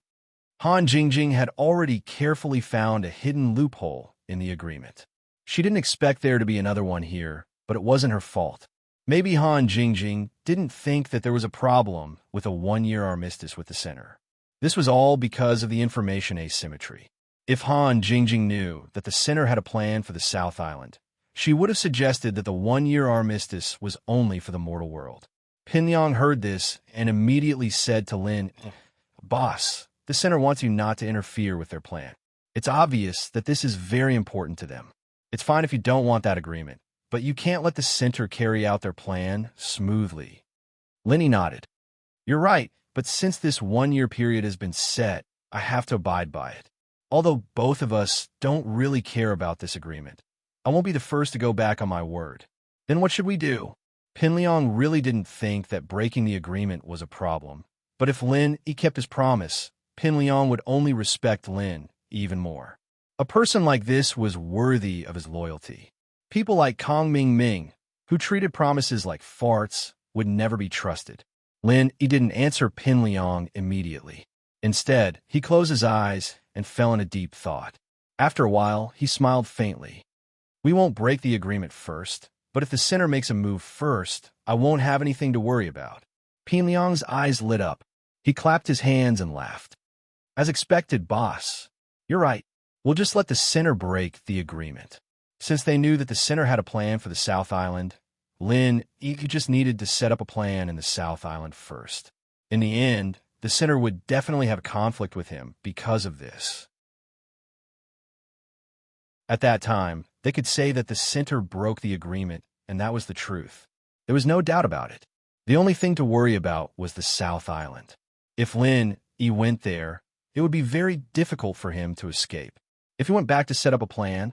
Han Jingjing had already carefully found a hidden loophole in the agreement. She didn't expect there to be another one here, but it wasn't her fault. Maybe Han Jingjing didn't think that there was a problem with a one-year armistice with the center. This was all because of the information asymmetry. If Han Jingjing knew that the center had a plan for the South Island, she would have suggested that the one-year armistice was only for the mortal world. Pingyang heard this and immediately said to Lin, Boss, the center wants you not to interfere with their plan. It's obvious that this is very important to them. It's fine if you don't want that agreement, but you can't let the center carry out their plan smoothly. Linny nodded. You're right, but since this one-year period has been set, I have to abide by it. Although both of us don't really care about this agreement, I won't be the first to go back on my word. Then what should we do? Pin Liang really didn't think that breaking the agreement was a problem, but if Lin Yi kept his promise, Pin Liang would only respect Lin even more. A person like this was worthy of his loyalty. People like Kong Ming Ming, who treated promises like farts, would never be trusted. Lin Yi didn't answer Pin Liang immediately. Instead, he closed his eyes and fell in a deep thought. After a while, he smiled faintly. We won't break the agreement first, but if the center makes a move first, I won't have anything to worry about. Pin Liang's eyes lit up. He clapped his hands and laughed. As expected, boss. You're right. We'll just let the center break the agreement. Since they knew that the center had a plan for the South Island, Lin Yi just needed to set up a plan in the South Island first. In the end, the center would definitely have a conflict with him because of this. At that time, they could say that the center broke the agreement, and that was the truth. There was no doubt about it. The only thing to worry about was the South Island. If Lin Yi went there, it would be very difficult for him to escape. If he went back to set up a plan,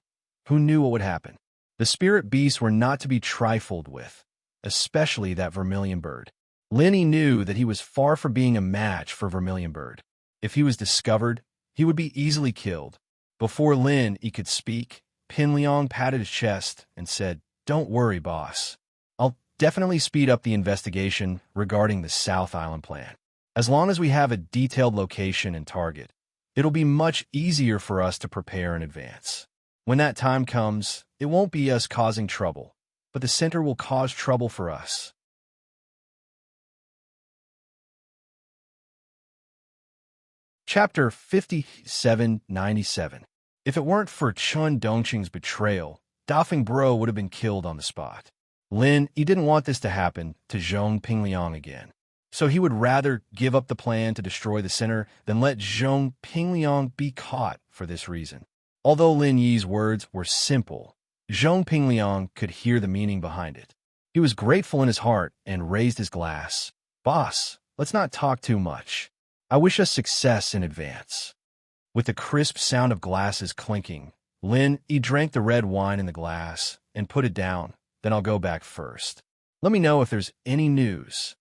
who knew what would happen? The spirit beasts were not to be trifled with, especially that Vermilion Bird. Lin Yi knew that he was far from being a match for Vermilion Bird. If he was discovered, he would be easily killed. Before Lin Yi could speak, Pin Liang patted his chest and said, Don't worry, boss. I'll definitely speed up the investigation regarding the South Island plan. As long as we have a detailed location and target, it'll be much easier for us to prepare in advance. When that time comes, it won't be us causing trouble, but the center will cause trouble for us. Chapter 5797. If it weren't for Chun Dongqing's betrayal, Dafeng Bro would have been killed on the spot. Lin Yi didn't want this to happen to Zhong Pingliang again, so he would rather give up the plan to destroy the center than let Zhong Pingliang be caught for this reason. Although Lin Yi's words were simple, Zhong Pingliang could hear the meaning behind it. He was grateful in his heart and raised his glass. Boss, let's not talk too much. I wish us success in advance. With the crisp sound of glasses clinking, Lin Yi drank the red wine in the glass and put it down. Then I'll go back first. Let me know if there's any news.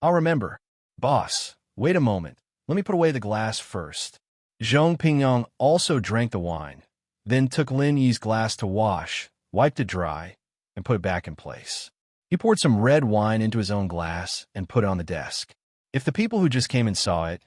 I'll remember. Boss, wait a moment. Let me put away the glass first. Zhong Pingyang also drank the wine. then took Lin Yi's glass to wash, wiped it dry, and put it back in place. He poured some red wine into his own glass and put it on the desk. If the people who just came and saw it,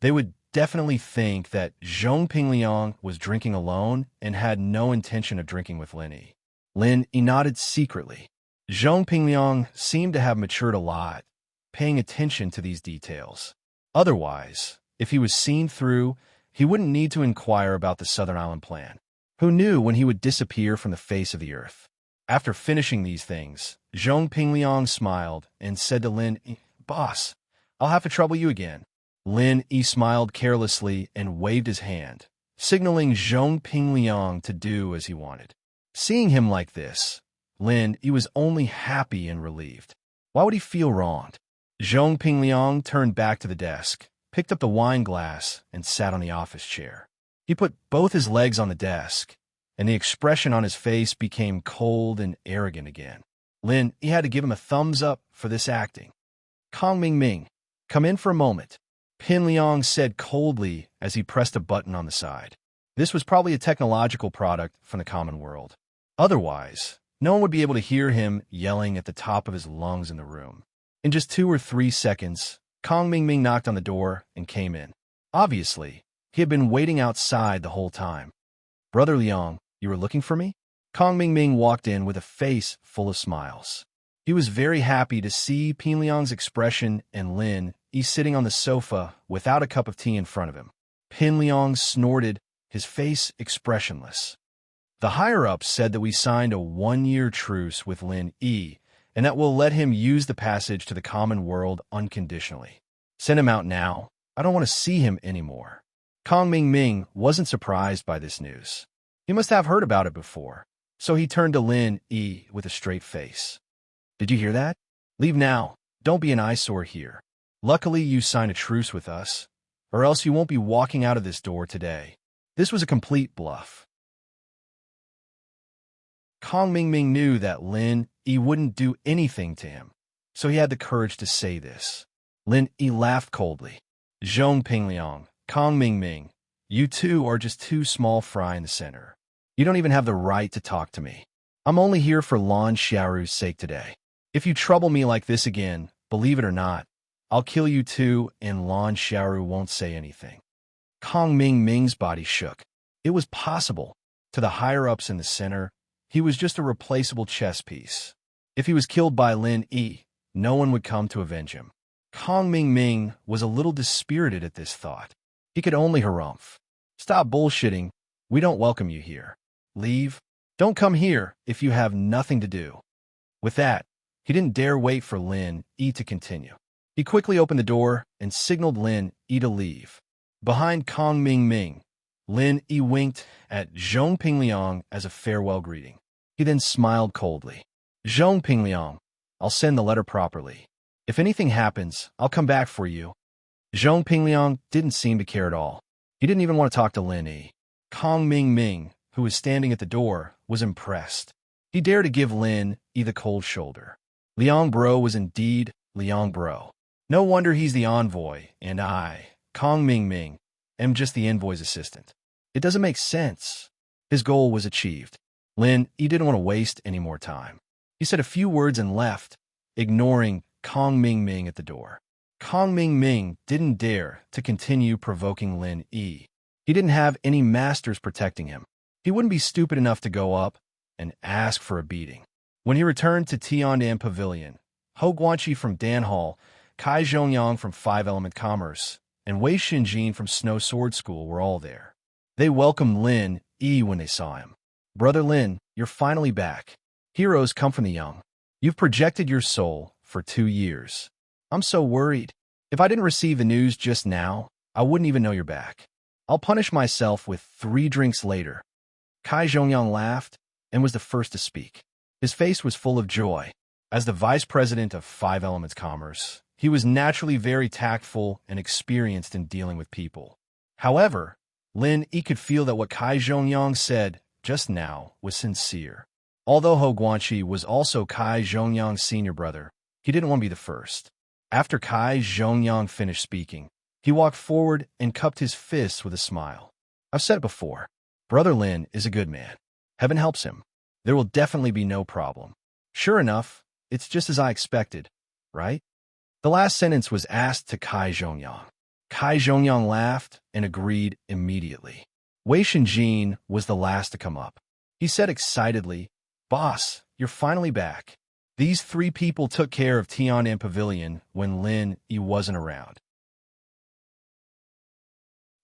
they would definitely think that Zhong Pingliang was drinking alone and had no intention of drinking with Lin Yi. Lin Yi nodded secretly. Zhong Pingliang seemed to have matured a lot, paying attention to these details. Otherwise, if he was seen through, he wouldn't need to inquire about the Southern Island plan. Who knew when he would disappear from the face of the earth? After finishing these things, Zhong Pingliang smiled and said to Lin Yi, "Boss, I'll have to trouble you again." Lin Yi smiled carelessly and waved his hand, signaling Zhong Pingliang to do as he wanted. Seeing him like this, Lin Yi was only happy and relieved. Why would he feel wronged? Zhong Pingliang turned back to the desk, picked up the wine glass, and sat on the office chair. He put both his legs on the desk, and the expression on his face became cold and arrogant again. Lin Yi had to give him a thumbs up for this acting. "Kong Ming, come in for a moment," Pin Liang said coldly as he pressed a button on the side. This was probably a technological product from the common world. Otherwise, no one would be able to hear him yelling at the top of his lungs in the room. In just 2 or 3 seconds, Kong Ming knocked on the door and came in. Obviously, he had been waiting outside the whole time. "Brother Liang, you were looking for me?" Kong Ming walked in with a face full of smiles. He was very happy to see Pin Liang's expression and Lin Yi sitting on the sofa without a cup of tea in front of him. Pin Liang snorted, his face expressionless. "The higher-ups said that we signed a 1-year truce with Lin Yi, and that we'll let him use the passage to the common world unconditionally. Send him out now. I don't want to see him anymore." Kong Ming wasn't surprised by this news. He must have heard about it before, so he turned to Lin Yi with a straight face. "Did you hear that? Leave now. Don't be an eyesore here. Luckily, you signed a truce with us, or else you won't be walking out of this door today." This was a complete bluff. Kong Ming knew that Lin Yi wouldn't do anything to him, so he had the courage to say this. Lin Yi laughed coldly. "Zhong Pingliang, Kong Ming, you two are just 2 small fry in the center. You don't even have the right to talk to me. I'm only here for Lan Xiaoru's sake today. If you trouble me like this again, believe it or not, I'll kill you too, and Lan Xiaoru won't say anything." Kong Ming's body shook. It was possible. To the higher-ups in the center, he was just a replaceable chess piece. If he was killed by Lin Yi, no one would come to avenge him. Kong Ming was a little dispirited at this thought. He could only harumph. "Stop bullshitting. We don't welcome you here. Leave. Don't come here if you have nothing to do." With that, he didn't dare wait for Lin Yi to continue. He quickly opened the door and signaled Lin Yi to leave. Behind Kong Ming, Lin Yi winked at Zhong Pingliang as a farewell greeting. He then smiled coldly. "Zhong Pingliang, I'll send the letter properly. If anything happens, I'll come back for you." Zhong Pingliang didn't seem to care at all. He didn't even want to talk to Lin Yi. Kong Ming, who was standing at the door, was impressed. He dared to give Lin Yi the cold shoulder. Liang Bro was indeed Liang Bro. No wonder he's the envoy, and I, Kong Ming, am just the envoy's assistant. It doesn't make sense. His goal was achieved. Lin Yi didn't want to waste any more time. He said a few words and left, ignoring Kong Ming at the door. Kong Ming didn't dare to continue provoking Lin Yi. He didn't have any masters protecting him. He wouldn't be stupid enough to go up and ask for a beating. When he returned to Tiandan Pavilion, Ho Guanqi from Dan Hall, Kai Zhongyang from 5-Element Commerce, and Wei Xinjin from Snow Sword School were all there. They welcomed Lin Yi when they saw him. "Brother Lin, you're finally back. Heroes come from the young. You've projected your soul for 2 years. I'm so worried. If I didn't receive the news just now, I wouldn't even know you're back. I'll punish myself with 3 drinks later." Kai Zhongyang laughed and was the first to speak. His face was full of joy. As the vice president of 5-Elements Commerce, he was naturally very tactful and experienced in dealing with people. However, Lin Yi could feel that what Kai Zhongyang said just now was sincere. Although Ho Guanqi was also Kai Zhongyang's senior brother, he didn't want to be the first. After Kai Zhongyang finished speaking, he walked forward and cupped his fists with a smile. "I've said it before. Brother Lin is a good man. Heaven helps him. There will definitely be no problem. Sure enough, it's just as I expected, right? The last sentence was asked to Kai Zhongyang. Kai Zhongyang laughed and agreed immediately. Wei Shenjin was the last to come up. He said excitedly, "Boss, you're finally back." These three people took care of Tian Pavilion when Lin Yi wasn't around.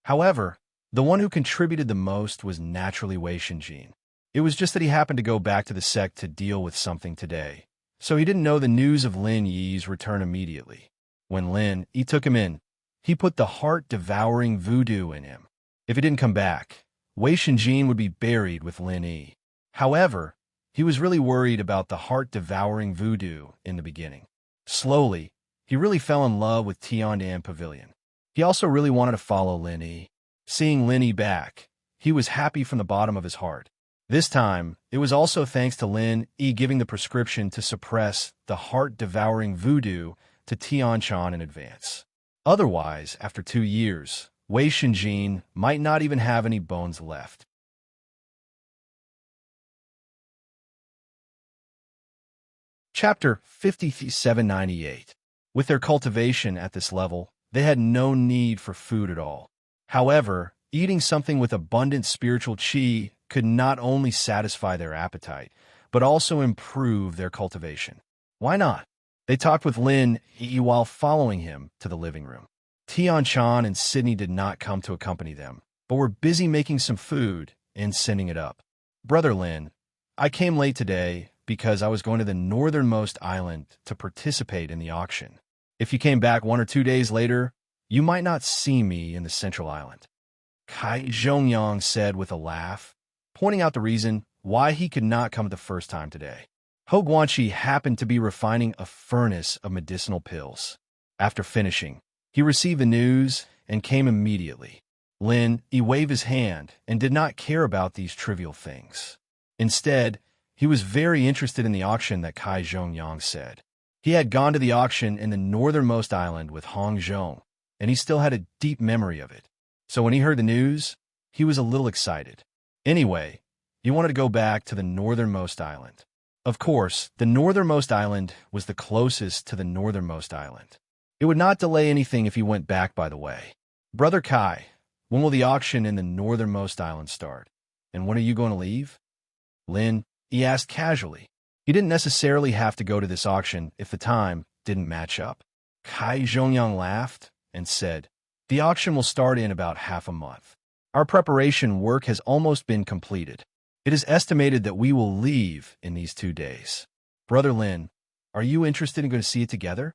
However, the one who contributed the most was naturally Wei Shenjin. It was just that he happened to go back to the sect to deal with something today, so he didn't know the news of Lin Yi's return immediately. When Lin Yi took him in, he put the heart-devouring voodoo in him. If he didn't come back, Wei Shenjin would be buried with Lin Yi. However, he was really worried about the heart-devouring voodoo in the beginning. Slowly, he really fell in love with Tiandan Pavilion. He also really wanted to follow Lin Yi. Seeing Lin Yi back, he was happy from the bottom of his heart. This time, it was also thanks to Lin Yi giving the prescription to suppress the heart-devouring voodoo to Tianchan in advance. Otherwise, after 2 years, Wei Shenjin might not even have any bones left. Chapter 5798. With their cultivation at this level, they had no need for food at all. However, eating something with abundant spiritual qi could not only satisfy their appetite, but also improve their cultivation. Why not? They talked with Lin Yi while following him to the living room. Tianchan and Sydney did not come to accompany them, but were busy making some food and sending it up. "Brother Lin, I came late today because I was going to the northernmost island to participate in the auction. If you came back 1 or 2 days later, you might not see me in the central island." Kai Zhongyang said with a laugh, pointing out the reason why he could not come the first time today. Ho Guanqi happened to be refining a furnace of medicinal pills. After finishing, he received the news and came immediately. Lin Yi waved his hand and did not care about these trivial things. Instead, he was very interested in the auction that Kai Zhongyang said. He had gone to the auction in the northernmost island with Hong Zhong, and he still had a deep memory of it. So when he heard the news, he was a little excited. Anyway, he wanted to go back to the northernmost island. Of course, the northernmost island was the closest to the northernmost island. It would not delay anything if he went back by the way. "Brother Kai, when will the auction in the northernmost island start? And when are you going to leave?" Lin Yi asked casually. He didn't necessarily have to go to this auction if the time didn't match up. Kai Zhongyang laughed and said, "The auction will start in about half a month. Our preparation work has almost been completed. It is estimated that we will leave in these 2 days. Brother Lin, are you interested in going to see it together?"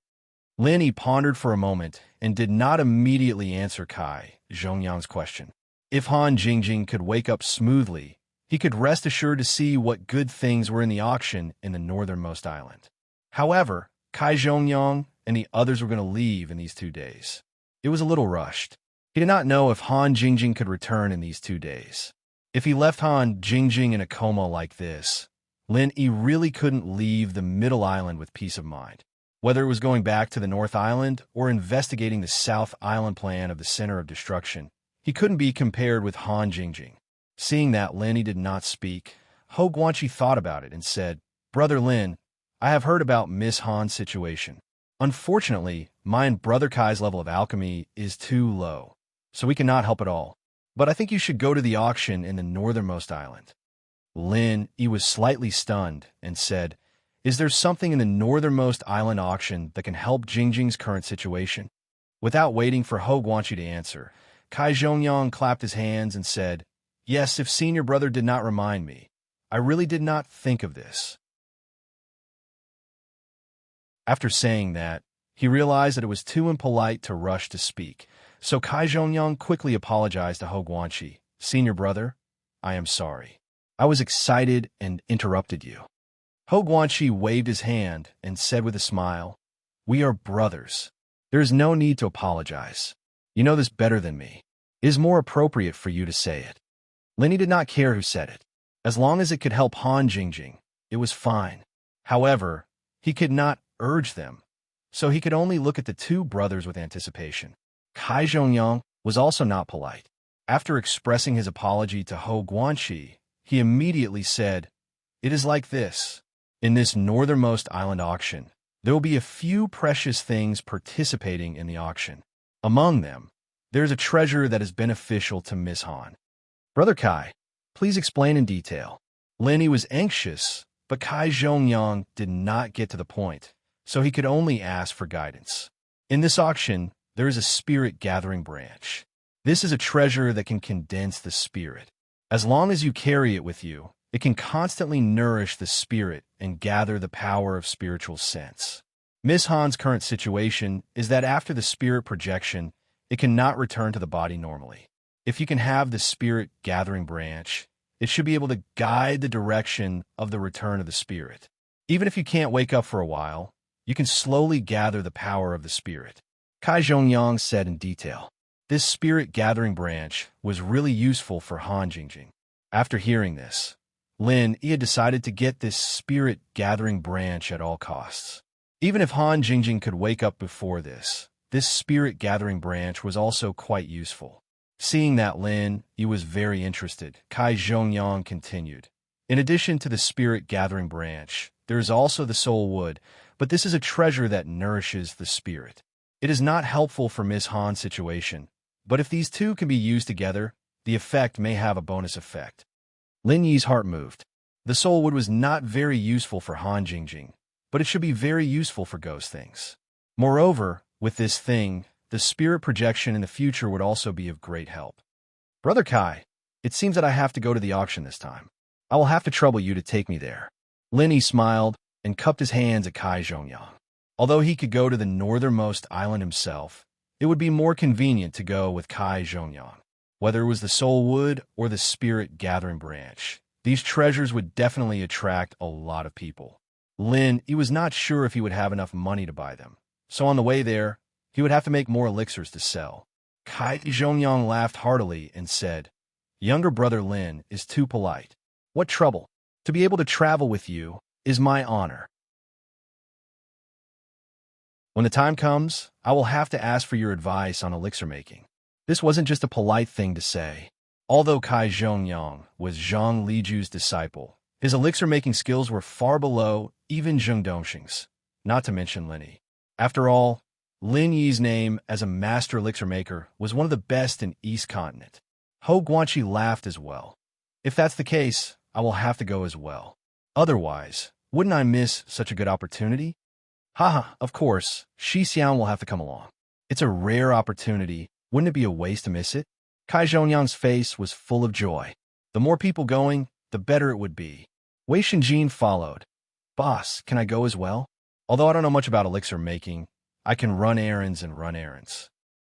Lin Yi pondered for a moment and did not immediately answer Kai Zhongyang's question. If Han Jingjing could wake up smoothly, he could rest assured to see what good things were in the auction in the northernmost island. However, Kai Zhongyang and the others were going to leave in these 2 days. It was a little rushed. He did not know if Han Jingjing could return in these 2 days. If he left Han Jingjing in a coma like this, Lin Yi really couldn't leave the middle island with peace of mind. Whether it was going back to the North Island or investigating the South Island plan of the Center of Destruction, he couldn't be compared with Han Jingjing. Seeing that Lin Yi did not speak, Ho Guanqi thought about it and said, "Brother Lin, I have heard about Miss Han's situation. Unfortunately, mine and Brother Kai's level of alchemy is too low, so we cannot help at all. But I think you should go to the auction in the northernmost island." Lin Yi was slightly stunned and said, "Is there something in the northernmost island auction that can help Jingjing's current situation?" Without waiting for Ho Guanqi to answer, Kai Zhongyang clapped his hands and said, "Yes, if senior brother did not remind me. I really did not think of this." After saying that, he realized that it was too impolite to rush to speak, so Kai Zhongyang quickly apologized to Ho Guanqi. "Senior brother, I am sorry. I was excited and interrupted you." Ho Guanqi waved his hand and said with a smile, "We are brothers. There is no need to apologize. You know this better than me. It is more appropriate for you to say it." Lin Yi did not care who said it. As long as it could help Han Jingjing, it was fine. However, he could not urge them, so he could only look at the two brothers with anticipation. Kai Zhongyang was also not polite. After expressing his apology to Ho Guanxi, he immediately said, "It is like this. In this northernmost island auction, there will be a few precious things participating in the auction. Among them, there is a treasure that is beneficial to Miss Han." "Brother Kai, please explain in detail." Lin was anxious, but Kai Zhongyang did not get to the point, so he could only ask for guidance. "In this auction, there is a spirit gathering branch. This is a treasure that can condense the spirit. As long as you carry it with you, it can constantly nourish the spirit and gather the power of spiritual sense. Miss Han's current situation is that after the spirit projection, it cannot return to the body normally. If you can have the spirit gathering branch, it should be able to guide the direction of the return of the spirit. Even if you can't wake up for a while, you can slowly gather the power of the spirit." Kai Zhongyang said in detail. This spirit gathering branch was really useful for Han Jingjing. After hearing this, Lin had decided to get this spirit gathering branch at all costs. Even if Han Jingjing could wake up before this spirit gathering branch was also quite useful. Seeing that Lin was very interested, Kai Zhongyang continued. "In addition to the spirit gathering branch, there is also the soul wood, but this is a treasure that nourishes the spirit. It is not helpful for Miss Han's situation, but if these two can be used together, the effect may have a bonus effect." Lin Yi's heart moved. The soul wood was not very useful for Han Jingjing, but it should be very useful for ghost things. Moreover, with this thing, the spirit projection in the future would also be of great help. "Brother Kai, it seems that I have to go to the auction this time. I will have to trouble you to take me there." Lin Yi smiled and cupped his hands at Kai Zhongyang. Although he could go to the northernmost island himself, it would be more convenient to go with Kai Zhongyang. Whether it was the soul wood or the spirit gathering branch, these treasures would definitely attract a lot of people. Lin was not sure if he would have enough money to buy them, so on the way there, he would have to make more elixirs to sell. Kai Zhongyang laughed heartily and said, "Younger brother Lin is too polite. What trouble? To be able to travel with you is my honor. When the time comes, I will have to ask for your advice on elixir making." This wasn't just a polite thing to say. Although Kai Zhongyang was Zhang Liju's disciple, his elixir-making skills were far below even Zheng Dongxing's, not to mention Lin Yi. After all, Lin Yi's name as a master elixir maker was one of the best in East Continent. Ho Guanxi laughed as well. "If that's the case, I will have to go as well. Otherwise, wouldn't I miss such a good opportunity?" "Haha, of course, Shi Xian will have to come along. It's a rare opportunity. Wouldn't it be a waste to miss it?" Kai Zhongyang's face was full of joy. The more people going, the better it would be. Wei Shenjin followed. "Boss, can I go as well? Although I don't know much about elixir making, I can run errands and run errands."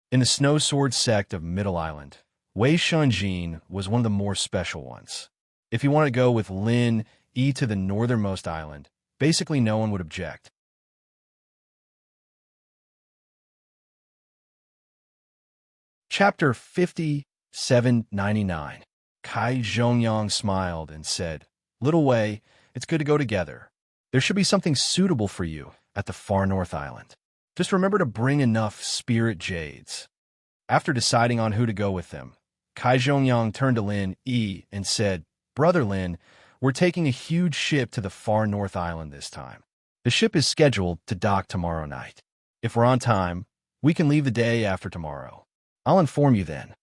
In the Snow Sword sect of Middle Island, Wei Shenjin was one of the more special ones. If he wanted to go with Lin Yi to the northernmost island, basically no one would object. Chapter 5799. Kai Zhongyang smiled and said, "Little Wei, it's good to go together. There should be something suitable for you at the far north island. Just remember to bring enough spirit jades." After deciding on who to go with them, Kai Zhongyang turned to Lin Yi and said, "Brother Lin, we're taking a huge ship to the far north island this time. The ship is scheduled to dock tomorrow night. If we're on time, we can leave the day after tomorrow. I'll inform you then."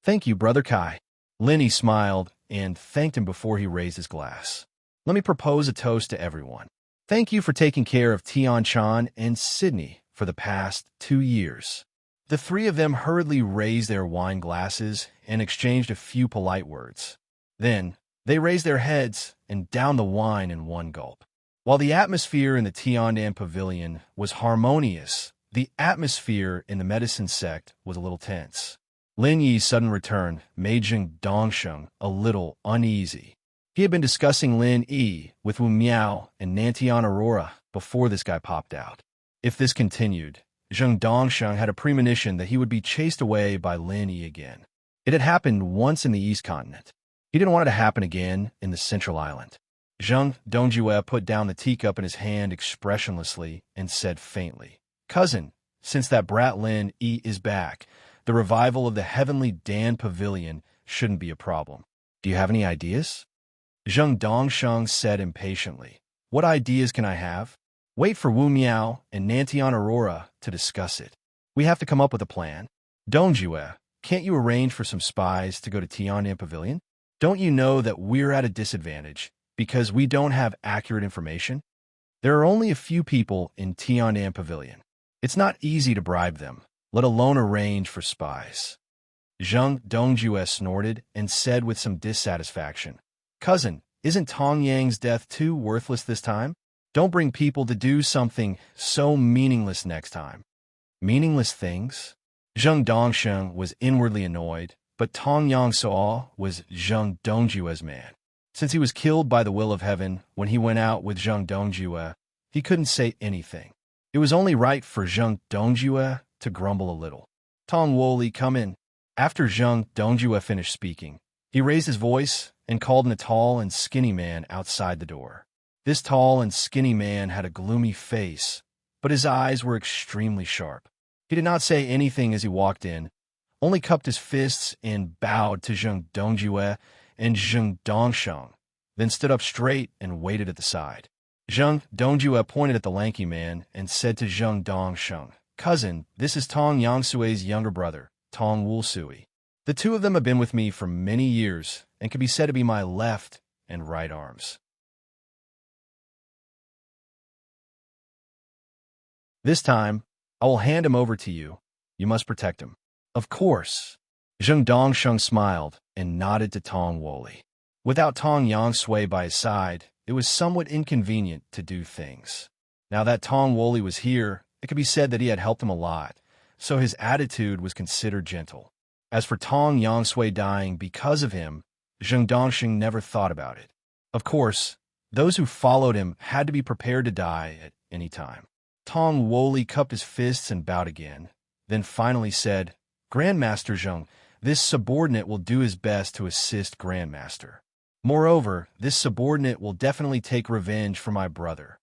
"Thank you, Brother Kai." Lin Yi smiled and thanked him before he raised his glass. "Let me propose a toast to everyone. Thank you for taking care of Tian Chan and Sydney for the past 2 years." The three of them hurriedly raised their wine glasses and exchanged a few polite words. Then, they raised their heads and downed the wine in one gulp. While the atmosphere in the Tiandan Pavilion was harmonious, the atmosphere in the medicine sect was a little tense. Lin Yi's sudden return made Zheng Dongsheng a little uneasy. He had been discussing Lin Yi with Wu Miao and Nantian Aurora before this guy popped out. If this continued, Zheng Dongsheng had a premonition that he would be chased away by Lin Yi again. It had happened once in the East Continent. He didn't want it to happen again in the Central Island. Zheng Dongjue put down the teacup in his hand expressionlessly and said faintly, "Cousin, since that brat Lin Yi is back, the revival of the heavenly Dan Pavilion shouldn't be a problem. Do you have any ideas? Zheng Dongsheng said impatiently. What ideas can I have? Wait for Wu Miao and Nantian Aurora to discuss it. We have to come up with a plan. Dongjue, can't you arrange for some spies to go to Tian'an Pavilion? Don't you know that we're at a disadvantage because we don't have accurate information? There are only a few people in Tian'an Pavilion. It's not easy to bribe them, let alone arrange for spies. Zheng Dongjue snorted and said with some dissatisfaction, Cousin, isn't Tong Yang's death too worthless this time? Don't bring people to do something so meaningless next time. Meaningless things? Zheng Dongsheng was inwardly annoyed, but Tong Yangsuo was Zheng Dongjue's man. Since he was killed by the will of heaven when he went out with Zheng Dongjue, he couldn't say anything. It was only right for Zheng Dongjue to grumble a little. Tong Woli, come in. After Zheng Dongjue finished speaking, he raised his voice and called in a tall and skinny man outside the door. This tall and skinny man had a gloomy face, but his eyes were extremely sharp. He did not say anything as he walked in, only cupped his fists and bowed to Zheng Dongjue and Zheng Dongsheng, then stood up straight and waited at the side. Zheng Dongjue pointed at the lanky man and said to Zheng Dongsheng, Cousin, this is Tong Yangsui's younger brother, Tong Wulsui. The two of them have been with me for many years and can be said to be my left and right arms. This time, I will hand him over to you. You must protect him. Of course. Zheng Dongsheng smiled and nodded to Tong Woli. Without Tong Yangsui by his side, it was somewhat inconvenient to do things. Now that Tong Woli was here, it could be said that he had helped him a lot, so his attitude was considered gentle. As for Tong Yangsui dying because of him, Zheng Dongsheng never thought about it. Of course, those who followed him had to be prepared to die at any time. Tong Woli cupped his fists and bowed again, then finally said, Grandmaster Zheng, this subordinate will do his best to assist Grandmaster. Moreover, this subordinate will definitely take revenge for my brother.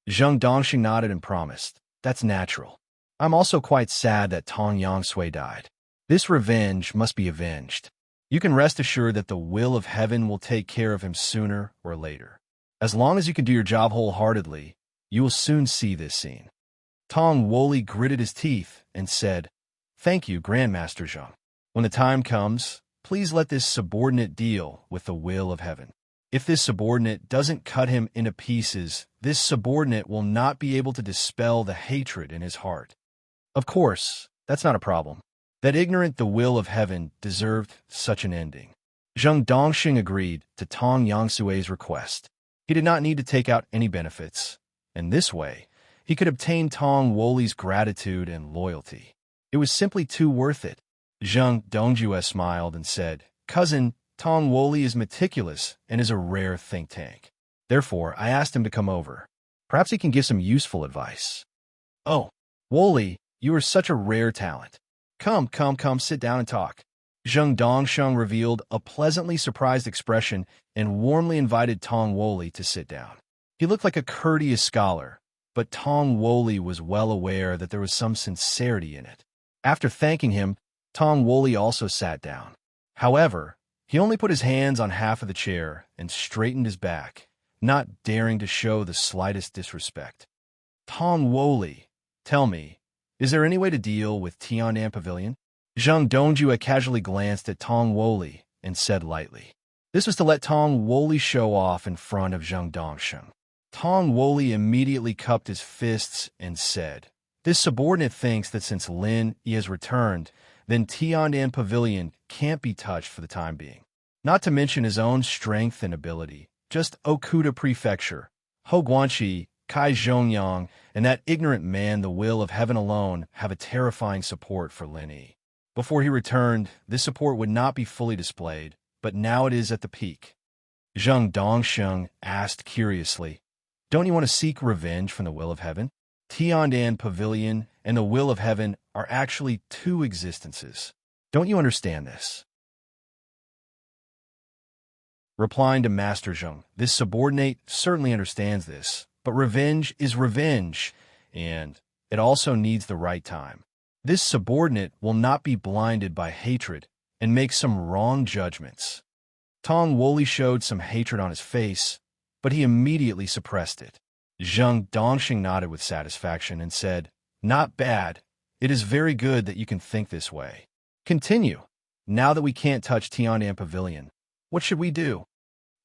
Zheng Dongsheng nodded and promised, That's natural. I'm also quite sad that Tong Yangsui died. This revenge must be avenged. You can rest assured that the will of heaven will take care of him sooner or later. As long as you can do your job wholeheartedly, you will soon see this scene. Tong Woli gritted his teeth and said, Thank you, Grandmaster Zheng. When the time comes, please let this subordinate deal with the will of heaven. If this subordinate doesn't cut him into pieces, this subordinate will not be able to dispel the hatred in his heart. Of course, that's not a problem. That ignorant the will of heaven deserved such an ending. Zheng Dongsheng agreed to Tong Yangsui's request. He did not need to take out any benefits, and this way, he could obtain Tong Woli's gratitude and loyalty. It was simply too worth it. Zheng Dongjue smiled and said, Cousin, Tong Woli is meticulous and is a rare think tank. Therefore, I asked him to come over. Perhaps he can give some useful advice. Oh, Woli, you are such a rare talent. Come, sit down and talk. Zheng Dongsheng revealed a pleasantly surprised expression and warmly invited Tong Woli to sit down. He looked like a courteous scholar, but Tong Woli was well aware that there was some sincerity in it. After thanking him, Tong Woli also sat down. However, he only put his hands on half of the chair and straightened his back, not daring to show the slightest disrespect. Tong Woli, tell me, is there any way to deal with Tian'an Pavilion? Zheng Dongjue casually glanced at Tong Woli and said lightly. This was to let Tong Woli show off in front of Zheng Dongsheng. Tong Woli immediately cupped his fists and said, This subordinate thinks that since Lin Yi has returned, then Tian'an Pavilion can't be touched for the time being. Not to mention his own strength and ability. Just Okuda Prefecture, Ho Guanxi, Kai Zhongyang, and that ignorant man, the will of heaven alone, have a terrifying support for Lin Yi. Before he returned, this support would not be fully displayed, but now it is at the peak. Zheng Dongsheng asked curiously, Don't you want to seek revenge from the will of heaven? Tian'an Pavilion and the will of heaven are actually two existences. Don't you understand this? Replying to Master Zheng, this subordinate certainly understands this, but revenge is revenge, and it also needs the right time. This subordinate will not be blinded by hatred and make some wrong judgments. Tong Woli showed some hatred on his face, but he immediately suppressed it. Zheng Dongxing nodded with satisfaction and said, "Not bad. It is very good that you can think this way. Continue. Now that we can't touch Tiandan Pavilion, what should we do?"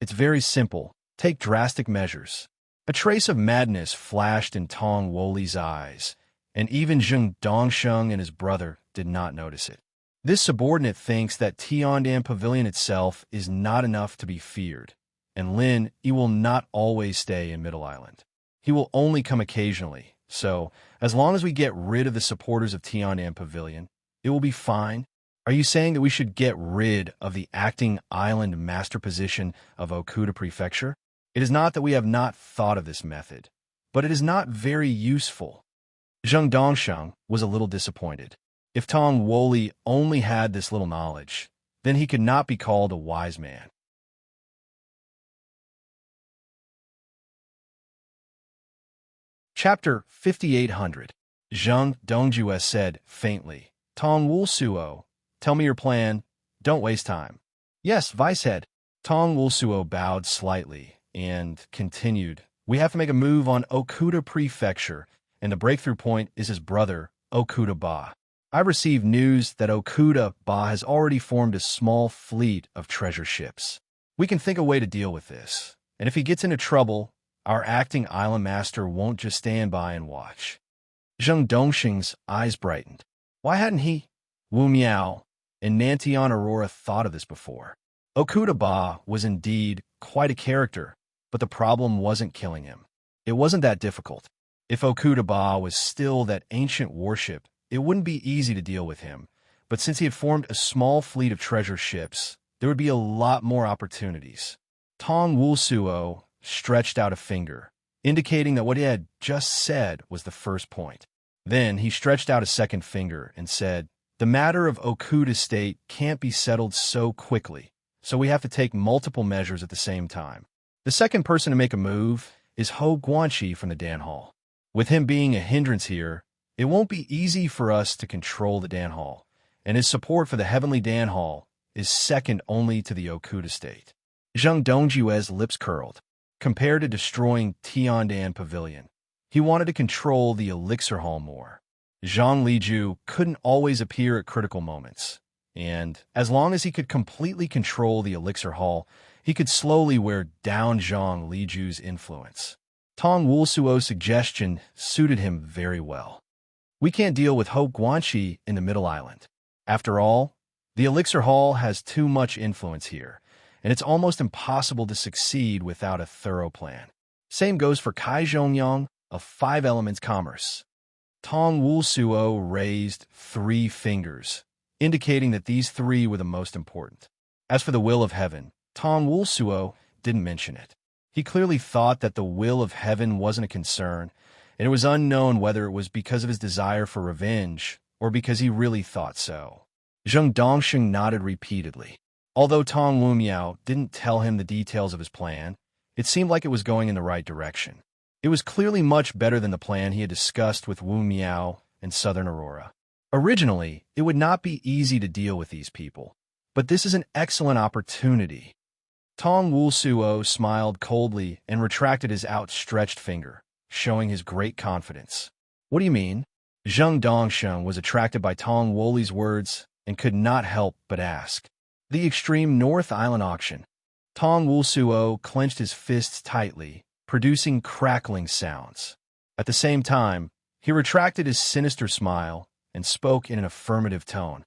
"It's very simple. Take drastic measures." A trace of madness flashed in Tong Woli's eyes, and even Zheng Dongsheng and his brother did not notice it. This subordinate thinks that Tiandan Pavilion itself is not enough to be feared, and Lin Yi will not always stay in Middle Island. He will only come occasionally, so as long as we get rid of the supporters of Tiandan Pavilion, it will be fine. Are you saying that we should get rid of the acting island master position of Okuda Prefecture? It is not that we have not thought of this method, but it is not very useful. Zheng Dongsheng was a little disappointed. If Tong Woli only had this little knowledge, then he could not be called a wise man. Chapter 5800. Zheng Dongjue said faintly, "Tong Wulsuo, tell me your plan. Don't waste time." "Yes, Vicehead." Tong Wulsuo bowed slightly and continued, "We have to make a move on Okuda Prefecture, and the breakthrough point is his brother, Okuda Ba. I've received news that Okuda Ba has already formed a small fleet of treasure ships. We can think a way to deal with this, and if he gets into trouble, our acting island master won't just stand by and watch." Zheng Dongxing's eyes brightened. Why hadn't he, Wu Miao, and Nantian Aurora thought of this before? Okuda Ba was indeed quite a character, but the problem wasn't killing him. It wasn't that difficult. If Okuda Ba was still that ancient warship, it wouldn't be easy to deal with him, but since he had formed a small fleet of treasure ships, there would be a lot more opportunities. Tong Wulsuo stretched out a finger, indicating that what he had just said was the first point. Then he stretched out a second finger and said, "The matter of Okuda State can't be settled so quickly, so we have to take multiple measures at the same time. The second person to make a move is Ho Guanqi from the Dan Hall. With him being a hindrance here, it won't be easy for us to control the Dan Hall, and his support for the Heavenly Dan Hall is second only to the Okuda State." Zheng Dongjue's lips curled. Compared to destroying Tiandan Pavilion, he wanted to control the Elixir Hall more. Zhang Liju couldn't always appear at critical moments, and as long as he could completely control the Elixir Hall, he could slowly wear down Zhang Liju's influence. Tong Wulsuo's suggestion suited him very well. We can't deal with Ho Guanqi in the Middle Island. After all, the Elixir Hall has too much influence here, and it's almost impossible to succeed without a thorough plan. Same goes for Kai Zhongyang of Five Elements Commerce. Tong Wulsuo raised 3 fingers, indicating that these 3 were the most important. As for the will of heaven, Tong Wulsuo didn't mention it. He clearly thought that the will of heaven wasn't a concern, and it was unknown whether it was because of his desire for revenge or because he really thought so. Zheng Dongxing nodded repeatedly. Although Tong Wumiao didn't tell him the details of his plan, it seemed like it was going in the right direction. It was clearly much better than the plan he had discussed with Wu Miao and Southern Aurora. Originally, it would not be easy to deal with these people, but this is an excellent opportunity. Tong Wulsuo smiled coldly and retracted his outstretched finger, showing his great confidence. "What do you mean?" Zheng Dongsheng was attracted by Tong Woli's words and could not help but ask. "The Extreme North Island auction." Tong Wulsuo clenched his fists tightly, producing crackling sounds. At the same time, he retracted his sinister smile and spoke in an affirmative tone.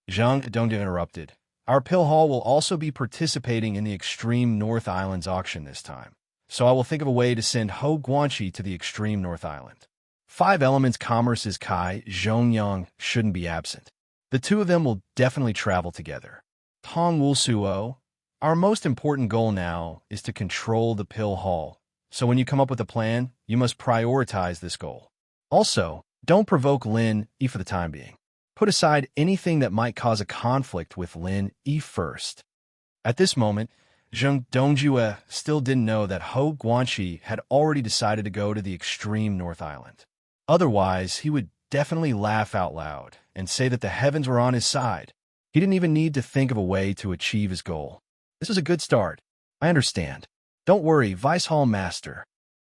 Zhang Dongde interrupted. "Our Pill Hall will also be participating in the Extreme North Islands auction this time, so I will think of a way to send Ho Guanqi to the Extreme North Island. Five Elements Commerce's Kai Zhongyang shouldn't be absent. The two of them will definitely travel together. Tong Wulsuo, our most important goal now is to control the Pill Hall, so when you come up with a plan, you must prioritize this goal. Also, don't provoke Lin Yi for the time being. Put aside anything that might cause a conflict with Lin Yi first." At this moment, Zheng Dongjue still didn't know that Ho Guanqi had already decided to go to the Extreme North Island. Otherwise, he would definitely laugh out loud and say that the heavens were on his side. He didn't even need to think of a way to achieve his goal. This was a good start. I understand. Don't worry, Vice Hall Master.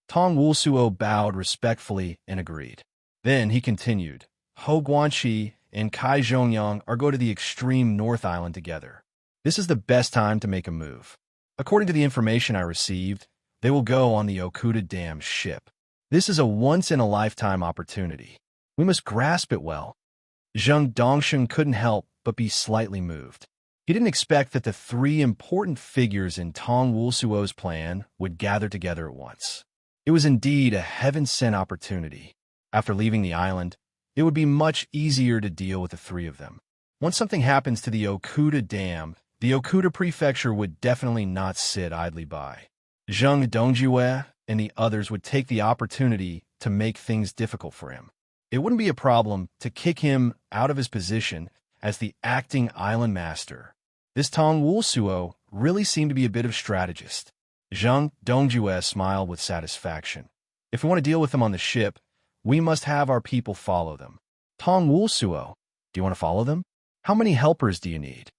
Tong Wulsuo bowed respectfully and agreed. Then he continued, Ho Guanqi and Kai Zhongyang are going to the extreme North Island together. This is the best time to make a move. According to the information I received, they will go on the Okuda Dam ship. This is a once-in-a-lifetime opportunity. We must grasp it well. Zheng Dongsheng couldn't help but be slightly moved. He didn't expect that the three important figures in Tong Wulsuo's plan would gather together at once. It was indeed a heaven-sent opportunity. After leaving the island, it would be much easier to deal with the three of them. Once something happens to the Okuda Dam, the Okuda Prefecture would definitely not sit idly by. Zheng Dongjue and the others would take the opportunity to make things difficult for him. It wouldn't be a problem to kick him out of his position as the acting island master. This Tong Wulsuo really seemed to be a bit of a strategist. Zheng Dongjue smiled with satisfaction. If we want to deal with them on the ship, we must have our people follow them. Tong Wulsuo, do you want to follow them? How many helpers do you need?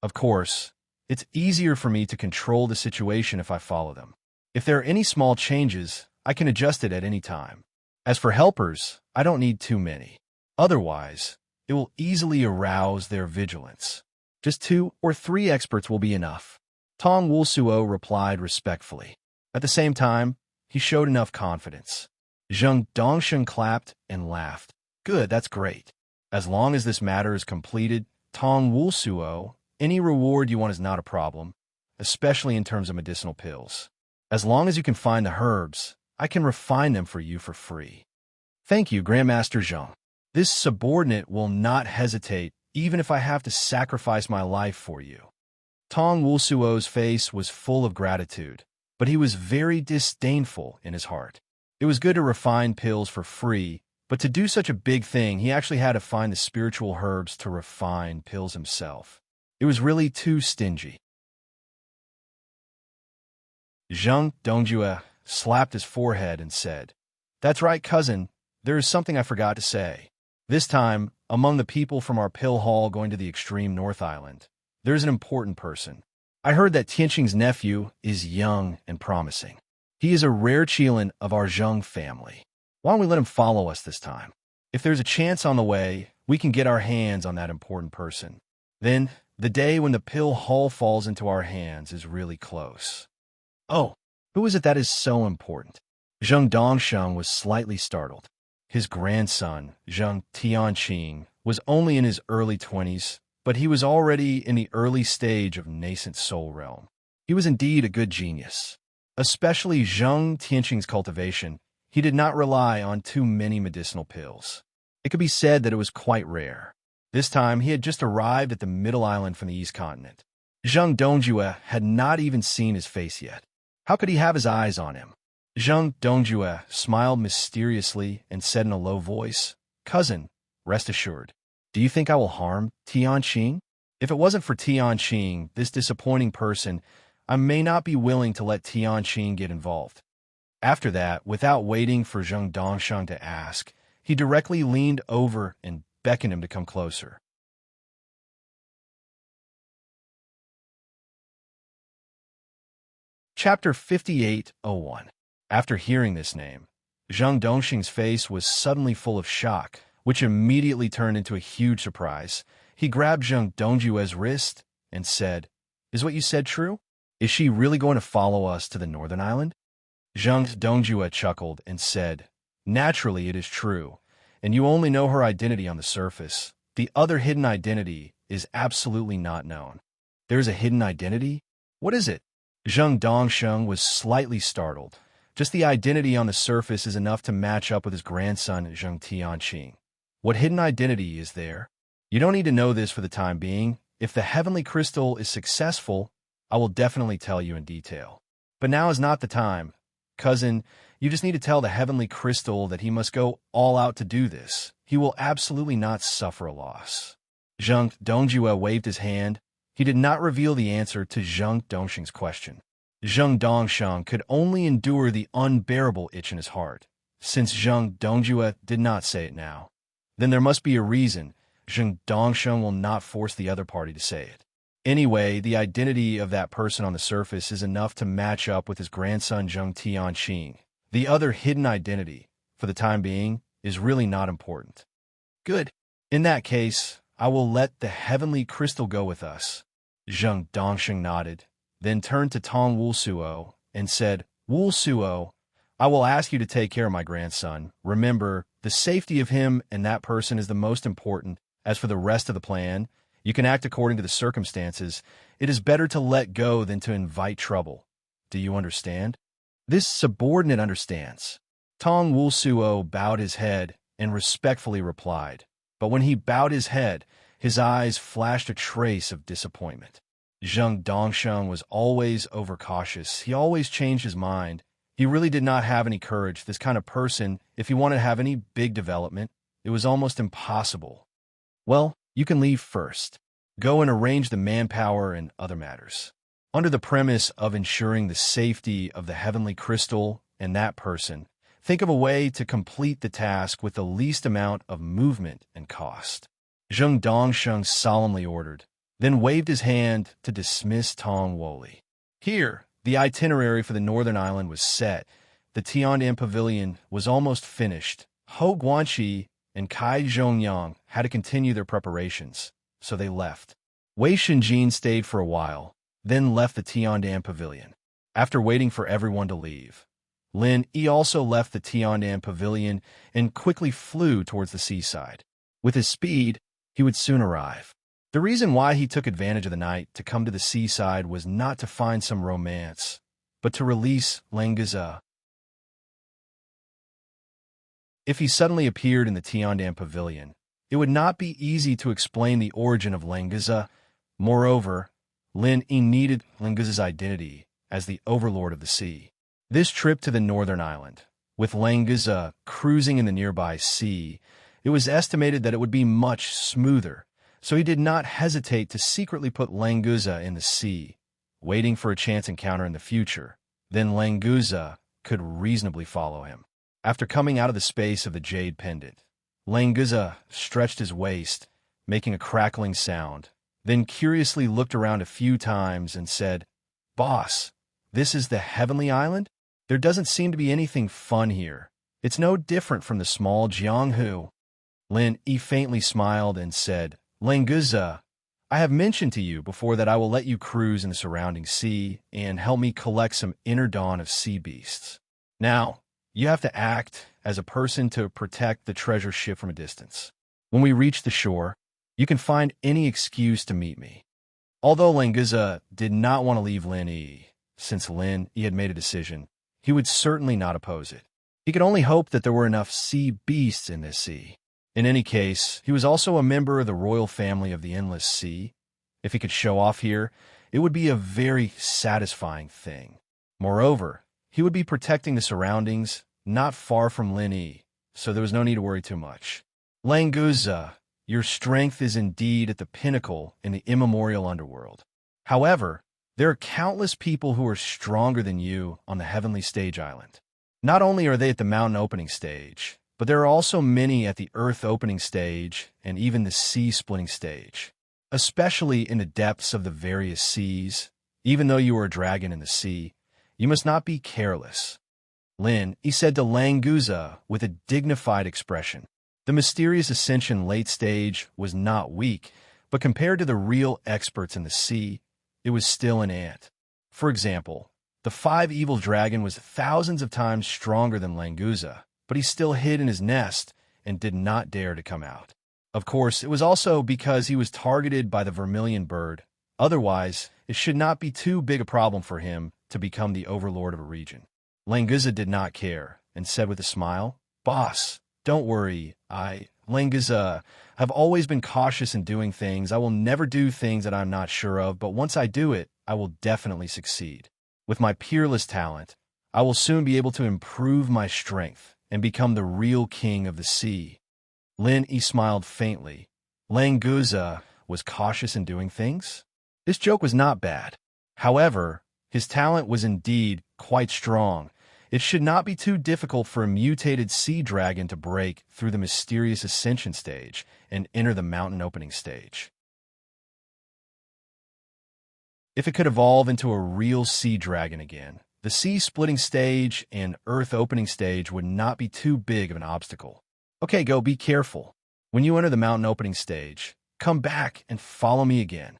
Of course, it's easier for me to control the situation if I follow them. If there are any small changes, I can adjust it at any time. As for helpers, I don't need too many. Otherwise, it will easily arouse their vigilance. Just 2 or 3 experts will be enough. Tong Wulsuo replied respectfully. At the same time, he showed enough confidence. Zheng Dongsheng clapped and laughed. Good, that's great. As long as this matter is completed, Tong Wulsuo, any reward you want is not a problem, especially in terms of medicinal pills. As long as you can find the herbs, I can refine them for you for free. Thank you, Grandmaster Zheng. This subordinate will not hesitate, even if I have to sacrifice my life for you. Tong Wulsuo's face was full of gratitude, but he was very disdainful in his heart. It was good to refine pills for free, but to do such a big thing, he actually had to find the spiritual herbs to refine pills himself. It was really too stingy. Zheng Dongjue slapped his forehead and said, That's right, cousin. There is something I forgot to say. This time, among the people from our pill hall going to the extreme North Island, there's an important person. I heard that Tianqing's nephew is young and promising. He is a rare Qilin of our Zheng family. Why don't we let him follow us this time? If there's a chance on the way, we can get our hands on that important person. Then, the day when the pill hall falls into our hands is really close. Oh, who is it that is so important? Zheng Dongsheng was slightly startled. His grandson, Zheng Tianqing, was only in his early 20s, but he was already in the early stage of nascent soul realm. He was indeed a good genius. Especially Zheng Tianqing's cultivation, he did not rely on too many medicinal pills. It could be said that it was quite rare. This time, he had just arrived at the middle island from the east continent. Zheng Dongjue had not even seen his face yet. How could he have his eyes on him? Zheng Dongjue smiled mysteriously and said in a low voice, Cousin, rest assured. Do you think I will harm Tianqing? If it wasn't for Tianqing, this disappointing person, I may not be willing to let Tianqing get involved. After that, without waiting for Zheng Dongsheng to ask, he directly leaned over and beckoned him to come closer. Chapter 58:01. After hearing this name, Zheng Dongxing's face was suddenly full of shock, which immediately turned into a huge surprise. He grabbed Zheng Dongjue's wrist and said, Is what you said true? Is she really going to follow us to the northern island? Zheng Dongjue chuckled and said, Naturally it is true, and you only know her identity on the surface. The other hidden identity is absolutely not known. There is a hidden identity? What is it? Zheng Dongsheng was slightly startled. Just the identity on the surface is enough to match up with his grandson, Zheng Tianqing. What hidden identity is there? You don't need to know this for the time being. If the heavenly crystal is successful, I will definitely tell you in detail. But now is not the time. Cousin, you just need to tell the heavenly crystal that he must go all out to do this. He will absolutely not suffer a loss. Zheng Dongjue waved his hand. He did not reveal the answer to Zheng Dongxing's question. Zheng Dongsheng could only endure the unbearable itch in his heart. since Zheng Dongjue did not say it now. Then there must be a reason. Zheng Dongsheng will not force the other party to say it. Anyway, the identity of that person on the surface is enough to match up with his grandson Zheng Tianqing. The other hidden identity, for the time being, is really not important. Good. In that case, I will let the heavenly crystal go with us. Zheng Dongsheng nodded, then turned to Tong Wulsuo and said, Wulsuo, I will ask you to take care of my grandson. Remember, the safety of him and that person is the most important. As for the rest of the plan, you can act according to the circumstances. It is better to let go than to invite trouble. Do you understand? This subordinate understands. Tong Wulsuo bowed his head and respectfully replied. But when he bowed his head, his eyes flashed a trace of disappointment. Zheng Dongsheng was always overcautious. He always changed his mind. He really did not have any courage. This kind of person, if he wanted to have any big development, it was almost impossible. Well, you can leave first. Go and arrange the manpower and other matters. Under the premise of ensuring the safety of the heavenly crystal and that person, think of a way to complete the task with the least amount of movement and cost. Zheng Dongsheng solemnly ordered, then waved his hand to dismiss Tong Woli. Here, the itinerary for the northern island was set. The Tiandan Pavilion was almost finished. Ho Guanqi and Kai Zhongyang had to continue their preparations, so they left. Wei Shinjin stayed for a while, then left the Tiandan Pavilion. After waiting for everyone to leave, Lin Yi also left the Tiandan Pavilion and quickly flew towards the seaside. With his speed, he would soon arrive. The reason why he took advantage of the night to come to the seaside was not to find some romance, but to release Langeza. If he suddenly appeared in the Tiandan Pavilion, it would not be easy to explain the origin of Langeza. Moreover, Lin Yi needed Langeza's identity as the overlord of the sea. This trip to the northern island, with Langeza cruising in the nearby sea, it was estimated that it would be much smoother, so he did not hesitate to secretly put Langeza in the sea, waiting for a chance encounter in the future. Then Langeza could reasonably follow him. After coming out of the space of the jade pendant, Langeza stretched his waist, making a crackling sound, then curiously looked around a few times and said, Boss, this is the heavenly island? There doesn't seem to be anything fun here. It's no different from the small Jianghu. Lin Yi faintly smiled and said, Langeza, I have mentioned to you before that I will let you cruise in the surrounding sea and help me collect some inner dawn of sea beasts. Now, you have to act as a person to protect the treasure ship from a distance. When we reach the shore, you can find any excuse to meet me. Although Langeza did not want to leave Lin Yi, since Lin Yi had made a decision, he would certainly not oppose it. He could only hope that there were enough sea beasts in this sea. In any case, he was also a member of the royal family of the Endless Sea. If he could show off here, it would be a very satisfying thing. Moreover, he would be protecting the surroundings not far from Lin Yi, so there was no need to worry too much. Langeza, your strength is indeed at the pinnacle in the immemorial underworld. However, there are countless people who are stronger than you on the heavenly stage island. Not only are they at the mountain opening stage, but there are also many at the earth opening stage and even the sea splitting stage. Especially in the depths of the various seas, even though you are a dragon in the sea, you must not be careless. Lin Yi said to Langeza with a dignified expression. The mysterious ascension late stage was not weak, but compared to the real experts in the sea, it was still an ant. For example, the 5 evil dragon was thousands of times stronger than Langeza, but he still hid in his nest and did not dare to come out. Of course, it was also because he was targeted by the vermilion bird. Otherwise, it should not be too big a problem for him to become the overlord of a region. Langeza did not care and said with a smile, Boss, don't worry. Langeza, have always been cautious in doing things. I will never do things that I'm not sure of, but once I do it, I will definitely succeed. With my peerless talent, I will soon be able to improve my strength and become the real king of the sea. Lin Yi smiled faintly. Langeza was cautious in doing things? This joke was not bad. However, his talent was indeed quite strong. It should not be too difficult for a mutated sea dragon to break through the mysterious ascension stage and enter the mountain opening stage. If it could evolve into a real sea dragon again, the sea splitting stage and earth opening stage would not be too big of an obstacle. Okay, go, be careful. When you enter the mountain opening stage, come back and follow me again.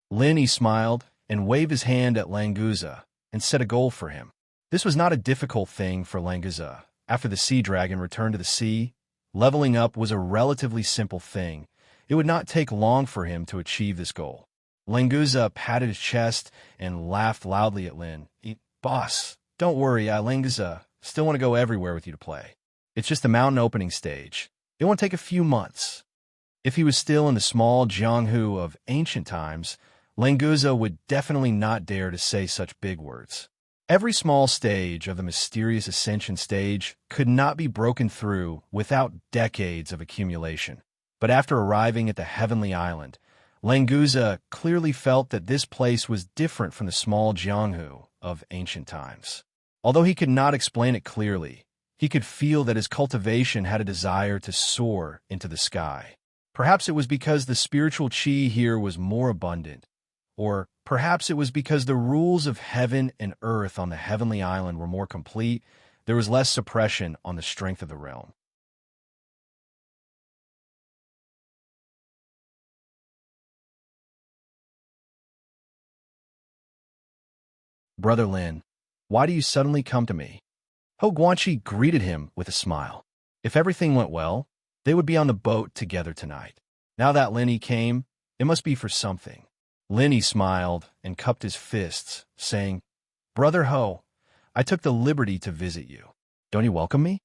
Lin smiled and waved his hand at Languza and set a goal for him. This was not a difficult thing for Languza. After the sea dragon returned to the sea, leveling up was a relatively simple thing. It would not take long for him to achieve this goal. Languza patted his chest and laughed loudly at Lin. Boss, don't worry, Languza still want to go everywhere with you to play. It's just the mountain opening stage. It won't take a few months. If he was still in the small Jianghu of ancient times, Languza would definitely not dare to say such big words. Every small stage of the mysterious ascension stage could not be broken through without decades of accumulation. But after arriving at the Heavenly Island, Languza clearly felt that this place was different from the small Jianghu of ancient times. Although he could not explain it clearly, he could feel that his cultivation had a desire to soar into the sky. Perhaps it was because the spiritual chi here was more abundant, or perhaps it was because the rules of heaven and earth on the Heavenly Island were more complete. There was less suppression on the strength of the realm. Brother Lin, why do you suddenly come to me? Ho Guanqi greeted him with a smile. If everything went well, they would be on the boat together tonight. Now that Lin came, it must be for something. Lin smiled and cupped his fists, saying, Brother Ho, I took the liberty to visit you. Don't you welcome me?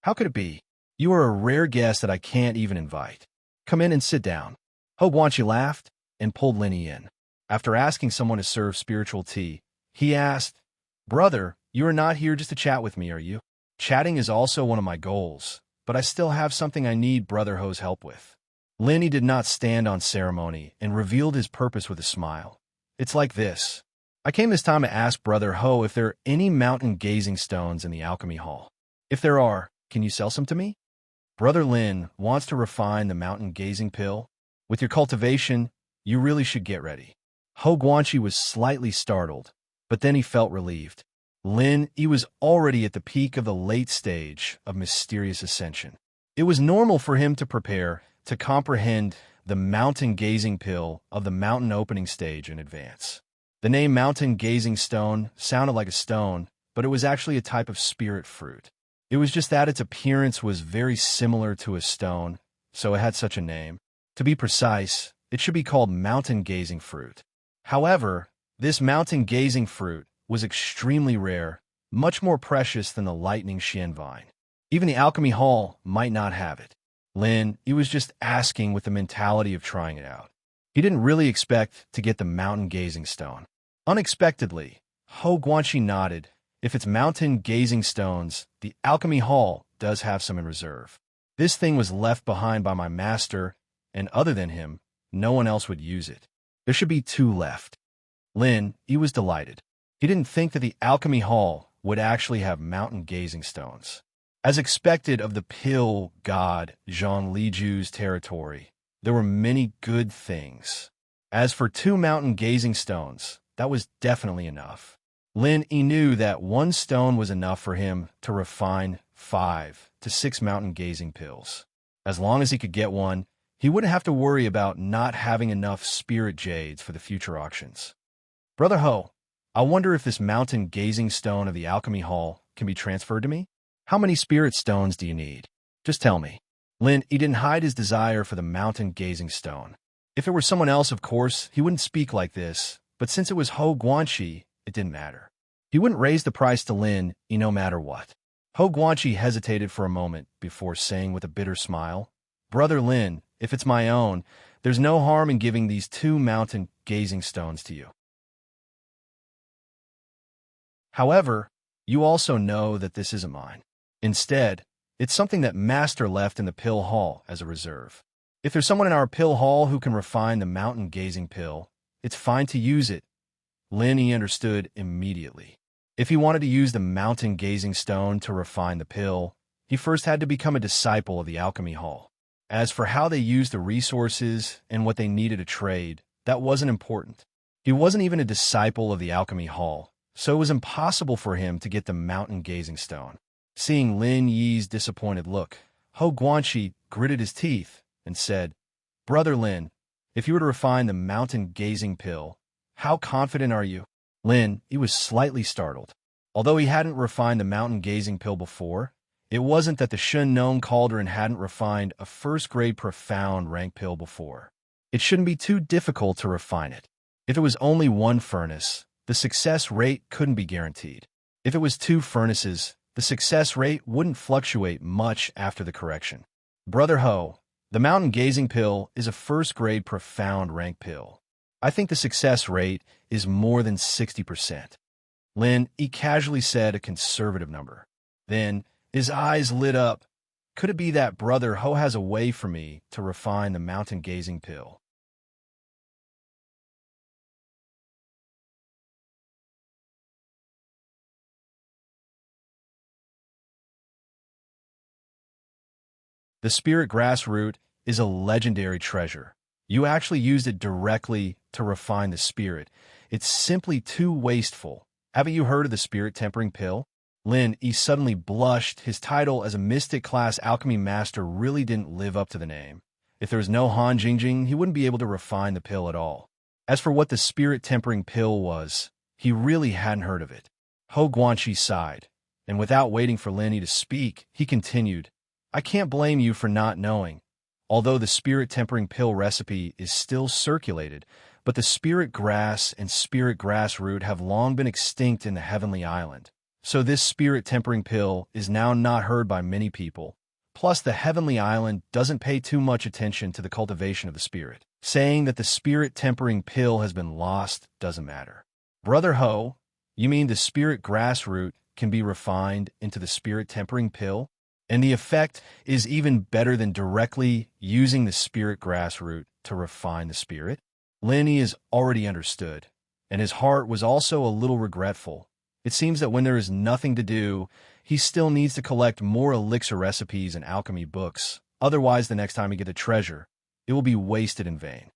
How could it be? You are a rare guest that I can't even invite. Come in and sit down. Ho Guanqi laughed and pulled Lin in. After asking someone to serve spiritual tea, he asked, Brother, you are not here just to chat with me, are you? Chatting is also one of my goals, but I still have something I need Brother Ho's help with. Lin did not stand on ceremony and revealed his purpose with a smile. It's like this. I came this time to ask Brother Ho if there are any mountain gazing stones in the alchemy hall. If there are, can you sell some to me? Brother Lin wants to refine the mountain gazing pill. With your cultivation, you really should get ready. Ho Guanqi was slightly startled, but then he felt relieved. Lin was already at the peak of the late stage of mysterious ascension. It was normal for him to prepare to comprehend the mountain gazing pill of the mountain opening stage in advance. The name mountain gazing stone sounded like a stone, but it was actually a type of spirit fruit. It was just that its appearance was very similar to a stone, so it had such a name. To be precise, it should be called mountain gazing fruit. However, this mountain gazing fruit was extremely rare, much more precious than the lightning Xian vine. Even the alchemy hall might not have it. Lin, he was just asking with the mentality of trying it out. He didn't really expect to get the mountain gazing stone. Unexpectedly, Ho Guanqi nodded. If it's mountain gazing stones, the alchemy hall does have some in reserve. This thing was left behind by my master, and other than him, no one else would use it. There should be 2 left. Lin, he was delighted. He didn't think that the alchemy hall would actually have mountain gazing stones. As expected of the pill god Zhang Liju's territory, there were many good things. As for 2 mountain gazing stones, that was definitely enough. Lin knew that 1 stone was enough for him to refine 5 to 6 mountain gazing pills. As long as he could get one, he wouldn't have to worry about not having enough spirit jades for the future auctions. Brother Ho, I wonder if this mountain gazing stone of the alchemy hall can be transferred to me? How many spirit stones do you need? Just tell me. Lin, he didn't hide his desire for the mountain gazing stone. If it were someone else, of course, he wouldn't speak like this, but since it was Ho Guanqi, it didn't matter. He wouldn't raise the price to Lin, no matter what. Ho Guanqi hesitated for a moment before saying with a bitter smile, Brother Lin, if it's my own, there's no harm in giving these 2 mountain gazing stones to you. However, you also know that this isn't mine. Instead, it's something that Master left in the pill hall as a reserve. If there's someone in our pill hall who can refine the mountain gazing pill, it's fine to use it. Lin understood immediately. If he wanted to use the mountain gazing stone to refine the pill, he first had to become a disciple of the alchemy hall. As for how they used the resources and what they needed to trade, that wasn't important. He wasn't even a disciple of the alchemy hall, so it was impossible for him to get the mountain gazing stone. Seeing Lin Yi's disappointed look, Ho Guanxi gritted his teeth and said, "Brother Lin, if you were to refine the mountain gazing pill, how confident are you?" Lin, he was slightly startled. Although he hadn't refined the mountain gazing pill before, it wasn't that the Shun Nong Cauldron hadn't refined a first-grade profound rank pill before. It shouldn't be too difficult to refine it. If it was only one furnace, the success rate couldn't be guaranteed. If it was 2 furnaces, the success rate wouldn't fluctuate much after the correction. Brother Ho, the mountain gazing pill is a first-grade profound rank pill. I think the success rate is more than 60%. Lin, he casually said a conservative number. Then, his eyes lit up. Could it be that Brother Ho has a way for me to refine the mountain gazing pill? The spirit grass root is a legendary treasure. You actually used it directly to refine the spirit. It's simply too wasteful. Haven't you heard of the spirit tempering pill? Lin, he suddenly blushed. His title as a mystic class alchemy master really didn't live up to the name. If there was no Han Jingjing, he wouldn't be able to refine the pill at all. As for what the spirit tempering pill was, he really hadn't heard of it. Ho Guanxi sighed, and without waiting for Lin Yi to speak, he continued, "I can't blame you for not knowing. Although the spirit tempering pill recipe is still circulated, but the spirit grass and spirit grass root have long been extinct in the Heavenly Island. So this spirit tempering pill is now not heard by many people. Plus, the Heavenly Island doesn't pay too much attention to the cultivation of the spirit. Saying that the spirit tempering pill has been lost doesn't matter." Brother Ho, you mean the spirit grass root can be refined into the spirit tempering pill? And the effect is even better than directly using the spirit grass root to refine the spirit? Lin Yi is already understood, and his heart was also a little regretful. It seems that when there is nothing to do, he still needs to collect more elixir recipes and alchemy books. Otherwise, the next time he gets a treasure, it will be wasted in vain.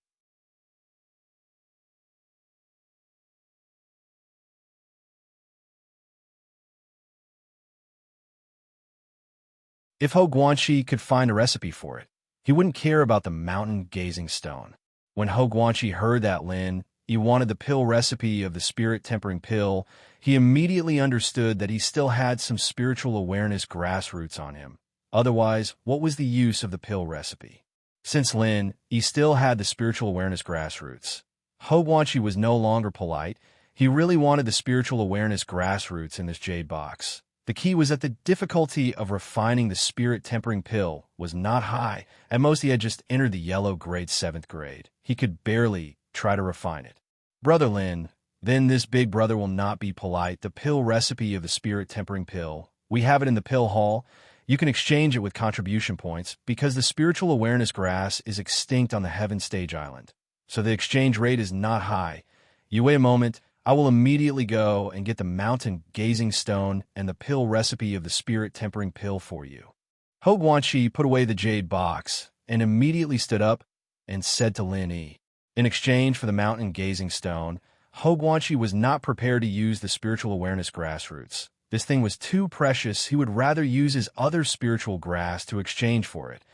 If Ho Guanxi could find a recipe for it, he wouldn't care about the mountain gazing stone. When Ho Guanxi heard that Lin Yi wanted the pill recipe of the spirit tempering pill, he immediately understood that he still had some spiritual awareness grassroots on him. Otherwise, what was the use of the pill recipe? Since Lin Yi still had the spiritual awareness grassroots, Ho Guanxi was no longer polite. He really wanted the spiritual awareness grassroots in this jade box. The key was that the difficulty of refining the spirit tempering pill was not high. At most, he had just entered the yellow grade 7th grade. He could barely try to refine it. Brother Lin, then this big brother will not be polite. The pill recipe of the spirit tempering pill, we have it in the pill hall. You can exchange it with contribution points because the spiritual awareness grass is extinct on the Heaven Stage Island. So the exchange rate is not high. You wait a moment. I will immediately go and get the mountain gazing stone and the pill recipe of the spirit tempering pill for you. Ho Guanxi put away the jade box and immediately stood up and said to Lin Yi, in exchange for the mountain gazing stone, Ho Guanxi was not prepared to use the spiritual awareness grassroots. This thing was too precious. He would rather use his other spiritual grass to exchange for it.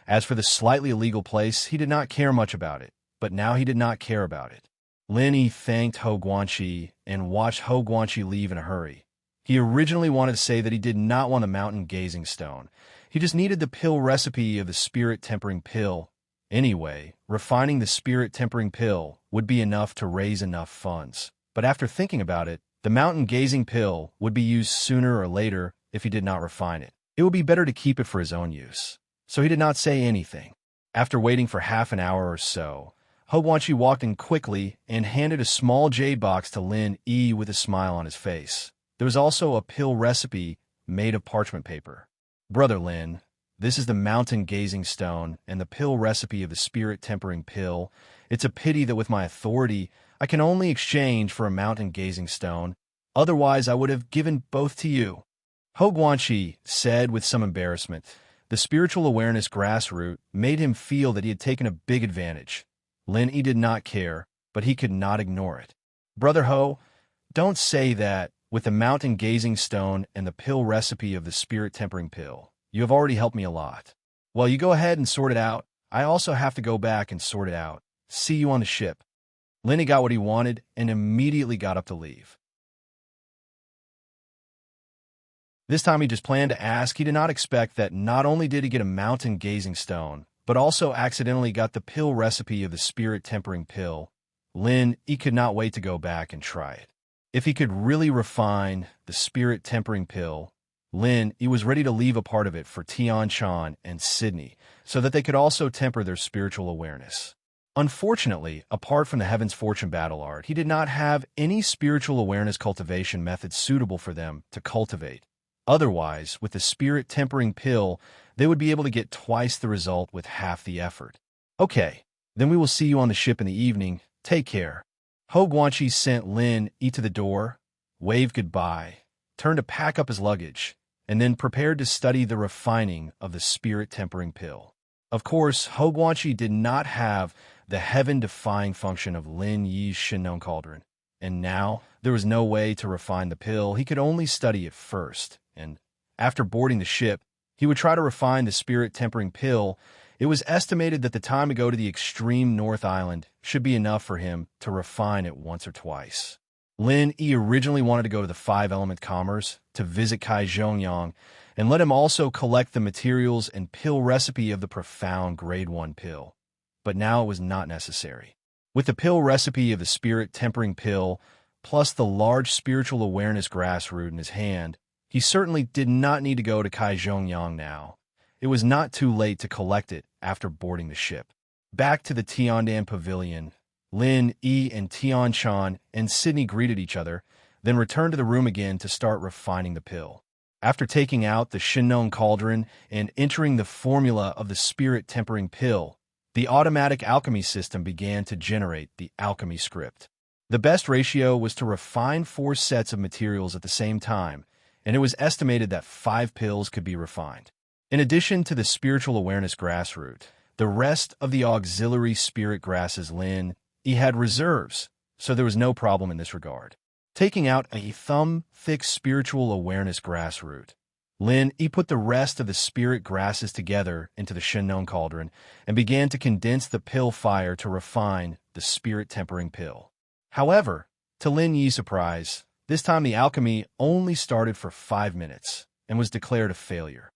As for the slightly illegal place, he did not care much about it, but now he did not care about it. Lin Yi thanked Ho Guanxi and watched Ho Guanxi leave in a hurry. He originally wanted to say that he did not want a mountain gazing stone. He just needed the pill recipe of the spirit tempering pill. Anyway, refining the spirit tempering pill would be enough to raise enough funds. But after thinking about it, the mountain gazing pill would be used sooner or later if he did not refine it. It would be better to keep it for his own use. So he did not say anything. After waiting for half an hour or so, Ho Guanxi walked in quickly and handed a small jade box to Lin Yi with a smile on his face. There was also a pill recipe made of parchment paper. Brother Lin, this is the mountain gazing stone and the pill recipe of the spirit tempering pill. It's a pity that with my authority, I can only exchange for a mountain gazing stone. Otherwise, I would have given both to you. Ho Guanxi said with some embarrassment. The spiritual awareness grassroot made him feel that he had taken a big advantage. Lin Yi did not care, but he could not ignore it. Brother Ho, don't say that. With the mountain gazing stone and the pill recipe of the spirit tempering pill, you have already helped me a lot. Well, you go ahead and sort it out. I also have to go back and sort it out. See you on the ship. Lin Yi got what he wanted and immediately got up to leave. This time he just planned to ask. He did not expect that not only did he get a mountain gazing stone, but also accidentally got the pill recipe of the spirit tempering pill. Lin Yi could not wait to go back and try it. If he could really refine the spirit tempering pill, Lin Yi was ready to leave a part of it for Tian Chan and Sydney, so that they could also temper their spiritual awareness. Unfortunately, apart from the Heaven's Fortune battle art, he did not have any spiritual awareness cultivation methods suitable for them to cultivate. Otherwise, with the spirit tempering pill, they would be able to get twice the result with half the effort. Okay, then we will see you on the ship in the evening. Take care. Ho Guanxi sent Lin Yi to the door, waved goodbye, turned to pack up his luggage, and then prepared to study the refining of the spirit tempering pill. Of course, Ho Guanxi did not have the heaven-defying function of Lin Yi's Shinnon cauldron, and now there was no way to refine the pill. He could only study it first, and after boarding the ship, he would try to refine the spirit tempering pill. It was estimated that the time to go to the extreme North Island should be enough for him to refine it once or twice. Lin Yi originally wanted to go to the Five-Element Commerce to visit Kai Zhongyang and let him also collect the materials and pill recipe of the profound Grade 1 pill. But now it was not necessary. With the pill recipe of the spirit tempering pill, plus the large spiritual awareness grassroot in his hand, he certainly did not need to go to Kai Zhongyang now. It was not too late to collect it after boarding the ship. Back to the Tiandan Pavilion, Lin Yi and Tian Chan and Sydney greeted each other, then returned to the room again to start refining the pill. After taking out the Shinnon cauldron and entering the formula of the spirit tempering pill, the automatic alchemy system began to generate the alchemy script. The best ratio was to refine 4 sets of materials at the same time, and it was estimated that 5 pills could be refined. In addition to the spiritual awareness grassroot, the rest of the auxiliary spirit grasses Lin Yi had reserves, so there was no problem in this regard. Taking out a thumb-thick spiritual awareness grassroot, Lin Yi put the rest of the spirit grasses together into the Shinnon cauldron and began to condense the pill fire to refine the spirit tempering pill. However, to Lin Yi's surprise, this time the alchemy only started for 5 minutes and was declared a failure.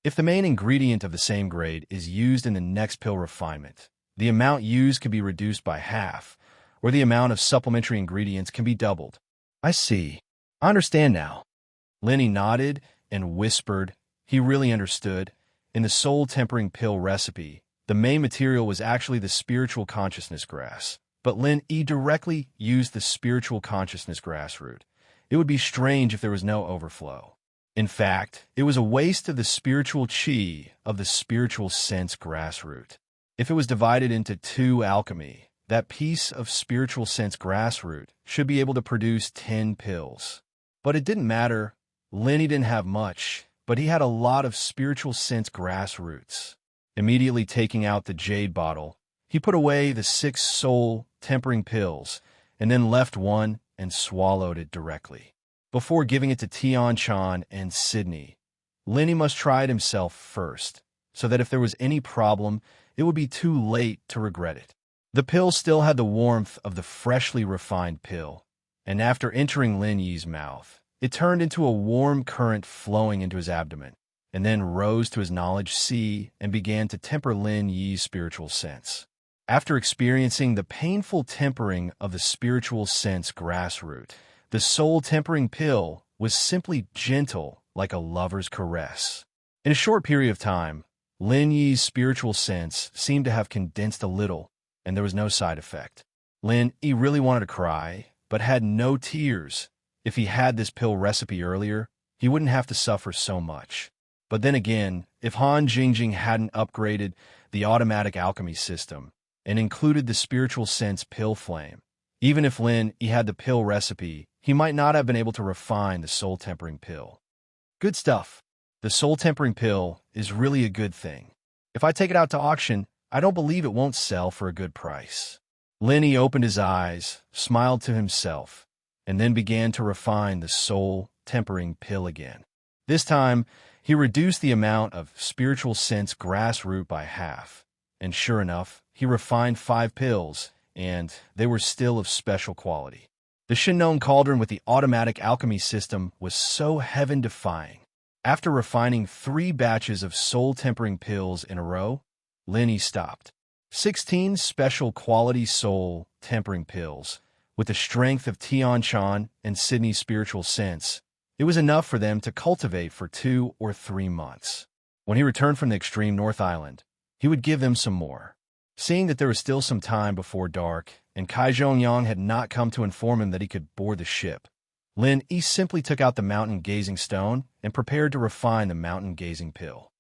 If the main ingredient of the same grade is used in the next pill refinement, the amount used can be reduced by half, or the amount of supplementary ingredients can be doubled. I see. I understand now. Lin Yi nodded and whispered. He really understood. In the soul tempering pill recipe, the main material was actually the spiritual consciousness grass, but Lin Yi directly used the spiritual consciousness grass root. It would be strange if there was no overflow. In fact, it was a waste of the spiritual chi of the spiritual sense grassroot. If it was divided into 2 alchemy, that piece of spiritual sense grassroot should be able to produce 10 pills. But it didn't matter. Lin Yi didn't have much, but he had a lot of spiritual sense grassroots. Immediately taking out the jade bottle, he put away the 6 soul tempering pills, and then left one and swallowed it directly. Before giving it to Tian Chan and Sydney, Lin Yi must try it himself first, so that if there was any problem, it would be too late to regret it. The pill still had the warmth of the freshly refined pill, and after entering Lin Yi's mouth, it turned into a warm current flowing into his abdomen, and then rose to his knowledge sea and began to temper Lin Yi's spiritual sense. After experiencing the painful tempering of the spiritual sense grassroot, the soul tempering pill was simply gentle like a lover's caress. In a short period of time, Lin Yi's spiritual sense seemed to have condensed a little, and there was no side effect. Lin Yi really wanted to cry, but had no tears. If he had this pill recipe earlier, he wouldn't have to suffer so much. But then again, if Han Jingjing hadn't upgraded the automatic alchemy system and included the spiritual sense pill flame, even if Lin he had the pill recipe, he might not have been able to refine the soul-tempering pill. Good stuff. The soul-tempering pill is really a good thing. If I take it out to auction, I don't believe it won't sell for a good price. Lin he opened his eyes, smiled to himself, and then began to refine the soul-tempering pill again. This time, he reduced the amount of spiritual sense grassroot by half, and sure enough, he refined 5 pills, and they were still of special quality. The Shinnon cauldron with the automatic alchemy system was so heaven-defying. After refining 3 batches of soul-tempering pills in a row, Lin he stopped. 16 special quality soul-tempering pills, with the strength of Tian-chan and Sydney's spiritual sense. It was enough for them to cultivate for 2 or 3 months. When he returned from the extreme North Island, he would give them some more. Seeing that there was still some time before dark, and Kai Zhongyang had not come to inform him that he could board the ship, Lin he simply took out the mountain-gazing stone and prepared to refine the mountain-gazing pill.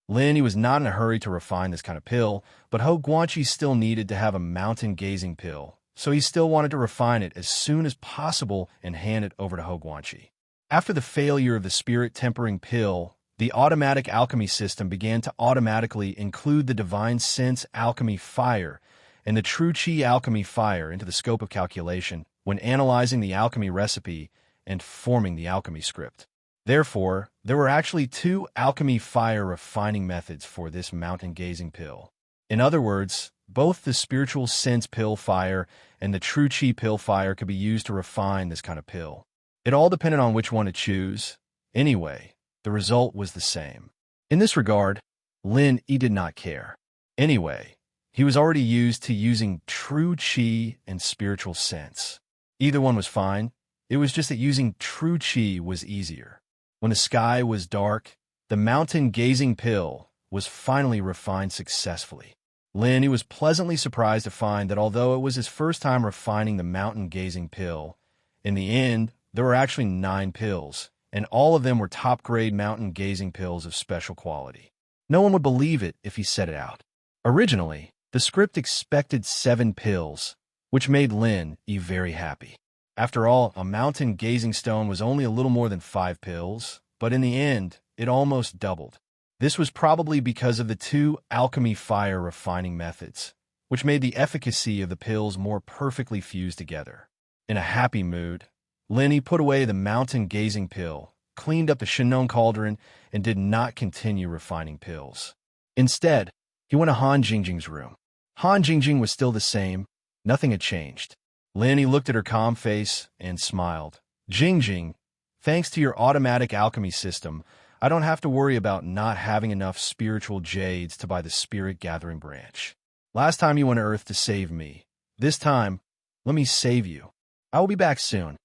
Lin he was not in a hurry to refine this kind of pill, but Ho Guanqi still needed to have a mountain-gazing pill, so he still wanted to refine it as soon as possible and hand it over to Ho Guanqi. After the failure of the spirit-tempering pill, the automatic alchemy system began to automatically include the divine sense alchemy fire and the true chi alchemy fire into the scope of calculation when analyzing the alchemy recipe and forming the alchemy script. Therefore, there were actually 2 alchemy fire refining methods for this mountain-gazing pill. In other words, both the spiritual sense pill fire and the true chi pill fire could be used to refine this kind of pill. It all depended on which one to choose. Anyway, the result was the same. In this regard, Lin he did not care. Anyway, he was already used to using true chi and spiritual sense. Either one was fine. It was just that using true chi was easier. When the sky was dark, the mountain-gazing pill was finally refined successfully. Lin he was pleasantly surprised to find that although it was his first time refining the mountain-gazing pill, in the end, there were actually 9 pills, and all of them were top-grade mountain-gazing pills of special quality. No one would believe it if he said it out. Originally, the script expected 7 pills, which made Lin he very happy. After all, a mountain-gazing stone was only a little more than 5 pills, but in the end, it almost doubled. This was probably because of the 2 alchemy fire refining methods, which made the efficacy of the pills more perfectly fused together. In a happy mood, Lin he put away the mountain-gazing pill, cleaned up the Shinnon cauldron, and did not continue refining pills. Instead, he went to Han Jingjing's room. Han Jingjing was still the same. Nothing had changed. Lin he looked at her calm face and smiled. Jingjing, thanks to your automatic alchemy system, I don't have to worry about not having enough spiritual jades to buy the spirit gathering branch. Last time you went to Earth to save me. This time, let me save you. I will be back soon.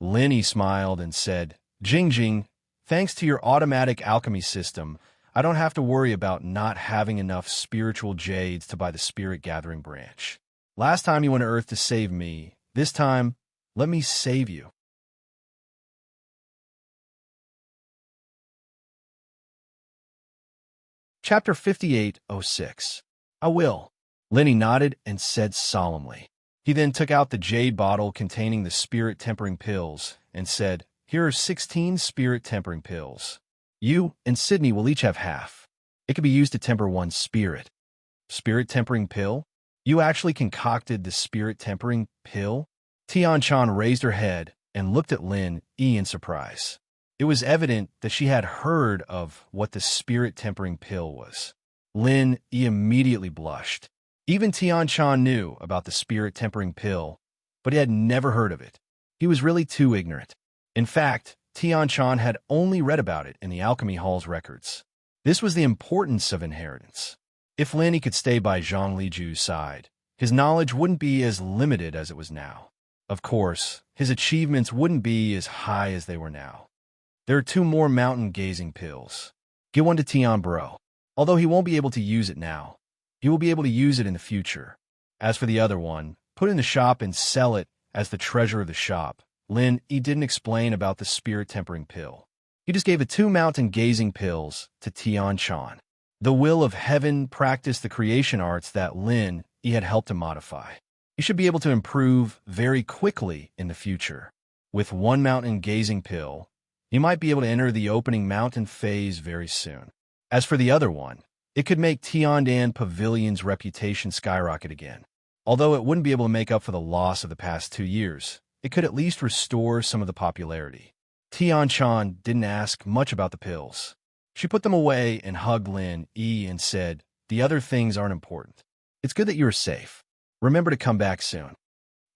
Lin he smiled and said, Jingjing, thanks to your automatic alchemy system, I don't have to worry about not having enough spiritual jades to buy the spirit gathering branch. Last time you went to Earth to save me. This time, let me save you. Chapter 58:06. I will. Lin he nodded and said solemnly. He then took out the jade bottle containing the spirit-tempering pills and said, Here are 16 spirit-tempering pills. You and Sydney will each have half. It can be used to temper one's spirit. Spirit-tempering pill? You actually concocted the spirit-tempering pill? Tian-chan raised her head and looked at Lin he in surprise. It was evident that she had heard of what the spirit-tempering pill was. Lin he immediately blushed. Even Tian-chan knew about the spirit-tempering pill, but he had never heard of it. He was really too ignorant. In fact, Tian-chan had only read about it in the Alchemy Hall's records. This was the importance of inheritance. If Lin he could stay by Zhang Liju's side, his knowledge wouldn't be as limited as it was now. Of course, his achievements wouldn't be as high as they were now. There are 2 more mountain-gazing pills. Give one to Tian Bro. Although he won't be able to use it now, he will be able to use it in the future. As for the other one, put it in the shop and sell it as the treasure of the shop. Lin Yi didn't explain about the spirit-tempering pill. He just gave the 2 mountain gazing pills to Tian Chan. The will of heaven practiced the creation arts that Lin Yi had helped him modify. He should be able to improve very quickly in the future. With 1 mountain gazing pill, he might be able to enter the opening mountain phase very soon. As for the other one, it could make Tiandan Pavilion's reputation skyrocket again. Although it wouldn't be able to make up for the loss of the past 2 years, it could at least restore some of the popularity. Tian Chan didn't ask much about the pills. She put them away and hugged Lin Yi and said, "The other things aren't important. It's good that you're safe. Remember to come back soon."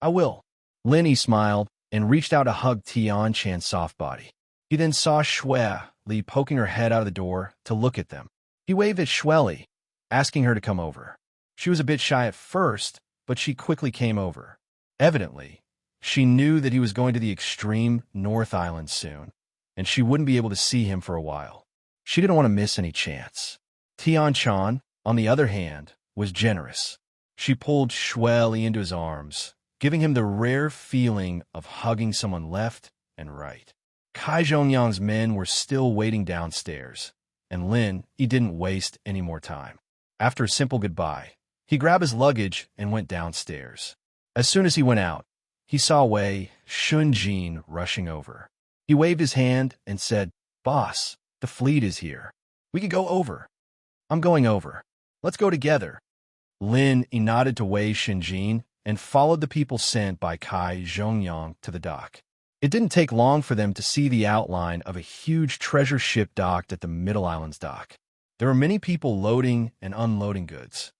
"I will." Lin Yi smiled and reached out to hug Tian Chan's soft body. He then saw Shui Li poking her head out of the door to look at them. He waved at Shui Li, asking her to come over. She was a bit shy at first, but she quickly came over. Evidently, she knew that he was going to the extreme North Island soon, and she wouldn't be able to see him for a while. She didn't want to miss any chance. Tian Chan, on the other hand, was generous. She pulled Shui Li into his arms, giving him the rare feeling of hugging someone left and right. Kai Zhongyang's men were still waiting downstairs, and Lin Yi didn't waste any more time. After a simple goodbye, he grabbed his luggage and went downstairs. As soon as he went out, he saw Wei Shunjin rushing over. He waved his hand and said, "Boss, the fleet is here. We could go over." "I'm going over. Let's go together." Lin Yi nodded to Wei Shunjin and followed the people sent by Kai Zhongyang to the dock. It didn't take long for them to see the outline of a huge treasure ship docked at the Middle Islands dock. There were many people loading and unloading goods.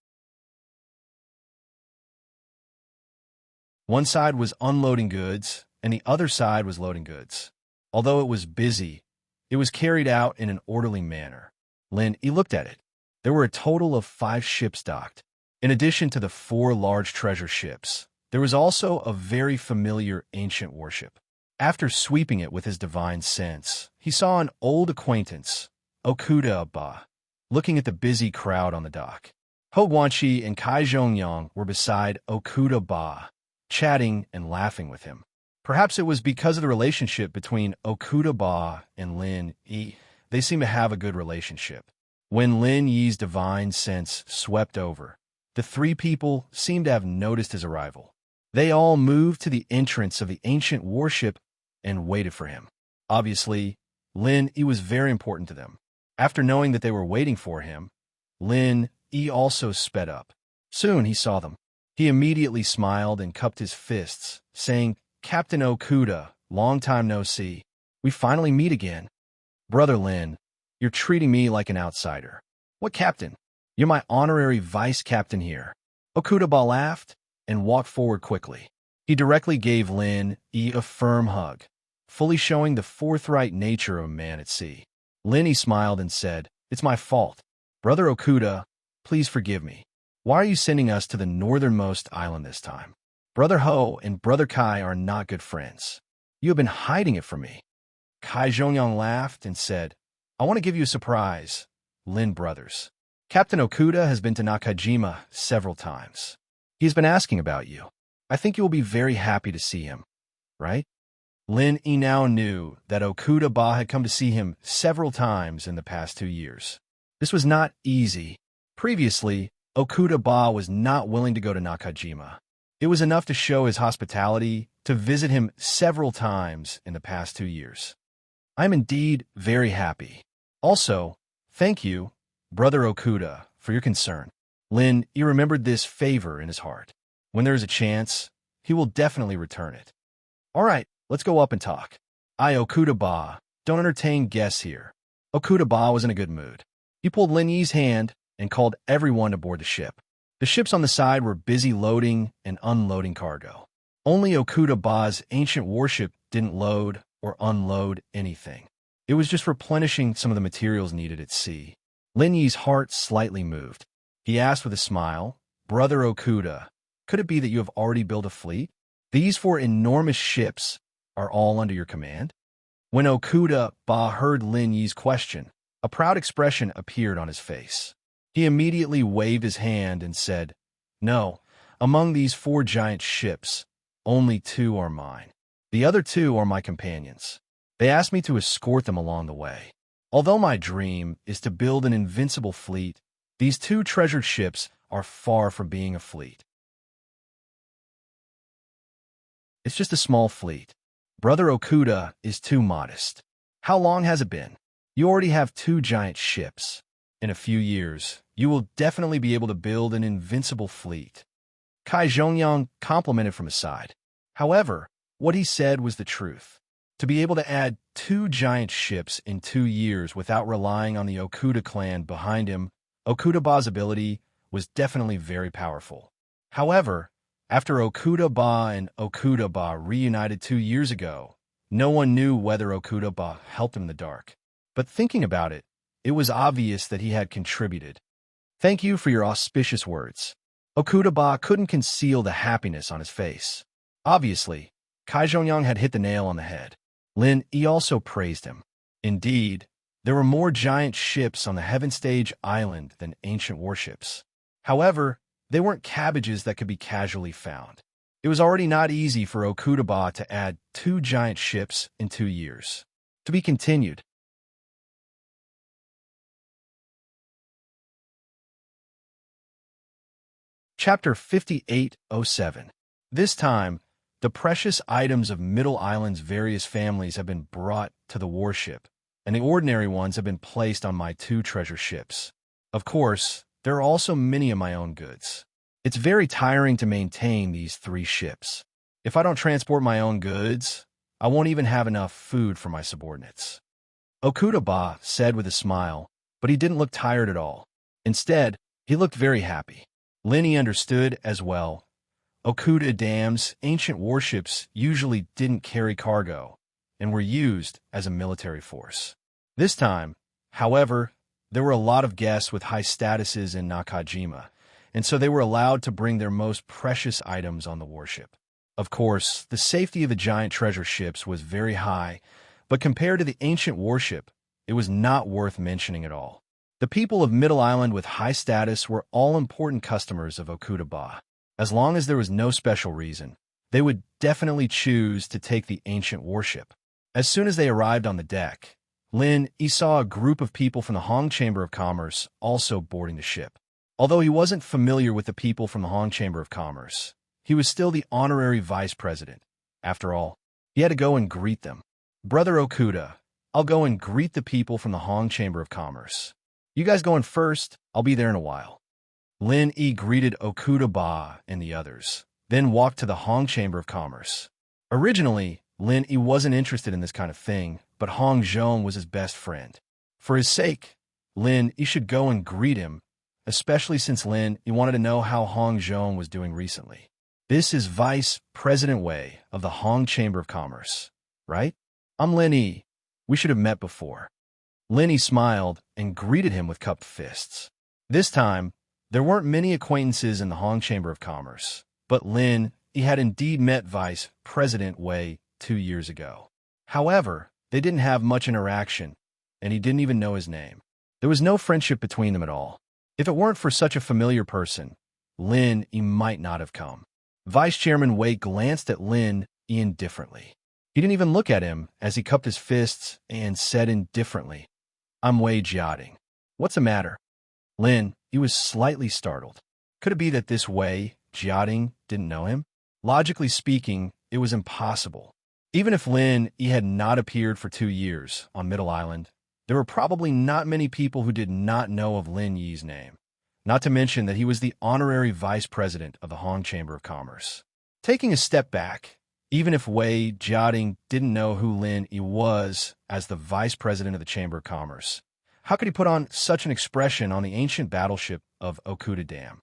One side was unloading goods, and the other side was loading goods. Although it was busy, it was carried out in an orderly manner. Lin Yi looked at it. There were a total of 5 ships docked. In addition to the 4 large treasure ships, there was also a very familiar ancient warship. After sweeping it with his divine sense, he saw an old acquaintance, Okuda Ba, looking at the busy crowd on the dock. Ho Guanqi and Kai Zhongyang were beside Okuda Ba, chatting and laughing with him. Perhaps it was because of the relationship between Okuda Ba and Lin Yi. They seemed to have a good relationship. When Lin Yi's divine sense swept over, the 3 people seemed to have noticed his arrival. They all moved to the entrance of the ancient warship and waited for him. Obviously, Lin Yi was very important to them. After knowing that they were waiting for him, Lin Yi also sped up. Soon he saw them. He immediately smiled and cupped his fists, saying, "Captain Okuda, long time no see. We finally meet again. Brother Lin, you're treating me like an outsider." "What captain? You're my honorary vice captain here." Okuda Ba laughed and walked forward quickly. He directly gave Lin Yi a firm hug, fully showing the forthright nature of a man at sea. Lin Yi smiled and said, "It's my fault. Brother Okuda, please forgive me. Why are you sending us to the northernmost island this time? Brother Ho and Brother Kai are not good friends. You have been hiding it from me." Kai Zhongyang laughed and said, "I want to give you a surprise, Lin brothers. Captain Okuda has been to Nakajima several times. He's been asking about you. I think you will be very happy to see him, right?" Lin Yi now knew that Okuda Ba had come to see him several times in the past 2 years. This was not easy. Previously, Okuda Ba was not willing to go to Nakajima. It was enough to show his hospitality to visit him several times in the past 2 years. "I am indeed very happy. Also, thank you, Brother Okuda, for your concern." Lin Yi remembered this favor in his heart. When there is a chance, he will definitely return it. "All right, let's go up and talk. I, Okuda Ba, don't entertain guests here." Okuda Ba was in a good mood. He pulled Lin Yi's hand and called everyone aboard the ship. The ships on the side were busy loading and unloading cargo. Only Okuda Ba's ancient warship didn't load or unload anything. It was just replenishing some of the materials needed at sea. Lin Yi's heart slightly moved. He asked with a smile, "Brother Okuda, could it be that you have already built a fleet? These 4 enormous ships are all under your command?" When Okuda Ba heard Lin Yi's question, a proud expression appeared on his face. He immediately waved his hand and said, "No, among these 4 giant ships, only 2 are mine. The other two are my companions. They asked me to escort them along the way. Although my dream is to build an invincible fleet, these two treasured ships are far from being a fleet. It's just a small fleet. Brother Okuda is too modest. How long has it been? You already have two giant ships. In a few years, you will definitely be able to build an invincible fleet. Kai Zhongyang complimented from his side. However, what he said was the truth. To be able to add two giant ships in 2 years without relying on the Okuda clan behind him, Okuda-ba's ability was definitely very powerful. However, after Okuda-ba and Okuda-ba reunited 2 years ago, no one knew whether Okuda-ba helped him in the dark. But thinking about it, it was obvious that he had contributed. Thank you for your auspicious words. Okuda-ba couldn't conceal the happiness on his face. Obviously, Kai Zhongyang had hit the nail on the head. Lin Yi also praised him. Indeed, there were more giant ships on the Heaven Stage Island than ancient warships. However, they weren't cabbages that could be casually found. It was already not easy for Okuda-ba to add two giant ships in 2 years. To be continued. Chapter 5807. This time, the precious items of Middle Island's various families have been brought to the warship, and the ordinary ones have been placed on my two treasure ships. Of course, there are also many of my own goods. It's very tiring to maintain these 3 ships. If I don't transport my own goods, I won't even have enough food for my subordinates. Okuda-ba said with a smile, but he didn't look tired at all. Instead, he looked very happy. Lin Yi understood as well. Okuda Dam's ancient warships usually didn't carry cargo and were used as a military force. This time, however, there were a lot of guests with high statuses in Nakajima, and so they were allowed to bring their most precious items on the warship. Of course, the safety of the giant treasure ships was very high, but compared to the ancient warship, it was not worth mentioning at all. The people of Middle Island with high status were all important customers of Okuda-ba. As long as there was no special reason, they would definitely choose to take the ancient warship. As soon as they arrived on the deck, Lin Yi saw a group of people from the Hong Chamber of Commerce also boarding the ship. Although he wasn't familiar with the people from the Hong Chamber of Commerce, he was still the honorary vice president. After all, he had to go and greet them. Brother Okuda, I'll go and greet the people from the Hong Chamber of Commerce. You guys going first? I'll be there in a while. Lin Yi greeted Okuda-ba and the others, then walked to the Hong Chamber of Commerce. Originally, Lin Yi wasn't interested in this kind of thing, but Hong Zhong was his best friend. For his sake, Lin Yi should go and greet him, especially since Lin Yi wanted to know how Hong Zhong was doing recently. This is Vice President Wei of the Hong Chamber of Commerce, right? I'm Lin Yi. We should have met before. Lin Yi smiled and greeted him with cupped fists. This time, there weren't many acquaintances in the Hong Chamber of Commerce, but Lin Yi had indeed met Vice President Wei 2 years ago. However, they didn't have much interaction, and he didn't even know his name. There was no friendship between them at all. If it weren't for such a familiar person, Lin Yi might not have come. Vice Chairman Wei glanced at Lin Yi indifferently. He didn't even look at him as he cupped his fists and said indifferently, I'm Wei Jiating. What's the matter? Lin Yi was slightly startled. Could it be that this Wei Jiating didn't know him? Logically speaking, it was impossible. Even if Lin Yi had not appeared for 2 years on Middle Island, there were probably not many people who did not know of Lin Yi's name, not to mention that he was the honorary vice president of the Hong Chamber of Commerce. Taking a step back, even if Wei Jiating didn't know who Lin Yi was as the vice president of the Chamber of Commerce, how could he put on such an expression on the ancient battleship of Okuda Dam?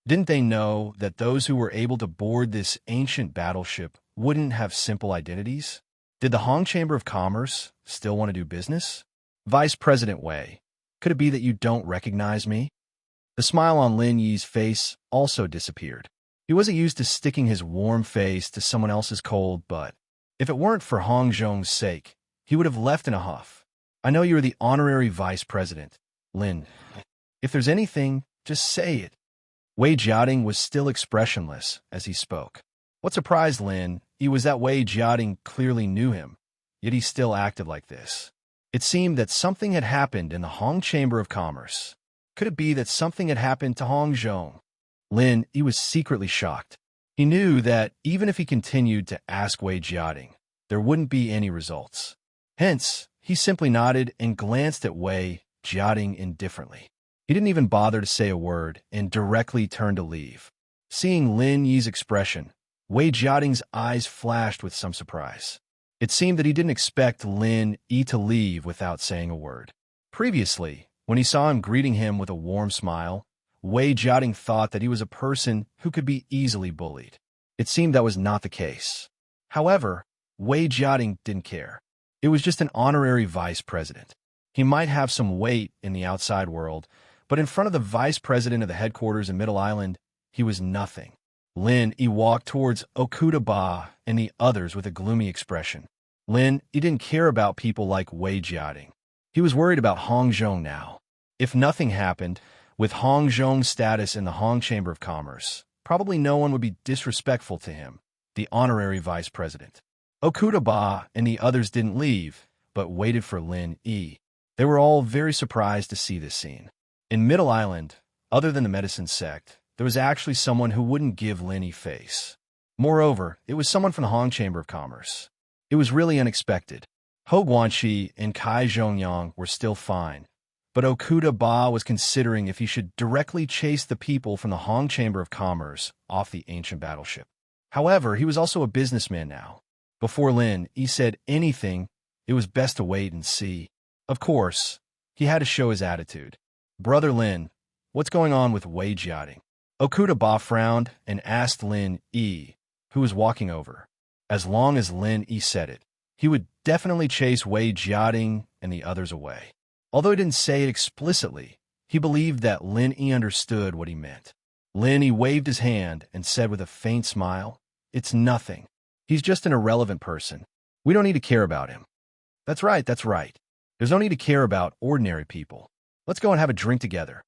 Didn't they know that those who were able to board this ancient battleship wouldn't have simple identities? Did the Hong Chamber of Commerce still want to do business? Vice President Wei, could it be that you don't recognize me? The smile on Lin Yi's face also disappeared. He wasn't used to sticking his warm face to someone else's cold butt. If it weren't for Hong Zhong's sake, he would have left in a huff. I know you're the honorary vice president, Lin. If there's anything, just say it. Wei Jiating was still expressionless as he spoke. What surprised Lin Yi was that Wei Jiating clearly knew him, yet he still acted like this. It seemed that something had happened in the Hong Chamber of Commerce. Could it be that something had happened to Hong Zhong? Lin Yi was secretly shocked. He knew that even if he continued to ask Wei Jiating, there wouldn't be any results. Hence, he simply nodded and glanced at Wei Jiating indifferently. He didn't even bother to say a word and directly turned to leave. Seeing Lin Yi's expression, Wei Jiating's eyes flashed with some surprise. It seemed that he didn't expect Lin Yi to leave without saying a word. Previously, when he saw him greeting him with a warm smile, Wei Jiating thought that he was a person who could be easily bullied. It seemed that was not the case. However, Wei Jiating didn't care. It was just an honorary vice president. He might have some weight in the outside world, but in front of the vice president of the headquarters in Middle Island, he was nothing. Lin Yi walked towards Okuda Ba and the others with a gloomy expression. Lin Yi didn't care about people like Wei Jiating. He was worried about Hong Zhong now. If nothing happened, with Hong Zhong's status in the Hong Chamber of Commerce, probably no one would be disrespectful to him, the honorary vice president. Okuda Ba and the others didn't leave, but waited for Lin Yi. They were all very surprised to see this scene. In Middle Island, other than the medicine sect, there was actually someone who wouldn't give Lin Yi face. Moreover, it was someone from the Hong Chamber of Commerce. It was really unexpected. Ho Guanqi and Kai Zhongyang were still fine, but Okuda Ba was considering if he should directly chase the people from the Hong Chamber of Commerce off the ancient battleship. However, he was also a businessman now. Before Lin Yi said anything, it was best to wait and see. Of course, he had to show his attitude. Brother Lin, what's going on with Wei Jiating? Okuda Ba frowned and asked Lin Yi, who was walking over. As long as Lin Yi said it, he would definitely chase Wei Jiating and the others away. Although he didn't say it explicitly, he believed that Lin Yi understood what he meant. Lin Yi waved his hand and said with a faint smile, "It's nothing. He's just an irrelevant person. We don't need to care about him." That's right. There's no need to care about ordinary people. Let's go and have a drink together."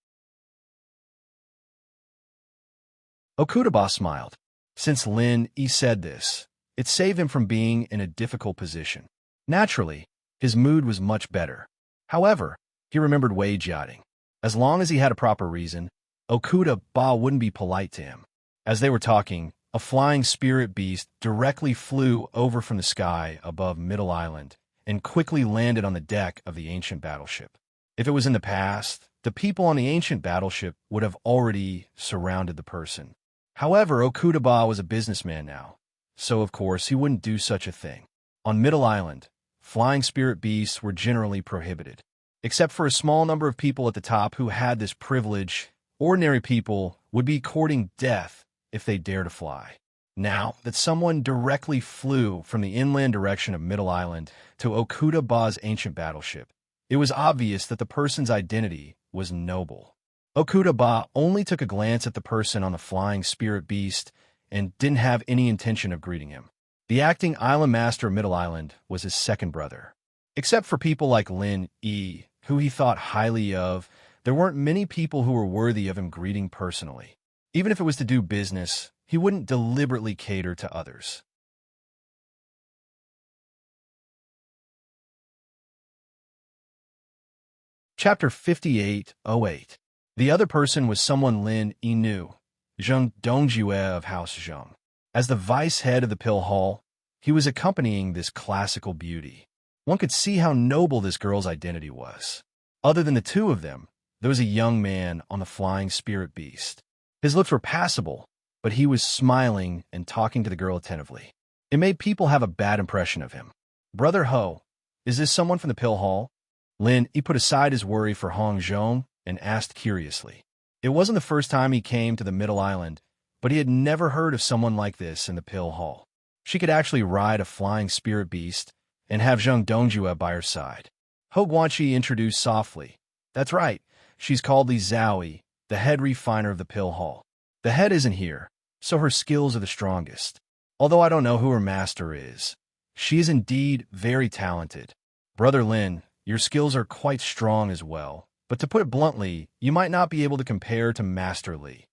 Okuda Ba smiled. Since Lin Yi said this, it saved him from being in a difficult position. Naturally, his mood was much better. However, he remembered Wei Jiating. As long as he had a proper reason, Okuda Ba wouldn't be polite to him. As they were talking, a flying spirit beast directly flew over from the sky above Middle Island and quickly landed on the deck of the ancient battleship. If it was in the past, the people on the ancient battleship would have already surrounded the person. However, Okuda Ba was a businessman now, so of course he wouldn't do such a thing. On Middle Island, flying spirit beasts were generally prohibited. Except for a small number of people at the top who had this privilege, ordinary people would be courting death if they dare to fly. Now that someone directly flew from the inland direction of Middle Island to Okuda Ba's ancient battleship, it was obvious that the person's identity was noble. Okuda Ba only took a glance at the person on the flying spirit beast and didn't have any intention of greeting him. The acting island master of Middle Island was his second brother. Except for people like Lin Yi, who he thought highly of, there weren't many people who were worthy of him greeting personally. Even if it was to do business, he wouldn't deliberately cater to others. Chapter 5808. The other person was someone Lin Yi knew, Zheng Dongjue of House Zheng. As the vice head of the Pill Hall, he was accompanying this classical beauty. One could see how noble this girl's identity was. Other than the two of them, there was a young man on the flying spirit beast. His looks were passable, but he was smiling and talking to the girl attentively. It made people have a bad impression of him. "Brother Ho, is this someone from the Pill Hall?" Lin Yi put aside his worry for Hong Zhong and asked curiously. It wasn't the first time he came to the Middle Island, but he had never heard of someone like this in the Pill Hall. She could actually ride a flying spirit beast and have Zheng Dongjue by her side. Ho Guanqi introduced softly. "That's right, she's called Li Zhaoyi, the head refiner of the Pill Hall. The head isn't here, so her skills are the strongest. Although I don't know who her master is. She is indeed very talented. Brother Lin, your skills are quite strong as well, but to put it bluntly, you might not be able to compare to Master Li."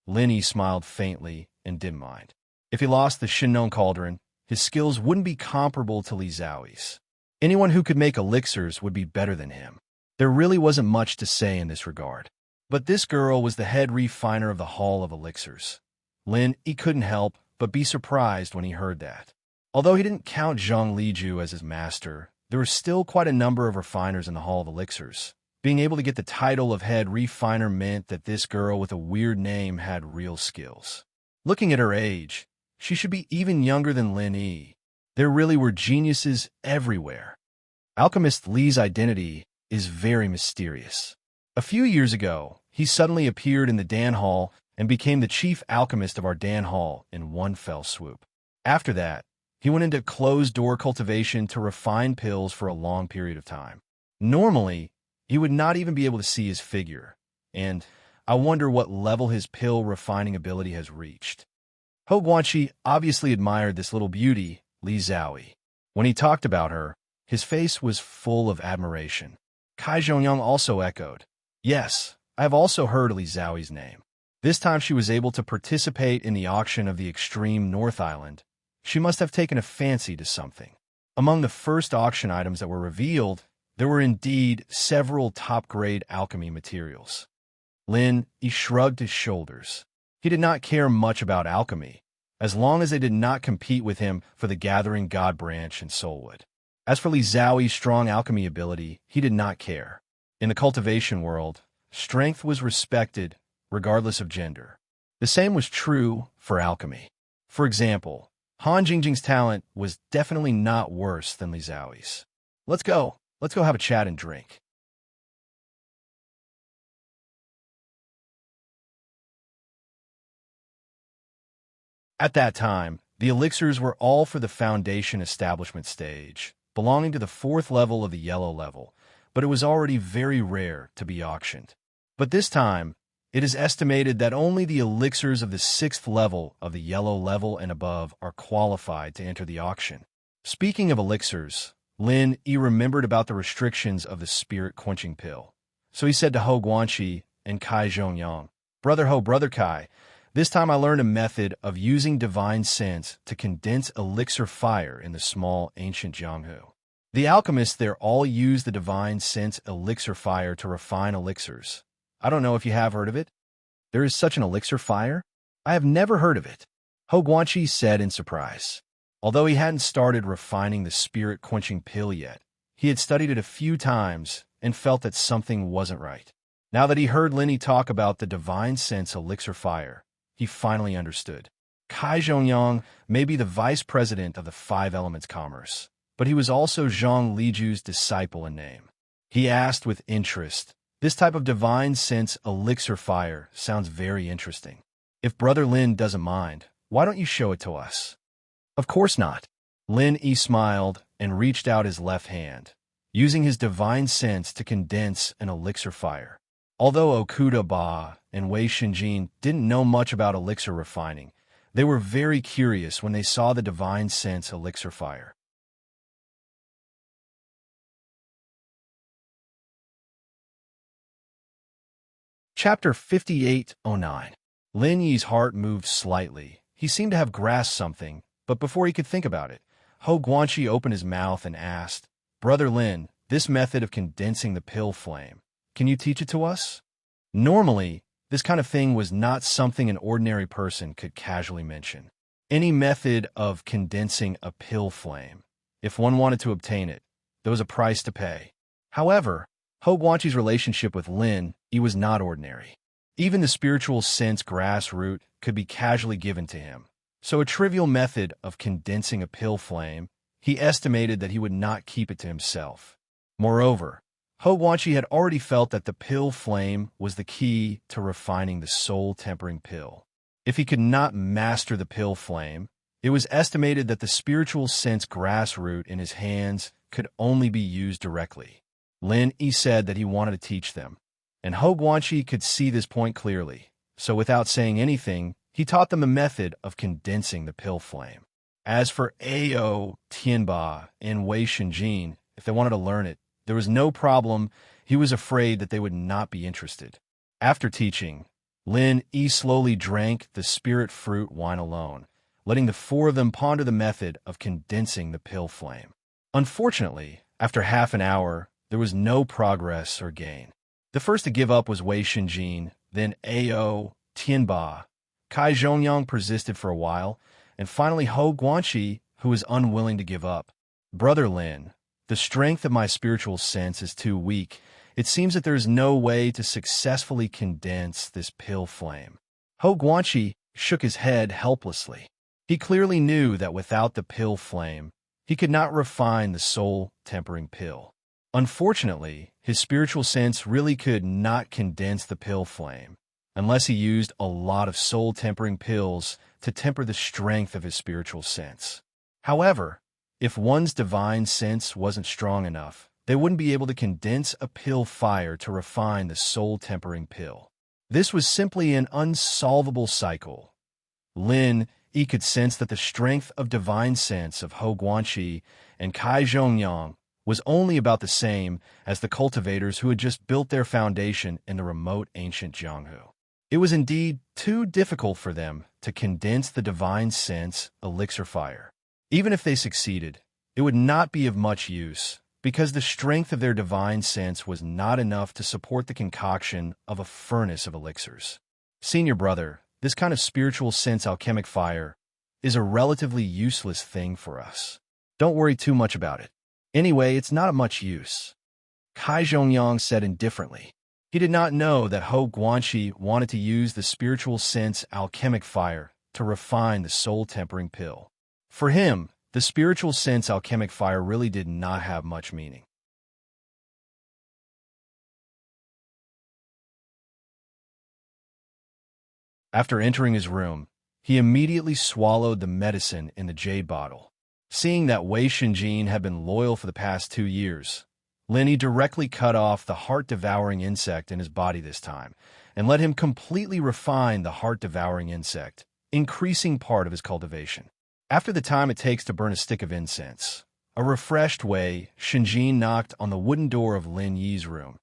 Lin Yi smiled faintly and didn't mind. If he lost the Shinnon Cauldron, his skills wouldn't be comparable to Li Zhao's. Anyone who could make elixirs would be better than him. There really wasn't much to say in this regard. But this girl was the head refiner of the Hall of Elixirs. Lin Yi couldn't help but be surprised when he heard that. Although he didn't count Zhang Liju as his master, there were still quite a number of refiners in the Hall of Elixirs. Being able to get the title of head refiner meant that this girl with a weird name had real skills. Looking at her age, she should be even younger than Lin Yi. There really were geniuses everywhere. Alchemist Li's identity is very mysterious. A few years ago, he suddenly appeared in the Dan Hall and became the chief alchemist of our Dan Hall in one fell swoop. After that, he went into closed-door cultivation to refine pills for a long period of time. Normally, he would not even be able to see his figure, and I wonder what level his pill refining ability has reached. Hou Guanqi obviously admired this little beauty, Li Zhaoi. When he talked about her, his face was full of admiration. Kai Zhongyang also echoed, "Yes, I have also heard Li Zhaoi's name." This time she was able to participate in the auction of the extreme North Island. She must have taken a fancy to something. Among the first auction items that were revealed, there were indeed several top-grade alchemy materials. Lin Yi shrugged his shoulders. He did not care much about alchemy, as long as they did not compete with him for the Gathering God Branch and Soulwood. As for Li Zhao's strong alchemy ability, he did not care. In the cultivation world, strength was respected, regardless of gender. The same was true for alchemy. For example, Han Jingjing's talent was definitely not worse than Li Zhao's. Let's go have a chat and drink. At that time, the elixirs were all for the foundation establishment stage, belonging to the 4th level of the yellow level, but it was already very rare to be auctioned. But this time, it is estimated that only the elixirs of the 6th level of the yellow level and above are qualified to enter the auction. Speaking of elixirs, Lin Yi remembered about the restrictions of the spirit-quenching pill. So he said to Hou Guanqi and Kai Zhongyang, "Brother Hou, Brother Kai, this time I learned a method of using divine sense to condense elixir fire in the small ancient Jianghu. The alchemists there all use the divine sense elixir fire to refine elixirs. I don't know if you have heard of it. There is such an elixir fire? I have never heard of it," Hou Guanqi said in surprise. Although he hadn't started refining the spirit-quenching pill yet, he had studied it a few times and felt that something wasn't right. Now that he heard Lin Yi talk about the divine sense elixir fire, he finally understood. Kai Zhongyang may be the vice president of the 5 Elements Commerce, but he was also Zhang Liju's disciple in name. He asked with interest, "This type of divine sense elixir fire sounds very interesting. If Brother Lin doesn't mind, why don't you show it to us?" "Of course not." Lin Yi smiled and reached out his left hand, using his divine sense to condense an elixir fire. Although Okuda Ba and Wei Xinjin didn't know much about elixir refining, they were very curious when they saw the divine sense elixir fire. Chapter 5809. Lin Yi's heart moved slightly. He seemed to have grasped something, but before he could think about it, Hou Guanqi opened his mouth and asked, "Brother Lin, this method of condensing the pill flame, can you teach it to us?" Normally, this kind of thing was not something an ordinary person could casually mention. Any method of condensing a pill flame, if one wanted to obtain it, there was a price to pay. However, Hou Guanqi's relationship with Lin Yi was not ordinary. Even the spiritual sense grass root could be casually given to him. So a trivial method of condensing a pill flame, he estimated that he would not keep it to himself. Moreover, Hou Guanqi had already felt that the pill flame was the key to refining the soul-tempering pill. If he could not master the pill flame, it was estimated that the spiritual sense grass root in his hands could only be used directly. Lin Yi said that he wanted to teach them, and Hou Guanqi could see this point clearly, so without saying anything, he taught them the method of condensing the pill flame. As for Ao Tianba and Wei Xinjin, if they wanted to learn it, there was no problem. He was afraid that they would not be interested. After teaching, Lin Yi slowly drank the spirit fruit wine alone, letting the four of them ponder the method of condensing the pill flame. Unfortunately, after half an hour, there was no progress or gain. The first to give up was Wei Shinjin, then Ao Tianba. Kai Zhongyang persisted for a while, and finally Hou Guanqi, who was unwilling to give up. Brother Lin, the strength of my spiritual sense is too weak. It seems that there is no way to successfully condense this pill flame. Hou Guanqi shook his head helplessly. He clearly knew that without the pill flame, he could not refine the soul-tempering pill. Unfortunately, his spiritual sense really could not condense the pill flame, unless he used a lot of soul-tempering pills to temper the strength of his spiritual sense. However, if one's divine sense wasn't strong enough, they wouldn't be able to condense a pill fire to refine the soul-tempering pill. This was simply an unsolvable cycle. Lin Yi could sense that the strength of divine sense of Hou Guanqi and Kai Zhongyang was only about the same as the cultivators who had just built their foundation in the remote ancient Jianghu. It was indeed too difficult for them to condense the divine sense elixir fire. Even if they succeeded, it would not be of much use, because the strength of their divine sense was not enough to support the concoction of a furnace of elixirs. Senior brother, this kind of spiritual sense alchemic fire is a relatively useless thing for us. Don't worry too much about it. Anyway, it's not of much use. Kai Zhongyang said indifferently. He did not know that Hou Guanqi wanted to use the spiritual sense alchemic fire to refine the soul-tempering pill. For him, the spiritual sense alchemic fire really did not have much meaning. After entering his room, he immediately swallowed the medicine in the jade bottle. Seeing that Wei Shinjin had been loyal for the past 2 years, Lin Yi directly cut off the heart-devouring insect in his body this time, and let him completely refine the heart-devouring insect, increasing part of his cultivation. After the time it takes to burn a stick of incense, a refreshed Wei Shinjin knocked on the wooden door of Lin Yi's room,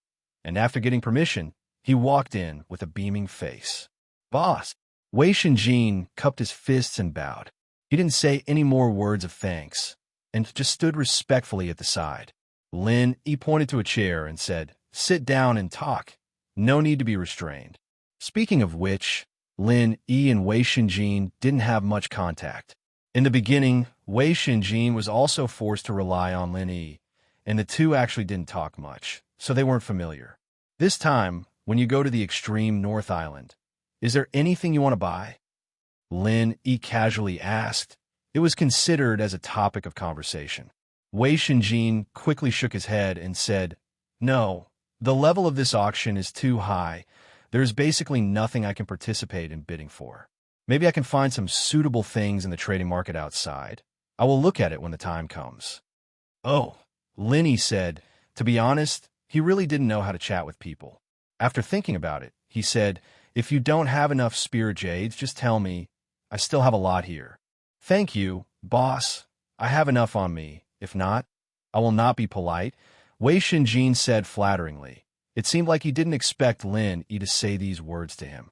and after getting permission, he walked in with a beaming face. "Boss!" Wei Shinjin cupped his fists and bowed. He didn't say any more words of thanks, and just stood respectfully at the side. Lin Yi pointed to a chair and said, "Sit down and talk. No need to be restrained." Speaking of which, Lin Yi and Wei Shinjin didn't have much contact. In the beginning, Wei Shinjin was also forced to rely on Lin Yi, and the two actually didn't talk much, so they weren't familiar. This time, when you go to the extreme North Island, is there anything you want to buy? Lin Yi casually asked. It was considered as a topic of conversation. Wei Shinjin quickly shook his head and said, "No, the level of this auction is too high. There's basically nothing I can participate in bidding for. Maybe I can find some suitable things in the trading market outside. I will look at it when the time comes." "Oh," Lin Yi said. To be honest, he really didn't know how to chat with people. After thinking about it, he said, "If you don't have enough spirit jades, just tell me. I still have a lot here." "Thank you, boss. I have enough on me. If not, I will not be polite," Wei Shinjin said flatteringly. It seemed like he didn't expect Lin Yi to say these words to him.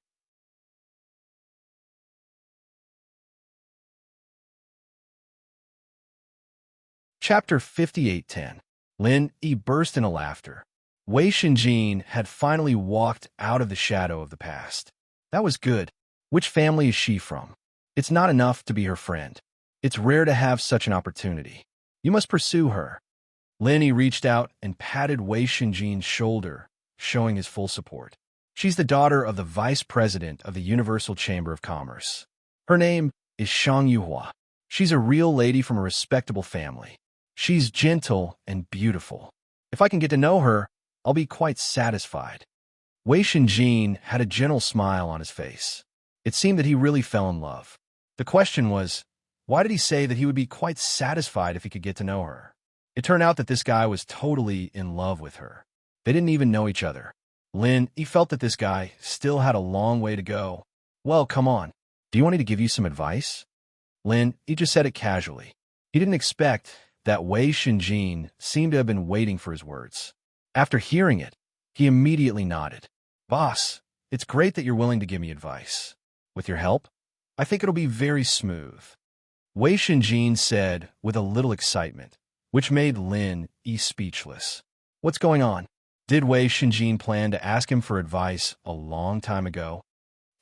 Chapter 58:10. Lin Yi burst into laughter. Wei Shinjin had finally walked out of the shadow of the past. That was good. Which family is she from? It's not enough to be her friend. It's rare to have such an opportunity. You must pursue her. Lin Yi reached out and patted Wei Shinjin's shoulder, showing his full support. She's the daughter of the vice president of the Universal Chamber of Commerce. Her name is Shang Yuhua. She's a real lady from a respectable family. She's gentle and beautiful. If I can get to know her, I'll be quite satisfied. Wei Shinjin had a gentle smile on his face. It seemed that he really fell in love. The question was, why did he say that he would be quite satisfied if he could get to know her? It turned out that this guy was totally in love with her. They didn't even know each other. Lin, he felt that this guy still had a long way to go. "Well, come on. Do you want me to give you some advice?" Lin, he just said it casually. He didn't expect that Wei Shinjin seemed to have been waiting for his words. After hearing it, he immediately nodded. "Boss, it's great that you're willing to give me advice. With your help, I think it'll be very smooth. Wei Shinjin said with a little excitement, which made Lin Yi speechless. What's going on? Did Wei Shinjin plan to ask him for advice a long time ago?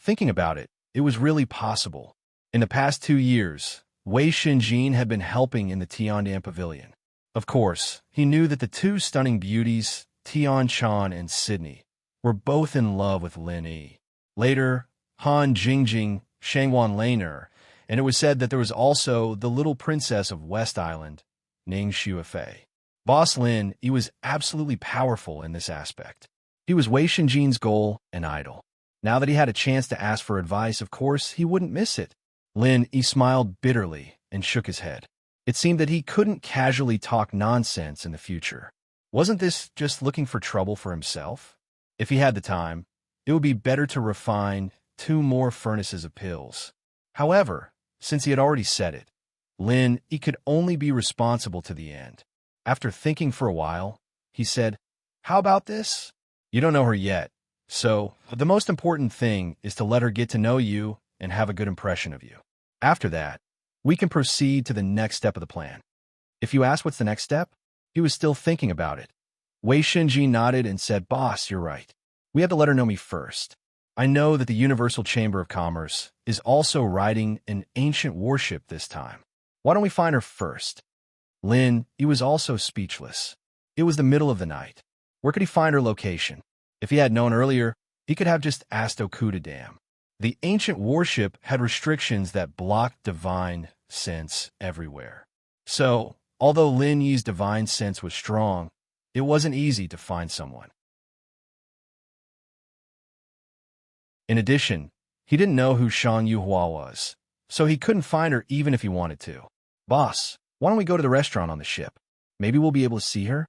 Thinking about it, it was really possible. In the past 2 years, Wei Shinjin had been helping in the Tiandan Pavilion. Of course, he knew that the two stunning beauties, Tian Chan and Sydney, were both in love with Lin Yi. Later, Han Jingjing, Shangwan Laner, and it was said that there was also the little princess of West Island, Ning Xuefei. Boss Lin Yi was absolutely powerful in this aspect. He was Wei Shinjin's goal and idol. Now that he had a chance to ask for advice, of course, he wouldn't miss it. Lin Yi smiled bitterly and shook his head. It seemed that he couldn't casually talk nonsense in the future. Wasn't this just looking for trouble for himself? If he had the time, it would be better to refine 2 more furnaces of pills. However, since he had already said it, Lin Yi could only be responsible to the end. After thinking for a while, he said, "How about this? You don't know her yet, so the most important thing is to let her get to know you and have a good impression of you. After that, we can proceed to the next step of the plan." If you ask what's the next step, he was still thinking about it. Wei Shinjin nodded and said, "Boss, you're right. We have to let her know me first. I know that the Universal Chamber of Commerce is also riding an ancient warship this time. Why don't we find her first?" Lin Yi was also speechless. It was the middle of the night. Where could he find her location? If he had known earlier, he could have just asked Okuda Dam. The ancient warship had restrictions that blocked divine sense everywhere. So, although Lin Yi's divine sense was strong, it wasn't easy to find someone. In addition, he didn't know who Shang Yuhua was, so he couldn't find her even if he wanted to. "Boss, why don't we go to the restaurant on the ship? Maybe we'll be able to see her?"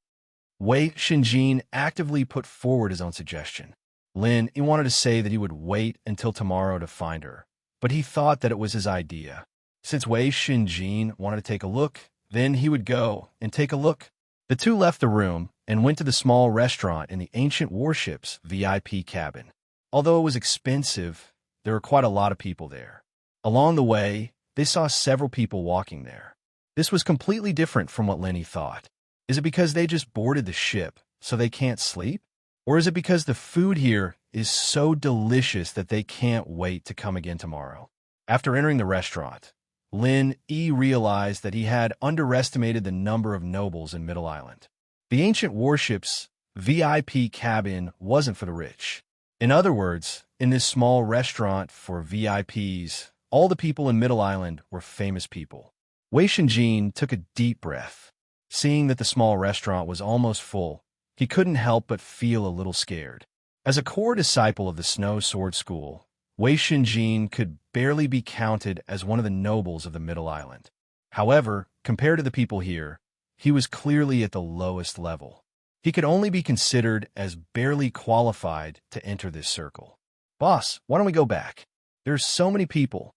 Wei Shinjin actively put forward his own suggestion. Lin Yi wanted to say that he would wait until tomorrow to find her, but he thought that it was his idea. Since Wei Shinjin wanted to take a look, then he would go and take a look. The two left the room and went to the small restaurant in the ancient warship's VIP cabin. Although it was expensive, there were quite a lot of people there. Along the way, they saw several people walking there. This was completely different from what Lin Yi thought. Is it because they just boarded the ship, so they can't sleep? Or is it because the food here is so delicious that they can't wait to come again tomorrow? After entering the restaurant, Lin Yi realized that he had underestimated the number of nobles in Middle Island. The ancient warship's VIP cabin wasn't for the rich. In other words, in this small restaurant for VIPs, all the people in Middle Island were famous people. Wei Shinjin took a deep breath. Seeing that the small restaurant was almost full, he couldn't help but feel a little scared. As a core disciple of the Snow Sword School, Wei Shinjin could barely be counted as one of the nobles of the Middle Island. However, compared to the people here, he was clearly at the lowest level. He could only be considered as barely qualified to enter this circle. "Boss, why don't we go back? There's so many people,"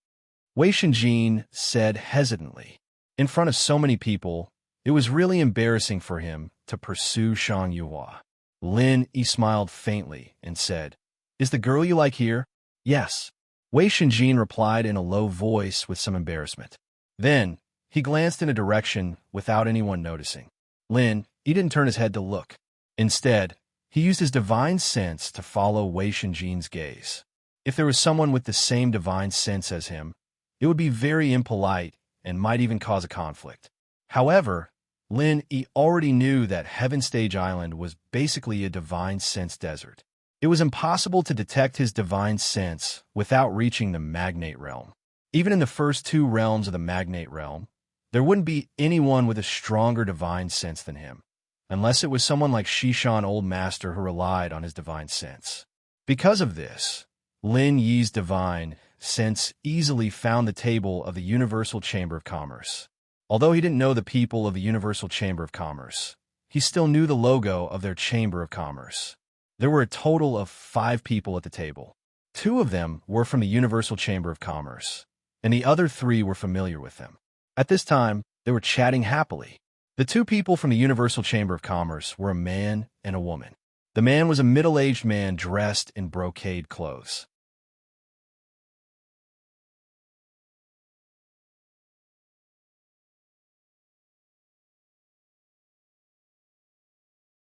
Wei Shinjin said hesitantly. In front of so many people, it was really embarrassing for him to pursue Shang Yuhua. Lin Yi smiled faintly and said, "Is the girl you like here?" "Yes," Wei Shinjin replied in a low voice with some embarrassment. Then, he glanced in a direction without anyone noticing. Lin Yi didn't turn his head to look. Instead, he used his divine sense to follow Wei Shinjin's gaze. If there was someone with the same divine sense as him, it would be very impolite and might even cause a conflict. However, Lin Yi already knew that Heaven Stage Island was basically a divine sense desert. It was impossible to detect his divine sense without reaching the Magnate Realm. Even in the first 2 realms of the Magnate Realm, there wouldn't be anyone with a stronger divine sense than him, unless it was someone like Shishan Old Master who relied on his divine sense. Because of this, Lin Yi's divine sense easily found the table of the Universal Chamber of Commerce. Although he didn't know the people of the Universal Chamber of Commerce, he still knew the logo of their Chamber of Commerce. There were a total of 5 people at the table. 2 of them were from the Universal Chamber of Commerce, and the other 3 were familiar with them. At this time, they were chatting happily. The 2 people from the Universal Chamber of Commerce were a man and a woman. The man was a middle-aged man dressed in brocade clothes.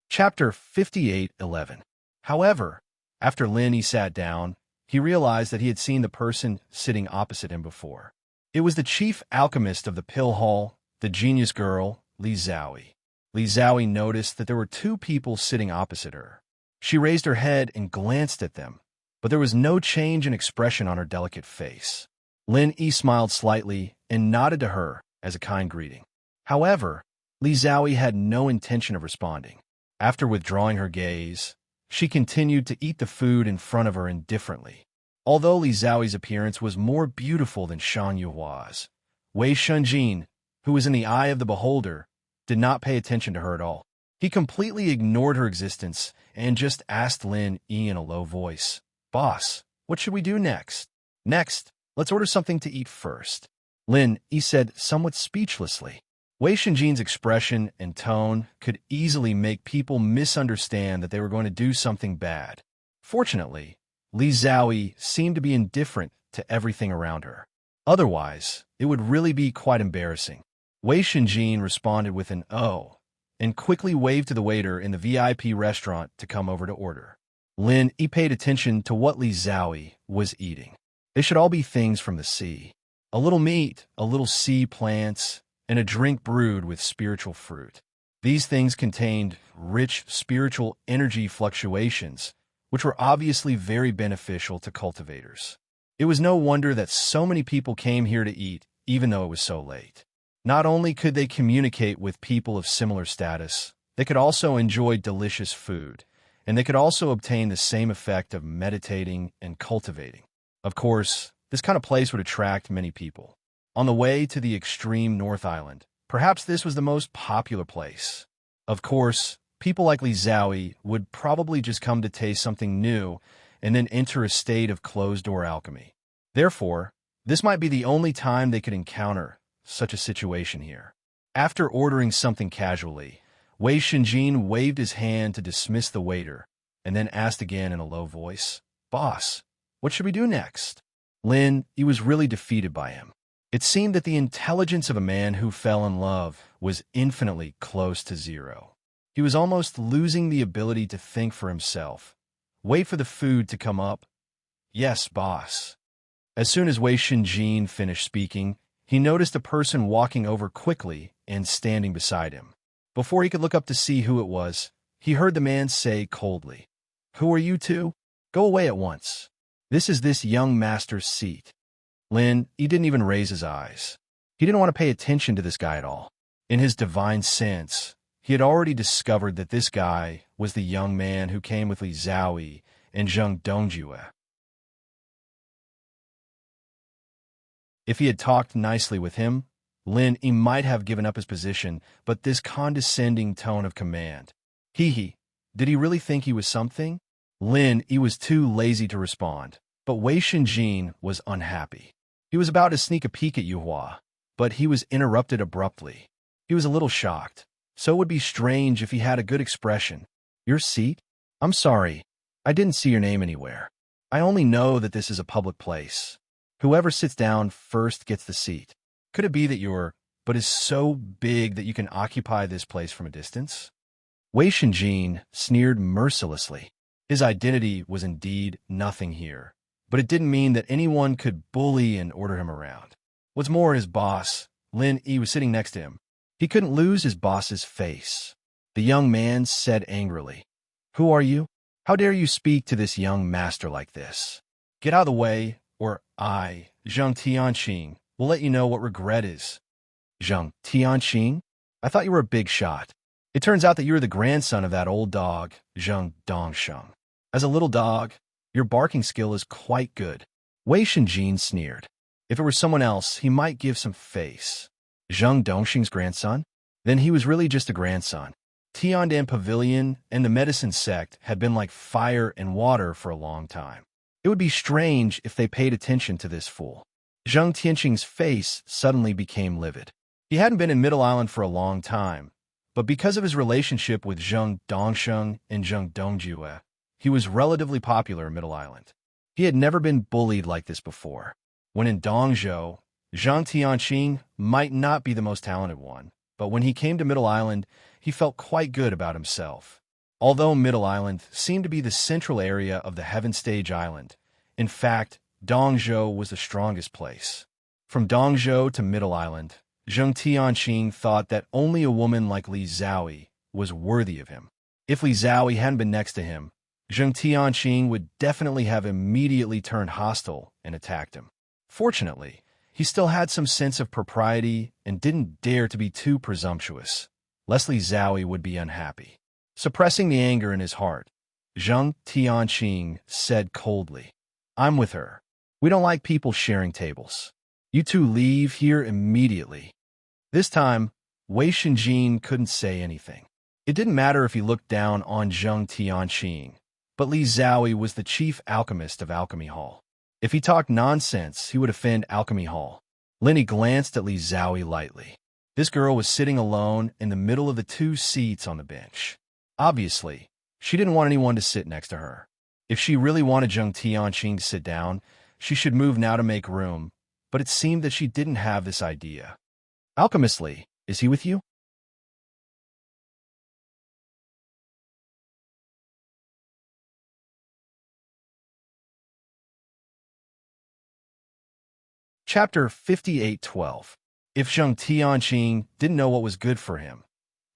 Chapter 58:11. However, after Lin sat down, he realized that he had seen the person sitting opposite him before. It was the chief alchemist of the pill hall, the genius girl, Li Zhaoyi. Li Zhaoyi noticed that there were two people sitting opposite her. She raised her head and glanced at them, but there was no change in expression on her delicate face. Lin smiled slightly and nodded to her as a kind greeting. However, Li Zhaoyi had no intention of responding. After withdrawing her gaze, she continued to eat the food in front of her indifferently. Although Li Zhaoyi's appearance was more beautiful than Shan Yuhua's, Wei Shunjin, who was in the eye of the beholder, did not pay attention to her at all. He completely ignored her existence and just asked Lin in a low voice, "Boss, what should we do next?" "Next, let's order something to eat first," Lin said somewhat speechlessly. Wei Shunjin's expression and tone could easily make people misunderstand that they were going to do something bad. Fortunately, Li Zhaoyi seemed to be indifferent to everything around her. Otherwise, it would really be quite embarrassing. Wei Shunjin responded with an "oh" and quickly waved to the waiter in the VIP restaurant to come over to order. Lin paid attention to what Li Zhaoyi was eating. They should all be things from the sea. A little meat, a little sea plants, and a drink brewed with spiritual fruit. These things contained rich spiritual energy fluctuations, which were obviously very beneficial to cultivators. It was no wonder that so many people came here to eat, even though it was so late. Not only could they communicate with people of similar status, they could also enjoy delicious food, and they could also obtain the same effect of meditating and cultivating. Of course, this kind of place would attract many people. On the way to the extreme North Island, perhaps this was the most popular place. Of course, people like Li Zhaoyi would probably just come to taste something new and then enter a state of closed-door alchemy. Therefore, this might be the only time they could encounter such a situation here. After ordering something casually, Wei Shunjin waved his hand to dismiss the waiter and then asked again in a low voice, "Boss, what should we do next?" Lin was really defeated by him. It seemed that the intelligence of a man who fell in love was infinitely close to zero. He was almost losing the ability to think for himself. Wait for the food to come up. "Yes, boss." As soon as Wei Shunjin finished speaking, he noticed a person walking over quickly and standing beside him. Before he could look up to see who it was, he heard the man say coldly, "Who are you two? Go away at once. This is this young master's seat." Lin didn't even raise his eyes. He didn't want to pay attention to this guy at all. In his divine sense, he had already discovered that this guy was the young man who came with Li Zhaoyi and Zheng Dongjue. If he had talked nicely with him, Lin might have given up his position, but this condescending tone of command. Did he really think he was something? Lin was too lazy to respond, but Wei Shunjin was unhappy. He was about to sneak a peek at Yuhua, but he was interrupted abruptly. He was a little shocked, so it would be strange if he had a good expression. "Your seat? I'm sorry, I didn't see your name anywhere. I only know that this is a public place. Whoever sits down first gets the seat. Could it be that your but is so big that you can occupy this place from a distance?" Wei Shunjin sneered mercilessly. His identity was indeed nothing here, but it didn't mean that anyone could bully and order him around. What's more, his boss, Lin was sitting next to him. He couldn't lose his boss's face. The young man said angrily, "Who are you? How dare you speak to this young master like this? Get out of the way, or I, Zheng Tianqing, will let you know what regret is." "Zheng Tianqing? I thought you were a big shot. It turns out that you're the grandson of that old dog, Zheng Dongsheng. As a little dog, your barking skill is quite good." Wei Shunjin sneered. If it were someone else, he might give some face. Zheng Dongsheng's grandson? Then he was really just a grandson. Tiandan Pavilion and the medicine sect had been like fire and water for a long time. It would be strange if they paid attention to this fool. Zheng Tianqing's face suddenly became livid. He hadn't been in Middle Island for a long time, But because of his relationship with Zheng Dongsheng and Zheng Dongjue, he was relatively popular in Middle Island. He had never been bullied like this before. When in Dongzhou, Zhang Tianqing might not be the most talented one, but when he came to Middle Island, he felt quite good about himself. Although Middle Island seemed to be the central area of the Heaven Stage Island, in fact, Dongzhou was the strongest place. From Dongzhou to Middle Island, Zheng Tianqing thought that only a woman like Li Zhaoyi was worthy of him. If Li Zhaoyi hadn't been next to him, Zheng Tianqing would definitely have immediately turned hostile and attacked him. Fortunately, he still had some sense of propriety and didn't dare to be too presumptuous, lest Li Zhaoyi would be unhappy. Suppressing the anger in his heart, Zheng Tianqing said coldly, "I'm with her. We don't like people sharing tables. You two leave here immediately." This time, Wei Shenjin couldn't say anything. It didn't matter if he looked down on Zheng Tianqing, but Li Zhaoyi was the chief alchemist of Alchemy Hall. If he talked nonsense, he would offend Alchemy Hall. Lenny glanced at Li Zhaoyi lightly. This girl was sitting alone in the middle of the two seats on the bench. Obviously, she didn't want anyone to sit next to her. If she really wanted Zheng Tianqing to sit down, she should move now to make room, but it seemed that she didn't have this idea. "Alchemist Li, is he with you?" Chapter 58:12. If Zheng Tianqing didn't know what was good for him,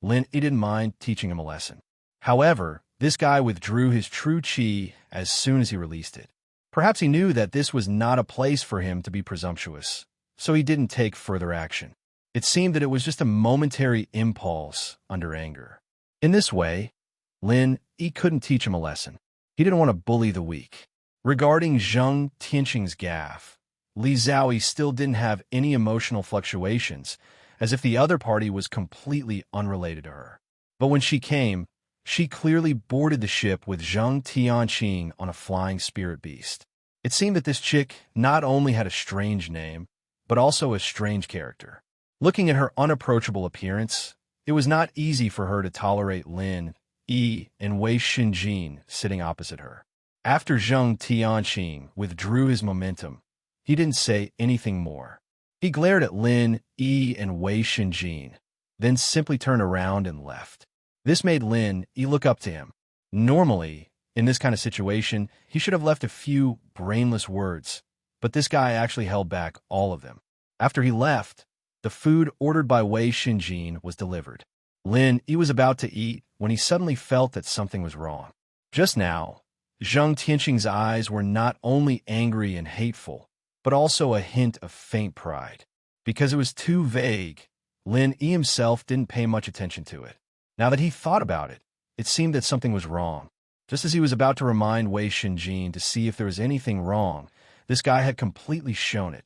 Lin didn't mind teaching him a lesson. However, this guy withdrew his true qi as soon as he released it. Perhaps he knew that this was not a place for him to be presumptuous, so he didn't take further action. It seemed that it was just a momentary impulse under anger. In this way, Lin couldn't teach him a lesson. He didn't want to bully the weak. Regarding Zheng Tianqing's gaffe, Li Zhaoyi still didn't have any emotional fluctuations, as if the other party was completely unrelated to her. But when she came, she clearly boarded the ship with Zheng Tianqing on a flying spirit beast. It seemed that this chick not only had a strange name, but also a strange character. Looking at her unapproachable appearance, it was not easy for her to tolerate Lin and Wei Shenjin sitting opposite her. After Zheng Tianqing withdrew his momentum, he didn't say anything more. He glared at Lin and Wei Shenjin, then simply turned around and left. This made Lin look up to him. Normally, in this kind of situation, he should have left a few brainless words, but this guy actually held back all of them. After he left, the food ordered by Wei Shenjin was delivered. Lin was about to eat when he suddenly felt that something was wrong. Just now, Zheng Tianqing's eyes were not only angry and hateful, but also a hint of faint pride. Because it was too vague, Lin himself didn't pay much attention to it. Now that he thought about it, it seemed that something was wrong. Just as he was about to remind Wei Shenjin to see if there was anything wrong, this guy had completely shown it.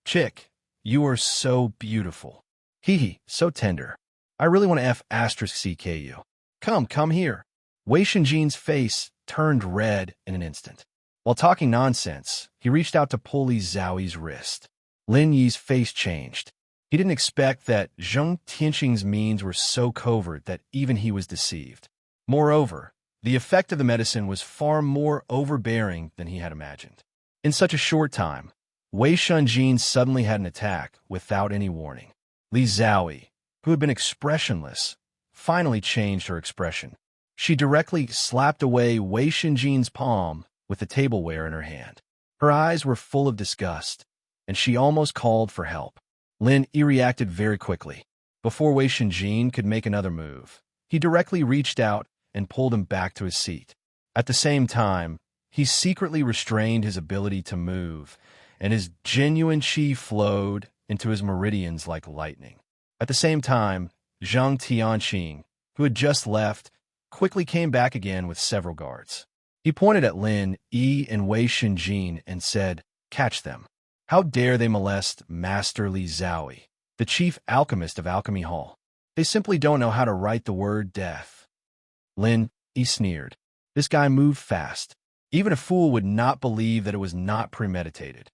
"Chick, you are so beautiful. Hee, so tender. I really want to *CK you. Come here." Wei Shenjin's face turned red in an instant. While talking nonsense, he reached out to pull Li Zhaoyi's wrist. Lin Yi's face changed. He didn't expect that Zheng Tianqing's means were so covert that even he was deceived. Moreover, the effect of the medicine was far more overbearing than he had imagined. In such a short time, Wei Shenjin suddenly had an attack without any warning. Li Zhaoyi, who had been expressionless, finally changed her expression. She directly slapped away Wei Shenjin's palm with the tableware in her hand. Her eyes were full of disgust, and she almost called for help. Lin reacted very quickly. Before Wei Shenjin could make another move, he directly reached out and pulled him back to his seat. At the same time, he secretly restrained his ability to move, and his genuine qi flowed into his meridians like lightning. At the same time, Zheng Tianqing, who had just left, quickly came back again with several guards. He pointed at Lin and Wei Shenjin and said, "Catch them. How dare they molest Master Li Zhaoyi, the chief alchemist of Alchemy Hall? They simply don't know how to write the word death." Lin sneered. This guy moved fast. Even a fool would not believe that it was not premeditated.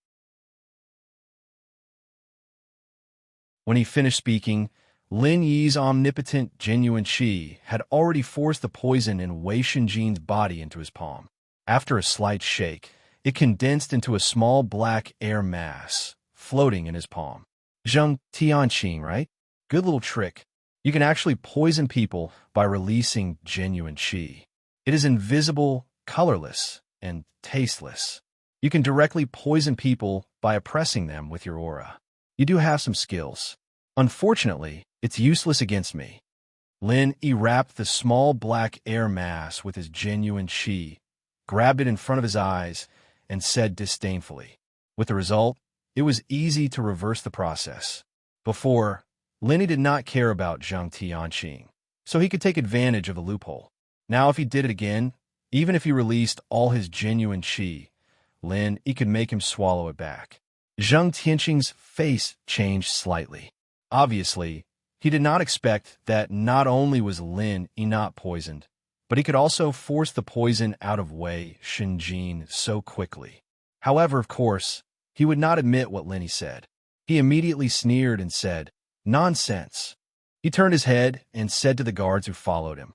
When he finished speaking, Lin Yi's omnipotent genuine qi had already forced the poison in Wei Shenjin's body into his palm. After a slight shake, it condensed into a small black air mass, floating in his palm. Zheng Tianqing, right? Good little trick. You can actually poison people by releasing genuine qi. It is invisible, colorless, and tasteless. You can directly poison people by oppressing them with your aura. You do have some skills. Unfortunately, it's useless against me. Lin Yi wrapped the small black air mass with his genuine qi, grabbed it in front of his eyes, and said disdainfully. With the result, it was easy to reverse the process. Before, Lin Yi did not care about Zhang Tianqing, so he could take advantage of the loophole. Now if he did it again, even if he released all his genuine qi, Lin Yi could make him swallow it back. Zhang Tianqing's face changed slightly. Obviously, he did not expect that not only was Lin Yi not poisoned, but he could also force the poison out of Wei Shenjin so quickly. However, of course, he would not admit what Lin Yi said. He immediately sneered and said, "Nonsense." He turned his head and said to the guards who followed him,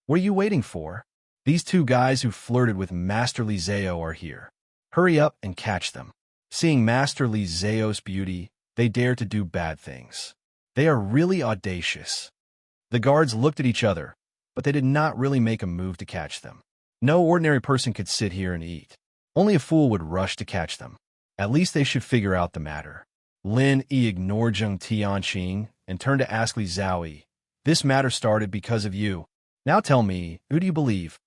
"What are you waiting for? These two guys who flirted with Master Li Zhao are here. Hurry up and catch them." Seeing Master Li Zhao's beauty, they dared to do bad things. They are really audacious. The guards looked at each other, but they did not really make a move to catch them. No ordinary person could sit here and eat. Only a fool would rush to catch them. At least they should figure out the matter. Lin Yi ignored Zheng Tianqing and turned to ask Li Zhaoyi, "This matter started because of you. Now tell me, who do you believe?"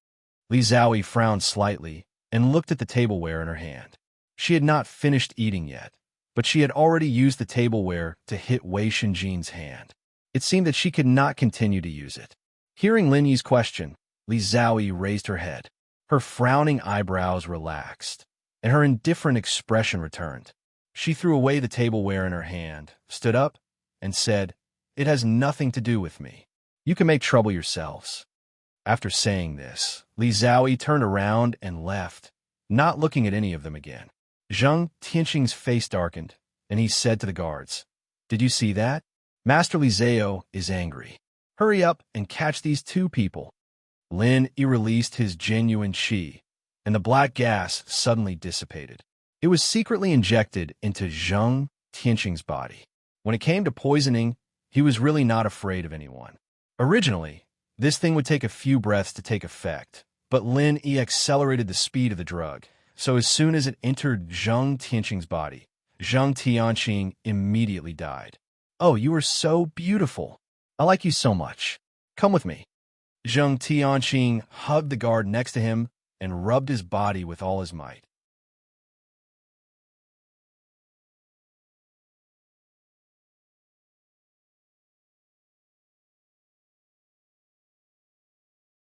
Li Zhaoyi frowned slightly and looked at the tableware in her hand. She had not finished eating yet, but she had already used the tableware to hit Wei Shenjin's hand. It seemed that she could not continue to use it. Hearing Lin Yi's question, Li Zhaoyi raised her head. Her frowning eyebrows relaxed, and her indifferent expression returned. She threw away the tableware in her hand, stood up, and said, "It has nothing to do with me. You can make trouble yourselves." After saying this, Li Zhaoyi turned around and left, not looking at any of them again. Zhang Tianqing's face darkened, and he said to the guards, "Did you see that? Master Li Zhao is angry. Hurry up and catch these two people." Lin Yi released his genuine qi, and the black gas suddenly dissipated. It was secretly injected into Zhang Tianqing's body. When it came to poisoning, he was really not afraid of anyone. Originally, this thing would take a few breaths to take effect, but Lin Yi accelerated the speed of the drug, so as soon as it entered Zhang Tianqing's body, Zhang Tianqing immediately died. "Oh, you are so beautiful. I like you so much. Come with me." Zhang Tianqing hugged the guard next to him and rubbed his body with all his might.